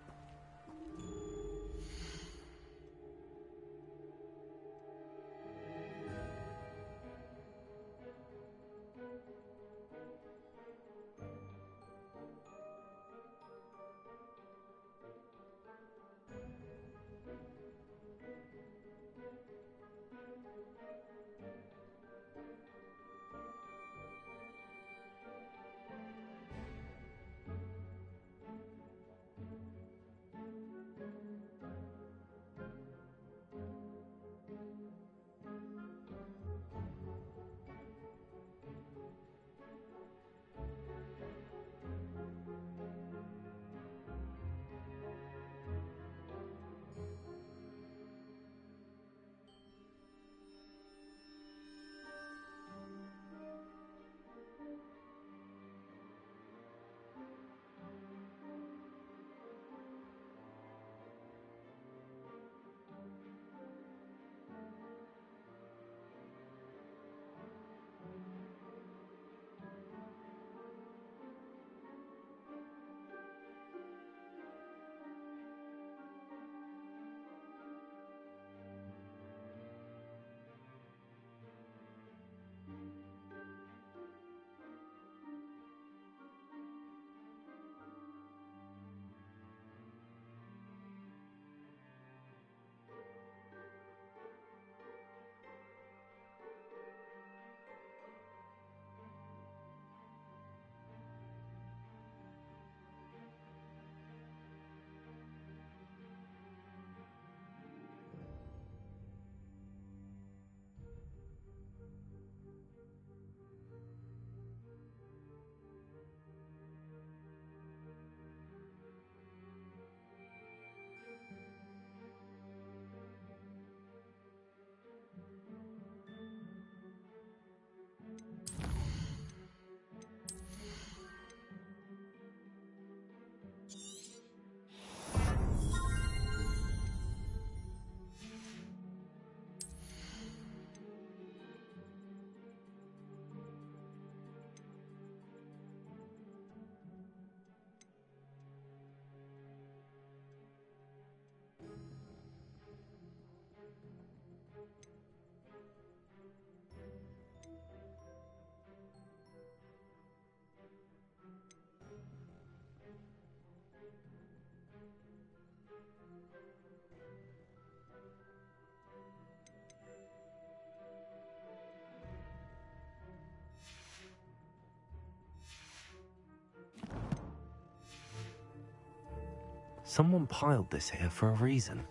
Someone piled this here for a reason.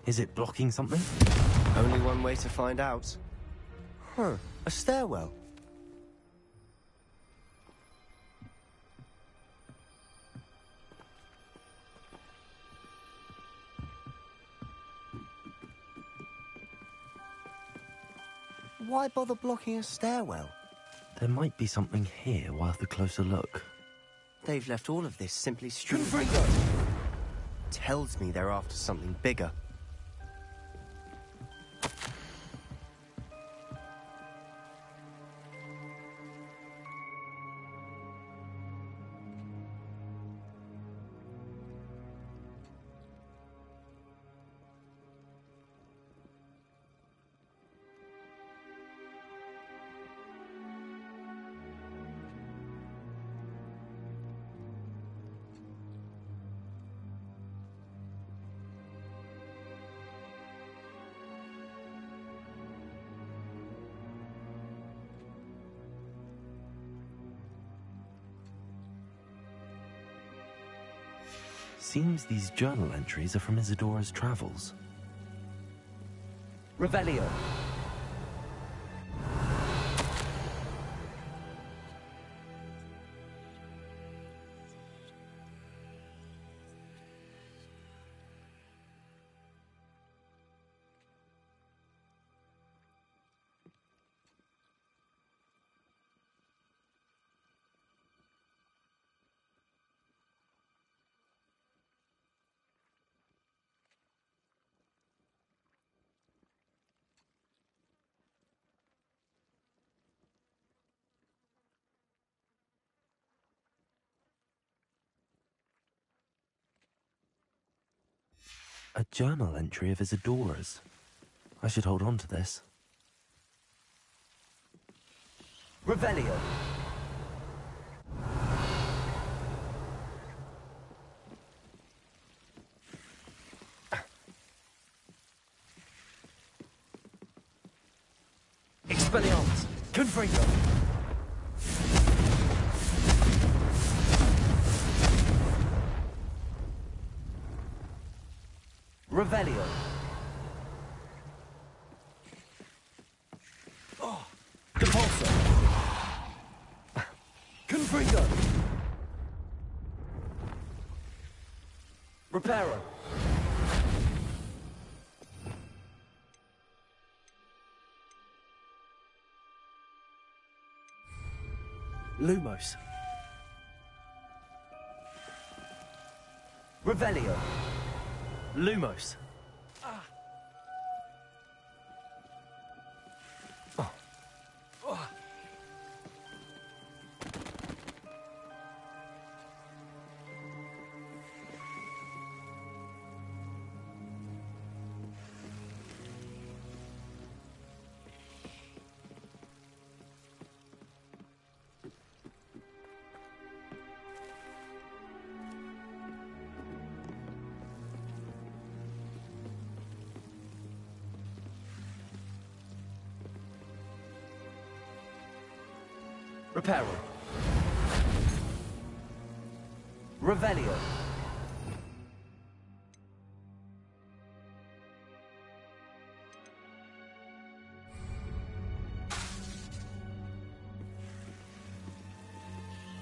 Is it blocking something? Only one way to find out. Huh, a stairwell. Why bother blocking a stairwell? There might be something here worth a closer look. They've left all of this simply strewn. Tells me they're after something bigger. Seems these journal entries are from Isadora's travels. Revelio. A journal entry of Isadora's. I should hold on to this. Revelio. Expelliarmus. Confringo. Revelio. Oh, Depulso. Confringo. Reparo. Lumos. Revelio. Lumos. Reparo. Revelio.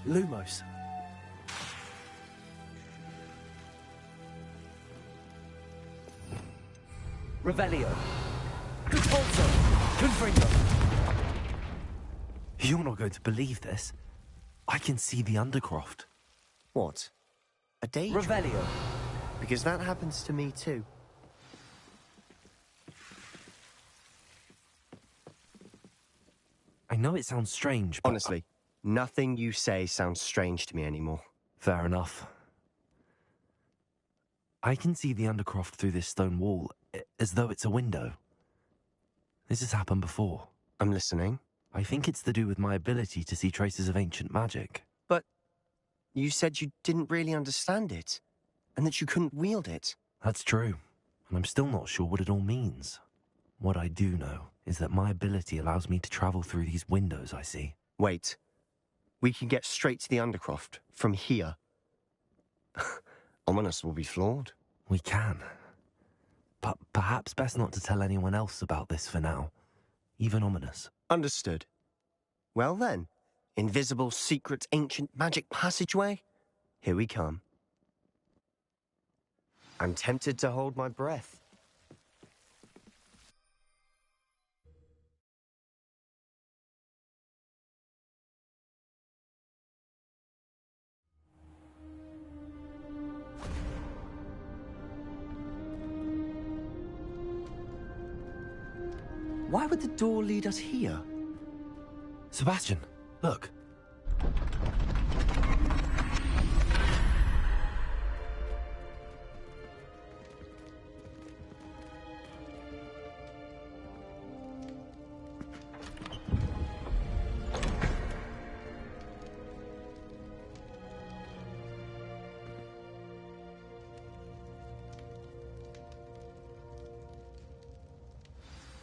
Lumos. Revelio. Depulso. Confringo. You're not going to believe this. I can see the Undercroft. What? A daydream? Revelio. Because that happens to me too. I know it sounds strange, but... Honestly, nothing you say sounds strange to me anymore. Fair enough. I can see the Undercroft through this stone wall, as though it's a window. This has happened before. I'm listening. I think it's to do with my ability to see traces of ancient magic. But you said you didn't really understand it, and that you couldn't wield it. That's true, and I'm still not sure what it all means. What I do know is that my ability allows me to travel through these windows I see. Wait. We can get straight to the Undercroft from here. Ominous will be flawed. We can. But perhaps best not to tell anyone else about this for now. Even Ominous. Understood. Well then, invisible, secret, ancient magic passageway? Here we come. I'm tempted to hold my breath. Why would the door lead us here? Sebastian, look.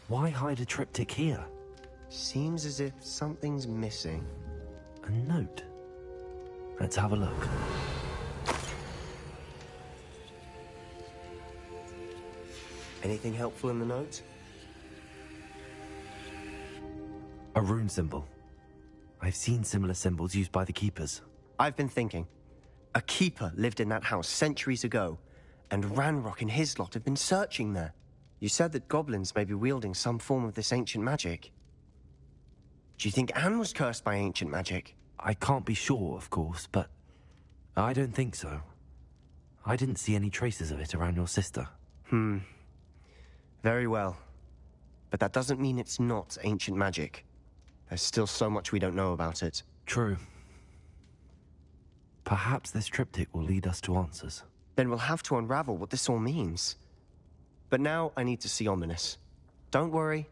Why hide a triptych here? Seems as if something's missing. A note. Let's have a look. Anything helpful in the note? A rune symbol. I've seen similar symbols used by the keepers. I've been thinking. A keeper lived in that house centuries ago, and Ranrock and his lot have been searching there. You said that goblins may be wielding some form of this ancient magic. Do you think Anne was cursed by ancient magic? I can't be sure, of course, but I don't think so. I didn't see any traces of it around your sister. Very well. But that doesn't mean it's not ancient magic. There's still so much we don't know about it. True. Perhaps this triptych will lead us to answers. Then we'll have to unravel what this all means. But now I need to see Ominous. Don't worry,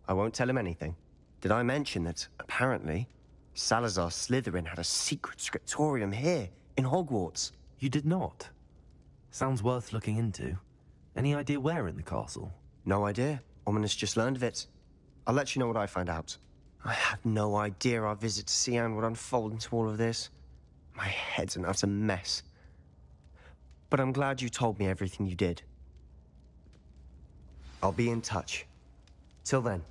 I won't tell him anything. Did I mention that, apparently, Salazar Slytherin had a secret scriptorium here, in Hogwarts? You did not? Sounds worth looking into. Any idea where in the castle? No idea. Ominous just learned of it. I'll let you know what I find out. I had no idea our visit to Cian would unfold into all of this. My head's an utter mess. But I'm glad you told me everything you did. I'll be in touch. Till then.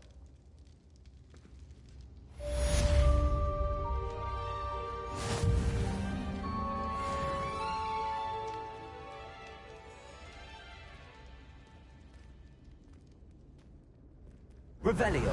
Revelio.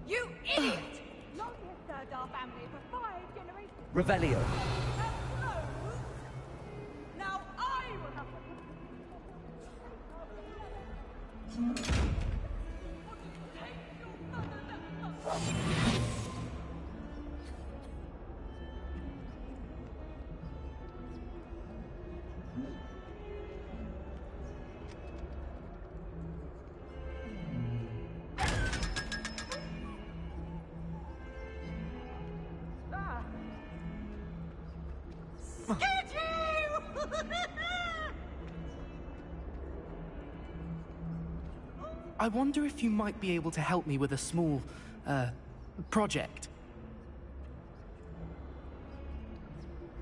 You idiot! Longest served our family for 5 generations. Revelio. Now I will have Get you! I wonder if you might be able to help me with a small, project.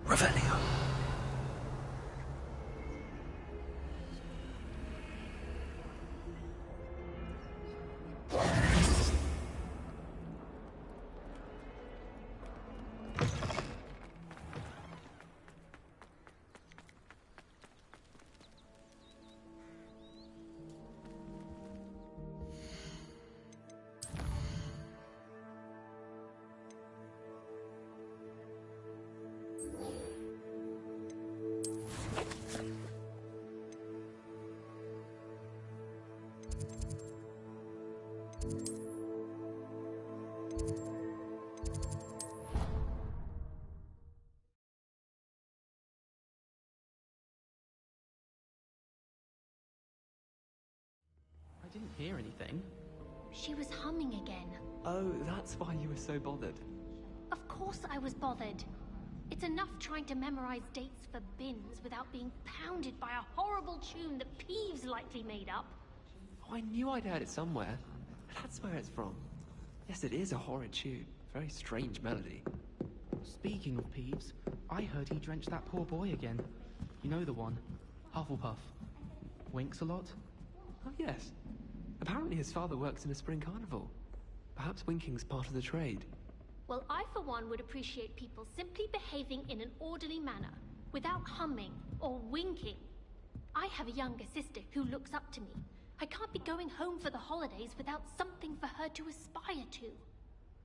Revelio. didn't hear anything. She was humming again. Oh, that's why you were so bothered. Of course I was bothered. It's enough trying to memorize dates for bins without being pounded by a horrible tune that Peeves likely made up. Oh, I knew I'd heard it somewhere. That's where it's from. Yes, it is a horrid tune. Very strange melody. Speaking of Peeves, I heard he drenched that poor boy again. You know the one, Hufflepuff. Winks a lot? Oh, yes. Apparently his father works in a spring carnival. Perhaps winking's part of the trade. Well, I for one would appreciate people simply behaving in an orderly manner, without humming or winking. I have a younger sister who looks up to me. I can't be going home for the holidays without something for her to aspire to.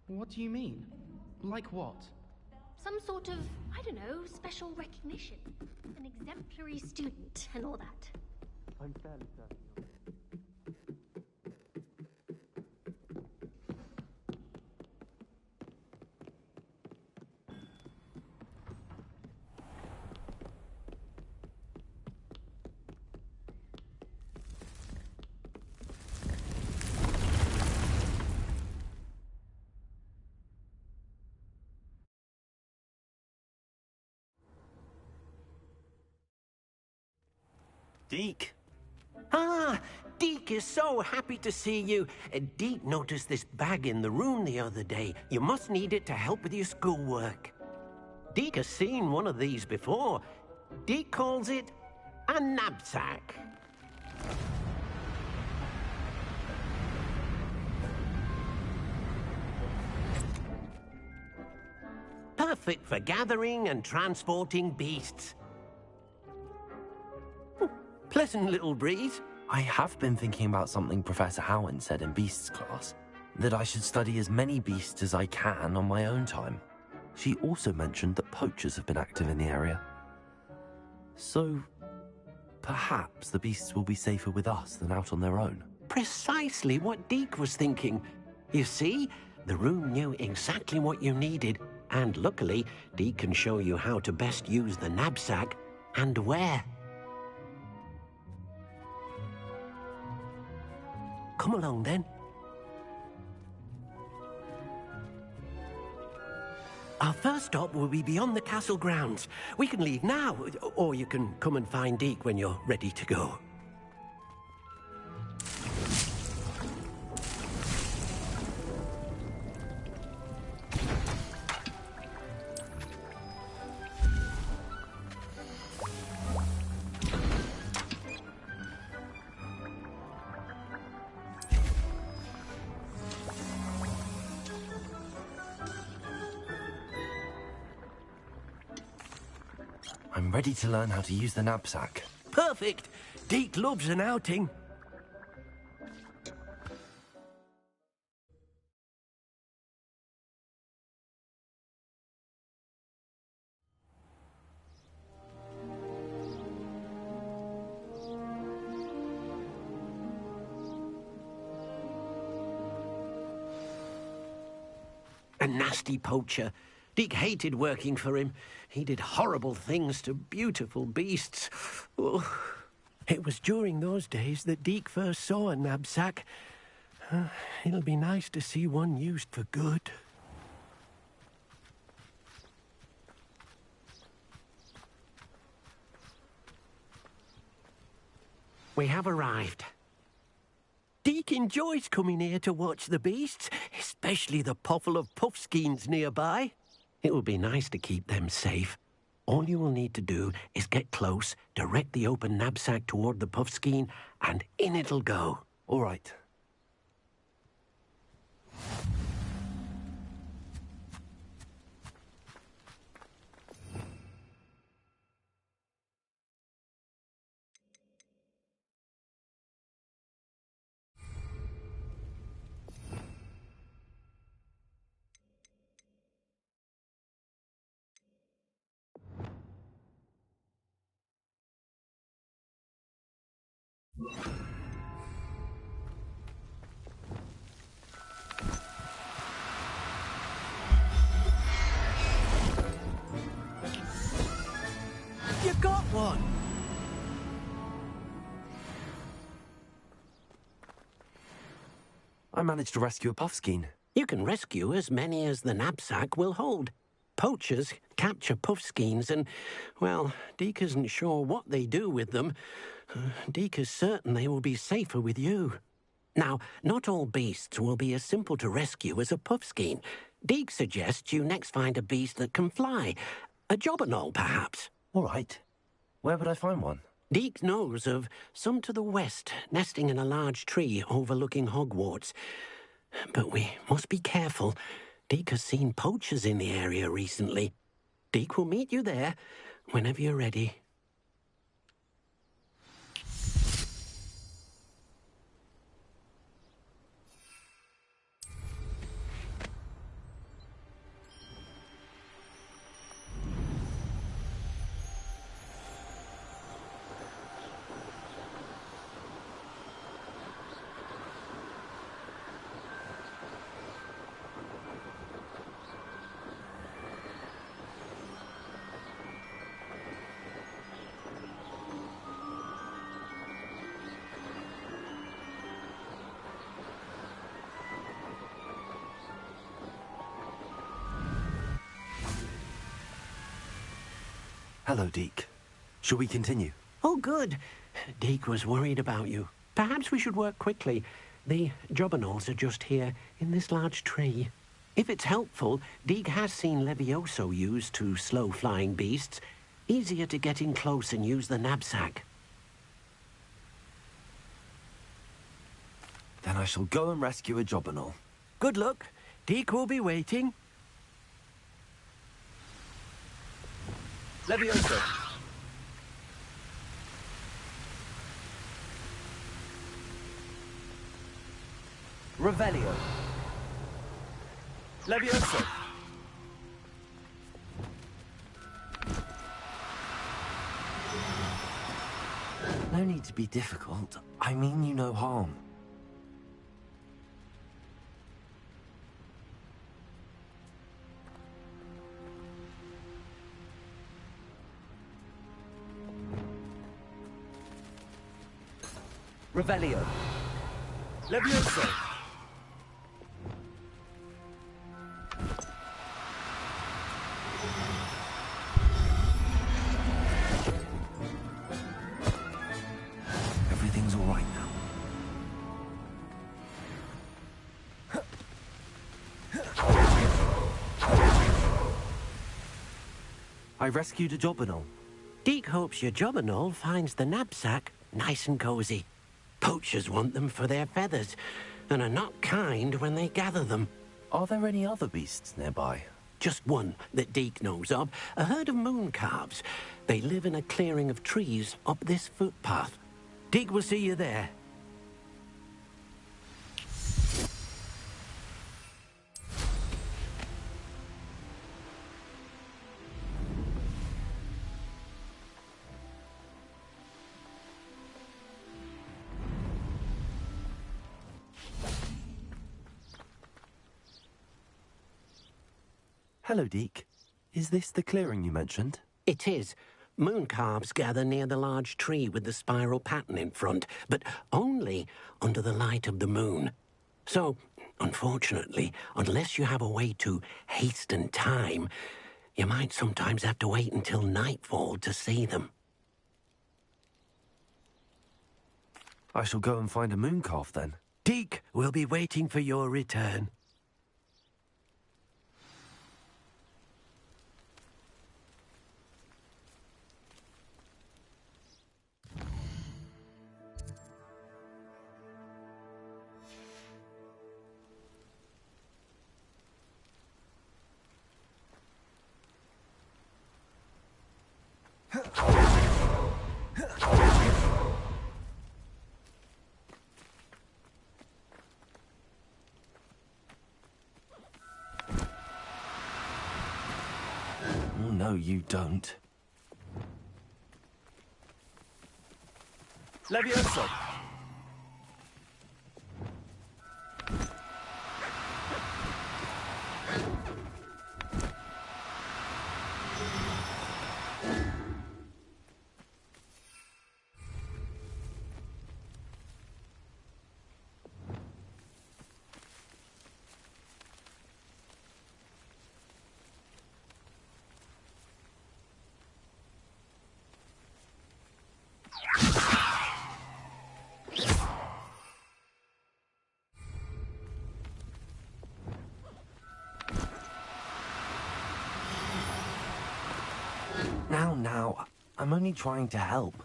What do you mean? Like what? Some sort of, I don't know, special recognition. An exemplary student and all that. I'm fairly certain. Deke. Ah, Deke is so happy to see you. Deke noticed this bag in the room the other day. You must need it to help with your schoolwork. Deke has seen one of these before. Deke calls it a knapsack. Perfect for gathering and transporting beasts. Pleasant little breeze. I have been thinking about something Professor Howin said in Beasts class, that I should study as many beasts as I can on my own time. She also mentioned that poachers have been active in the area. So, perhaps the beasts will be safer with us than out on their own. Precisely what Deke was thinking. You see, the room knew exactly what you needed, and luckily, Deke can show you how to best use the knapsack and where. Come along, then. Our first stop will be beyond the castle grounds. We can leave now, or you can come and find Deke when you're ready to go. I'm ready to learn how to use the knapsack. Perfect! Deke loves an outing. A nasty poacher. Deke hated working for him. He did horrible things to beautiful beasts. Oh, it was during those days that Deke first saw a knapsack. It'll be nice to see one used for good. We have arrived. Deke enjoys coming here to watch the beasts, especially the puffle of puffskeins nearby. It will be nice to keep them safe. All you will need to do is get close, direct the open knapsack toward the puffskein, and in it'll go. All right. You got one! I managed to rescue a puffskein. You can rescue as many as the knapsack will hold. Poachers capture puffskeins and, well, Deke isn't sure what they do with them. Deke is certain they will be safer with you. Now, not all beasts will be as simple to rescue as a puffskein. Deke suggests you next find a beast that can fly. A jobberknoll, perhaps. All right. Where would I find one? Deke knows of some to the west, nesting in a large tree overlooking Hogwarts. But we must be careful. Deke has seen poachers in the area recently. Deke will meet you there whenever you're ready. Hello, Deke. Shall we continue? Oh, good. Deke was worried about you. Perhaps we should work quickly. The jobberknolls are just here, in this large tree. If it's helpful, Deke has seen Levioso used to slow flying beasts. Easier to get in close and use the knapsack. Then I shall go and rescue a jobberknoll. Good luck. Deke will be waiting. Levioso. Revelio. Levioso. No need to be difficult. I mean you no harm. Revelio. Levioso. Everything's all right now. I rescued a jobberknoll. Deke hopes your jobberknoll finds the knapsack nice and cozy. Poachers want them for their feathers, and are not kind when they gather them. Are there any other beasts nearby? Just one that Deke knows of, a herd of moon calves. They live in a clearing of trees up this footpath. Deke will see you there. Hello, Deke. Is this the clearing you mentioned? It is. Moon calves gather near the large tree with the spiral pattern in front, but only under the light of the moon. So, unfortunately, unless you have a way to hasten time, you might sometimes have to wait until nightfall to see them. I shall go and find a moon calf then. Deke will be waiting for your return. Oh, no, you don't. Levioso! I'm only trying to help.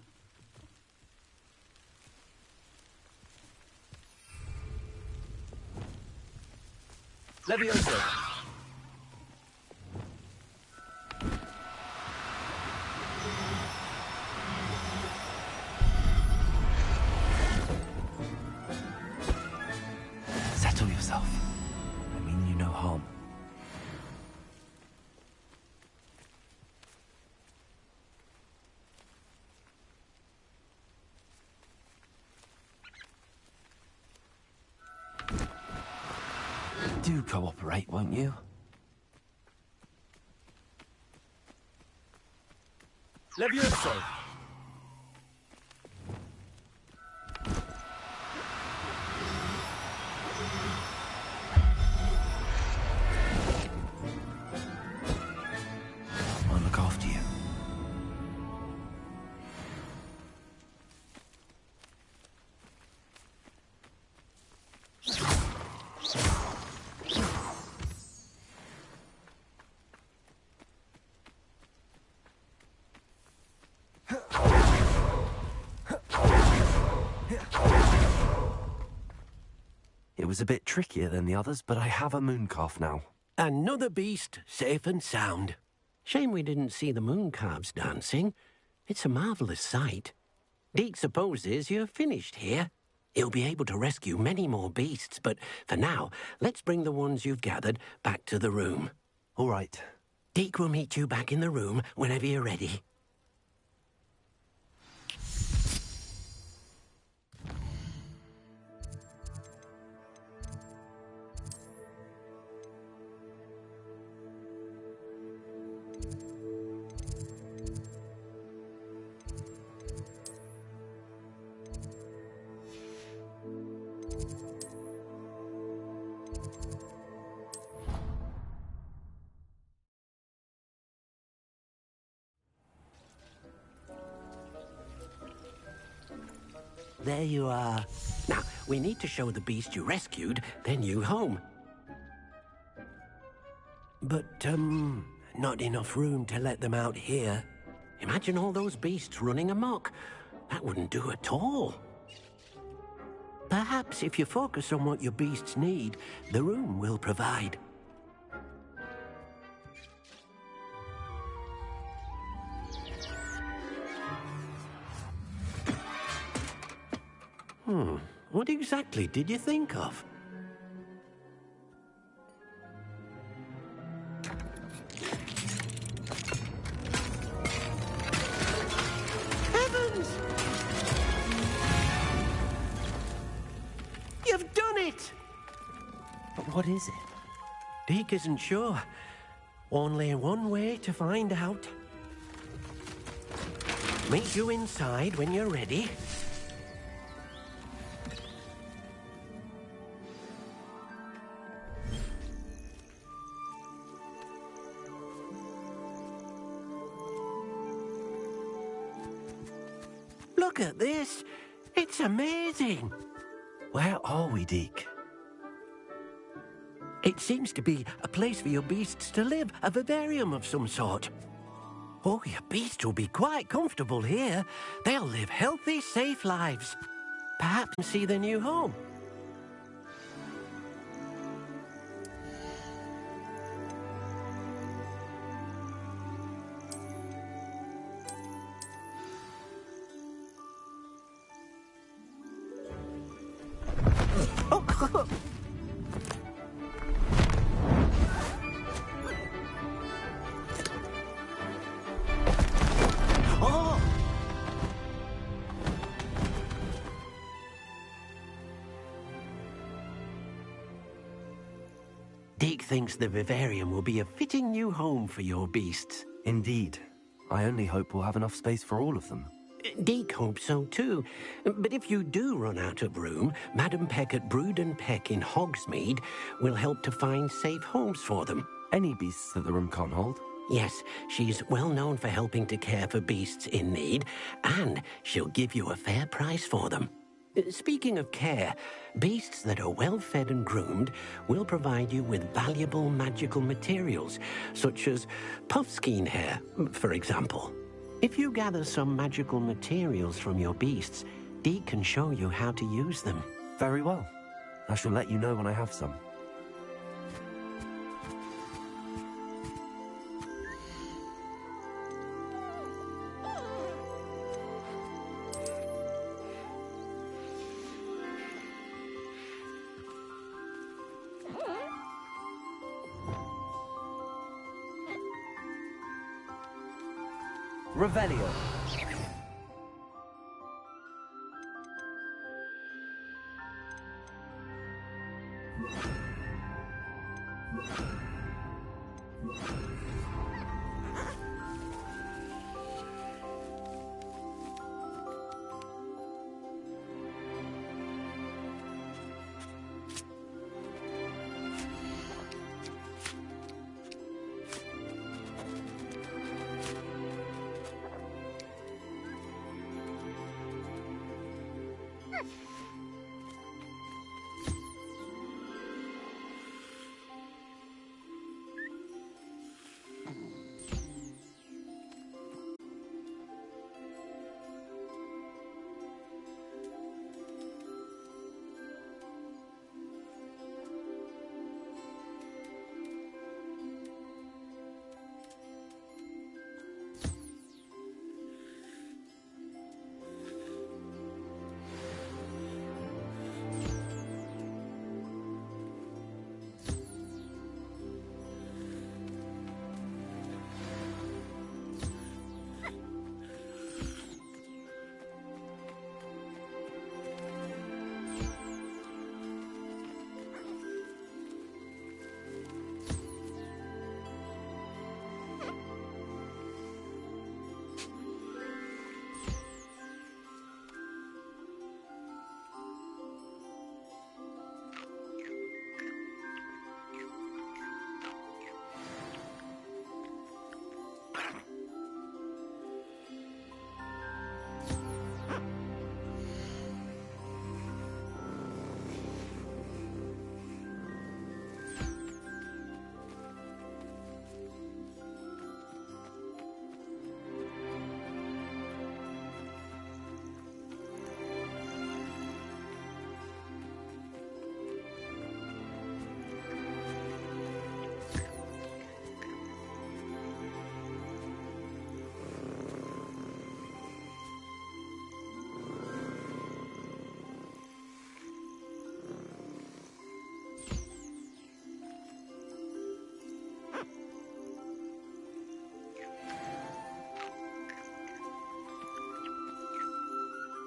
Levioso! Settle yourself. I mean you no harm. Do cooperate, won't you? Levioso! I'll look after you. It was a bit trickier than the others, but I have a moon calf now. Another beast, safe and sound. Shame we didn't see the moon calves dancing. It's a marvellous sight. Deke supposes you're finished here. He'll be able to rescue many more beasts, but for now, let's bring the ones you've gathered back to the room. All right. Deke will meet you back in the room whenever you're ready. There you are. Now, we need to show the beast you rescued their new home. But, not enough room to let them out here. Imagine all those beasts running amok. That wouldn't do at all. Perhaps if you focus on what your beasts need, the room will provide. What exactly did you think of? Heavens! You've done it! But what is it? Deke isn't sure. Only one way to find out. Meet you inside when you're ready. Look at this. It's amazing. Where are we, Deke? It seems to be a place for your beasts to live, a vivarium of some sort. Oh, your beasts will be quite comfortable here. They'll live healthy, safe lives. Perhaps see their new home. Deke thinks the vivarium will be a fitting new home for your beasts. Indeed. I only hope we'll have enough space for all of them. Deke hopes so too. But if you do run out of room, Madam Peck at Brood and Peck in Hogsmeade will help to find safe homes for them. Any beasts that the room can't hold? Yes, she's well known for helping to care for beasts in need, and she'll give you a fair price for them. Speaking of care, beasts that are well fed and groomed will provide you with valuable magical materials, such as puffskein hair, for example. If you gather some magical materials from your beasts, Deke can show you how to use them. Very well. I shall let you know when I have some. Revelio.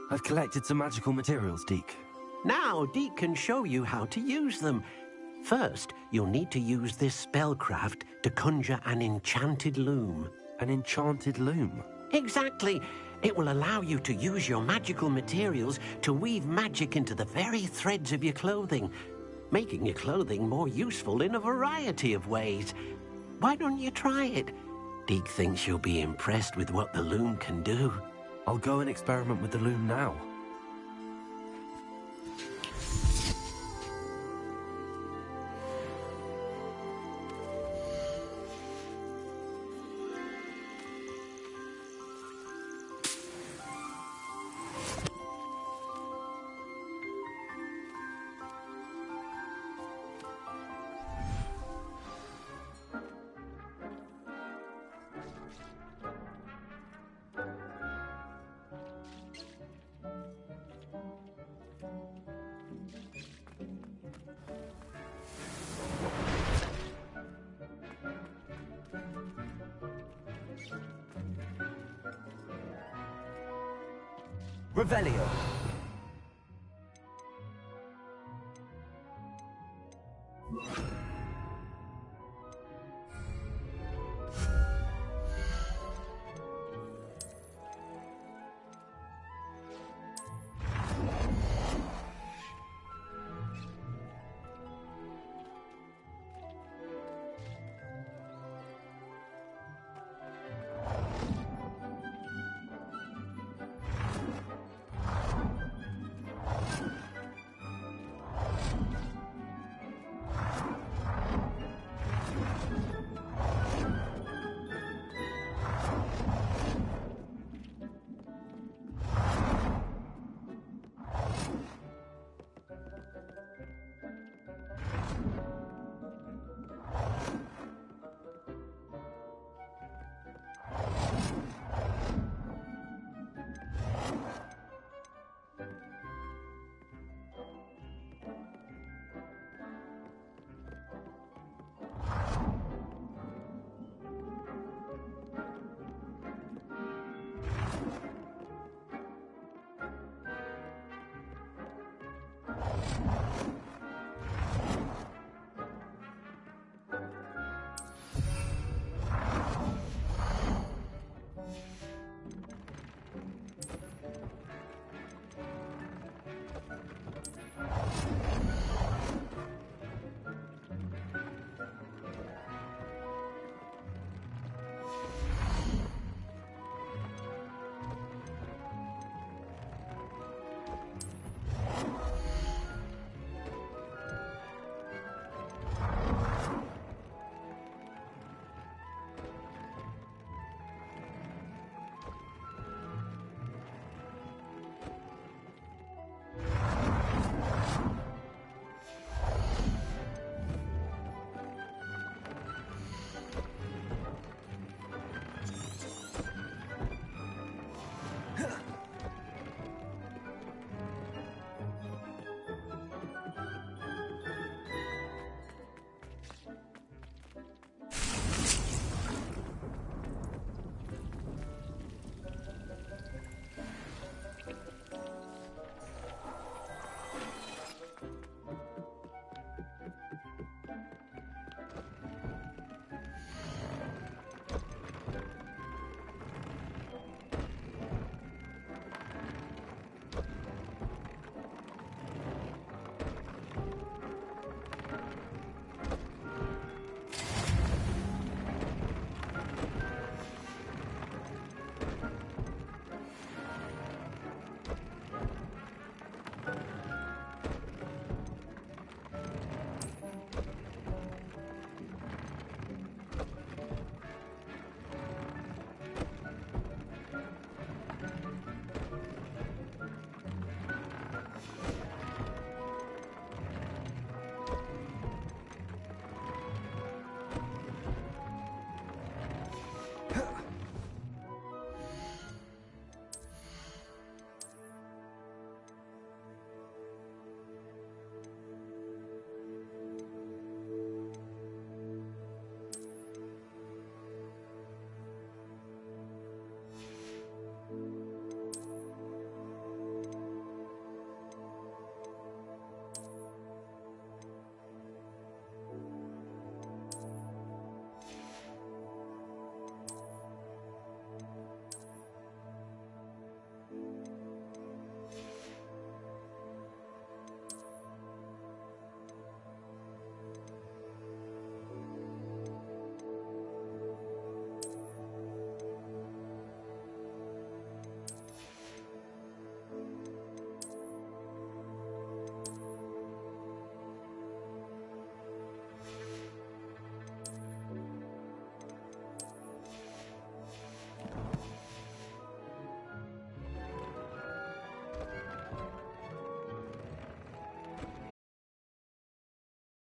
I've collected some magical materials, Deke. Now, Deke can show you how to use them. First, you'll need to use this spellcraft to conjure an enchanted loom. An enchanted loom? Exactly. It will allow you to use your magical materials to weave magic into the very threads of your clothing, making your clothing more useful in a variety of ways. Why don't you try it? Deke thinks you'll be impressed with what the loom can do. I'll go and experiment with the loom now. Revelio.